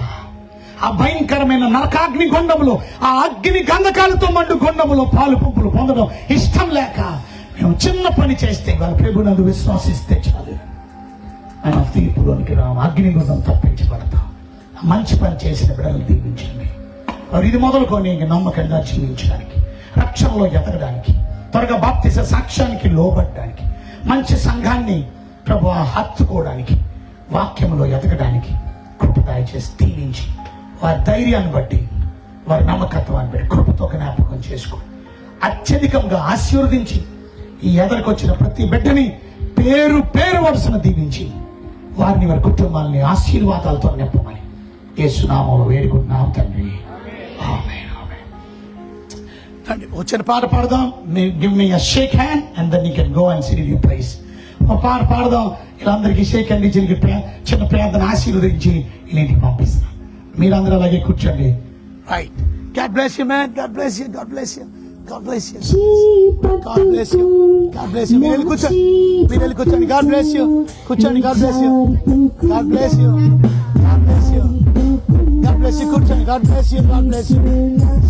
ఆ భయంకరమైన నరకాగ్ని గుండములో, ఆ అగ్ని గంధకాలతో మండు గుండములో పాలు పంపులు పొందడం ఇష్టం లేక మేము చిన్న పని చేస్తే వాళ్ళ ప్రభునందు విశ్వాసిస్తే చాలు, ఆయన తీర్పులోనికి రాము, అగ్ని గుండం తప్పించబడతాం. మంచి పని చేసిన బిడ్డలు దీవించండి. వారు ఇది మొదలుకొని నమ్మకంగా జీవించడానికి, రక్షణలో ఎదగడానికి, త్వరగా బాప్తిస సాక్ష్యానికి లోబడడానికి, మంచి సంఘాన్ని ప్రభు హత్తుకోవడానికి, వాక్యంలో ఎదగడానికి కృప దయచేసి దీవించి, వారి ధైర్యాన్ని బట్టి, వారి నమ్మకత్వాన్ని బట్టి కృపతో జ్ఞాపకం చేసుకో, అత్యధికంగా ఆశీర్వదించి ఈ ఎదరికి వచ్చిన ప్రతి బిడ్డని పేరు పేరు వరుసను దీవించి వారిని, వారి కుటుంబాలని ఆశీర్వాదాలతో నింపమని యేసు నామములో వేడుకుంటున్నాం తండ్రి. ఆమేన్, ఆమేన్. తండ్రి వచ్చిన పాట పాడదాం. Give me a shake hand and then you can go and sit in your place. ఒక పాట పాడదాం. వీళ్ళందరికీ షేక్ హ్యాండ్ ఇచ్చి చిన్న ప్రార్థన ఆశీర్వదించి ఇంటికి పంపిస్తాం. మీరందరూ అలాగే కూర్చోండి. Right. God bless you, man. God bless you. God bless you. God bless you. God bless you. God bless you. మీరు వెళ్ళి కూర్చోండి. మీరు వెళ్ళి కూర్చోండి. God bless you. కూర్చోండి. God bless you. God bless you. God bless you. God bless you. కూర్చోండి. God bless you. God bless you.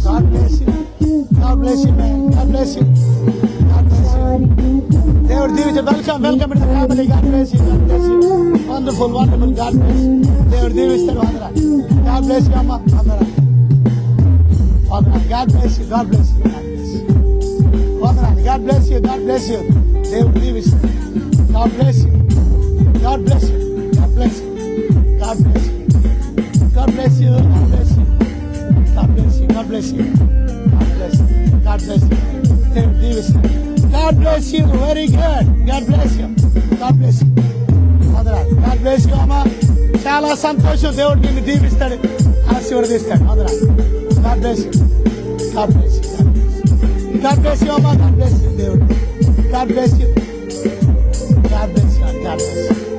God bless you. God bless you, man. God bless you. God bless you. దేవుడు దీవించు. Welcome, welcome to the family. God bless you. God bless you. Wonderful, wonderful. God bless you. దేవుడు దీవిస్తాడు అందరూ. God bless you అమ్మ అందరూ. God bless you. God bless you. God bless you. God bless you. God bless you. దేవుడు దీవిస్తాడు. God bless you. God bless you. God bless you. God bless you. God bless you. God bless you. God bless you. God bless you. God bless you. God bless you. దేవుడు దీవిస్తాడు. God bless you. Very good. God bless you. God bless you. God bless you అమ్మా. చాలా సంతోషం. దేవుడు నిన్ను దీవిస్తాడు, ఆశీర్వదిస్తాడు. God bless you. God bless you. God bless you అమ్మా. God bless you దేవుడు. God bless you. God bless you. God bless you. God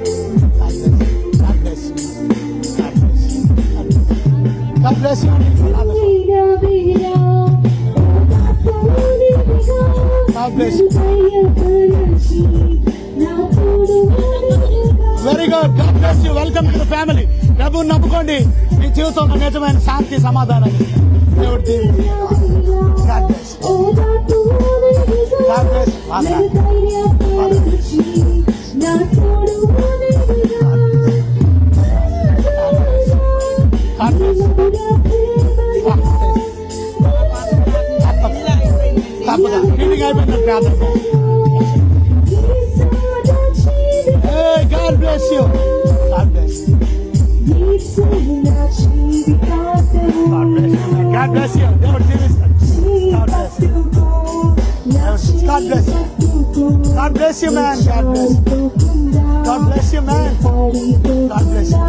bless you. God bless you. God bless you. God bless you. God bless you. God bless you. Very good. God bless you. Welcome to the family. ప్రభువుని నమ్ముకోండి. మీ జీవితంలో నిజమైన శాంతి, సమాధానాన్ని దేవుడు దీవించి. God bless you. God bless you. God bless you. తప్పగా meeting అయిపోయింది. ప్రార్థన. Hey, God bless you. God bless you. God bless you. God bless you. దేవుడు దీవిస్తాడు. God bless you. God bless you. God bless you, man. God bless you. God bless you, man. God bless you.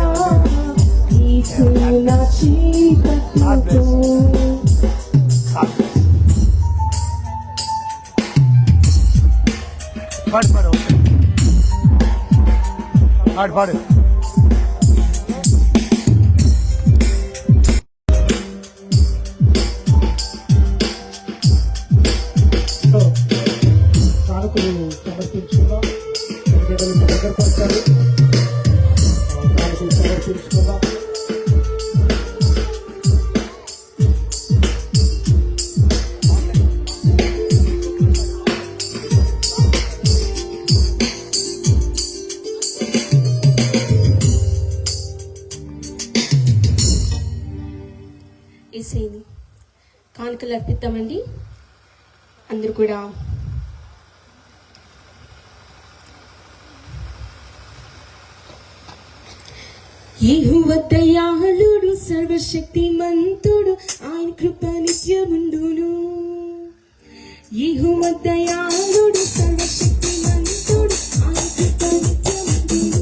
God bless you. God bless you. పాడు పాడు పాడు పాడు. కానుకలు సమర్పించుకుందాం. దగ్గరకు వచ్చారు. కానుకలు సమర్పించుకుందాం. ఏసేని కానుకలు అర్పిద్దామండి. అందరూ కూడా యెహోవా దయాళుడు, సర్వశక్తిమంతుడు, ఆయన కృప నిత్యముండును. యెహోవా దయాళుడు, సర్వశక్తిమంతుడు, ఆయన కృప నిత్యముండును.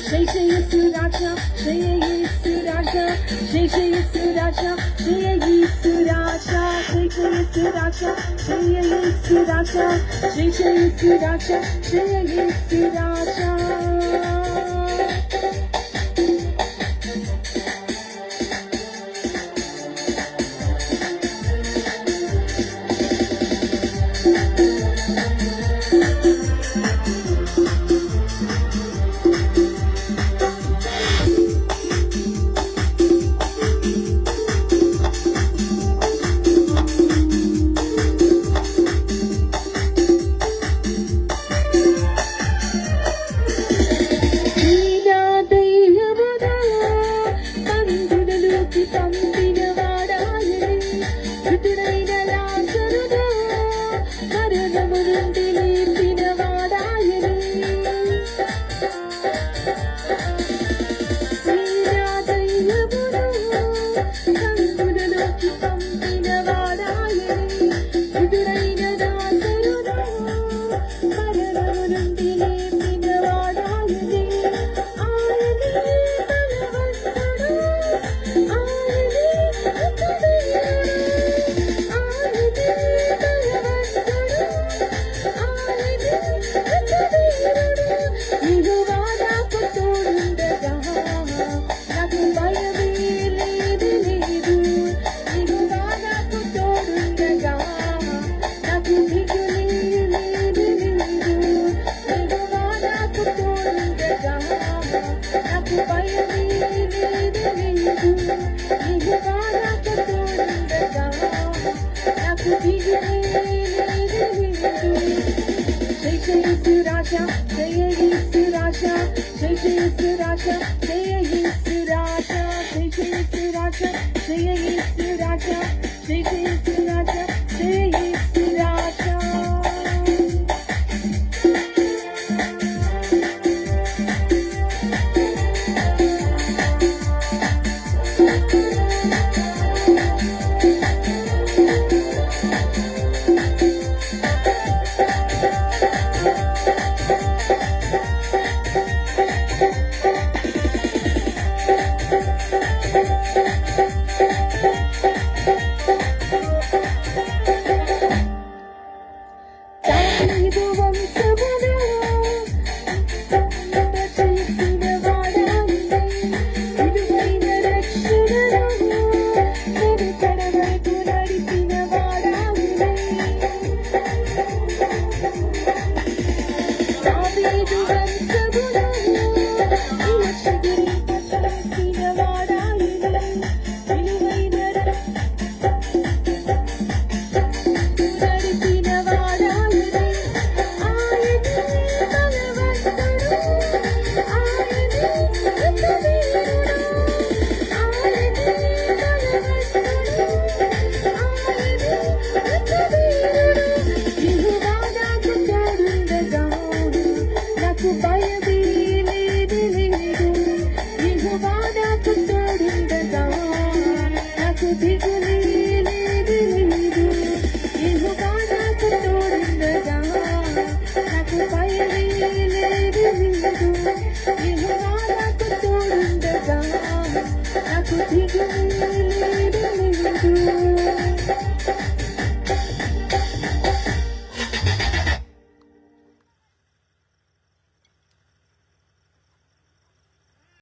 జయ యేసు రాజా, జయ యేసు Raja, Jai Jai Yesu Raja, Jai Yesu Raja, Jai Jai Yesu Raja, Jai Yesu Raja, Jai Jai Yesu Raja, Jai Yesu Raja. Aku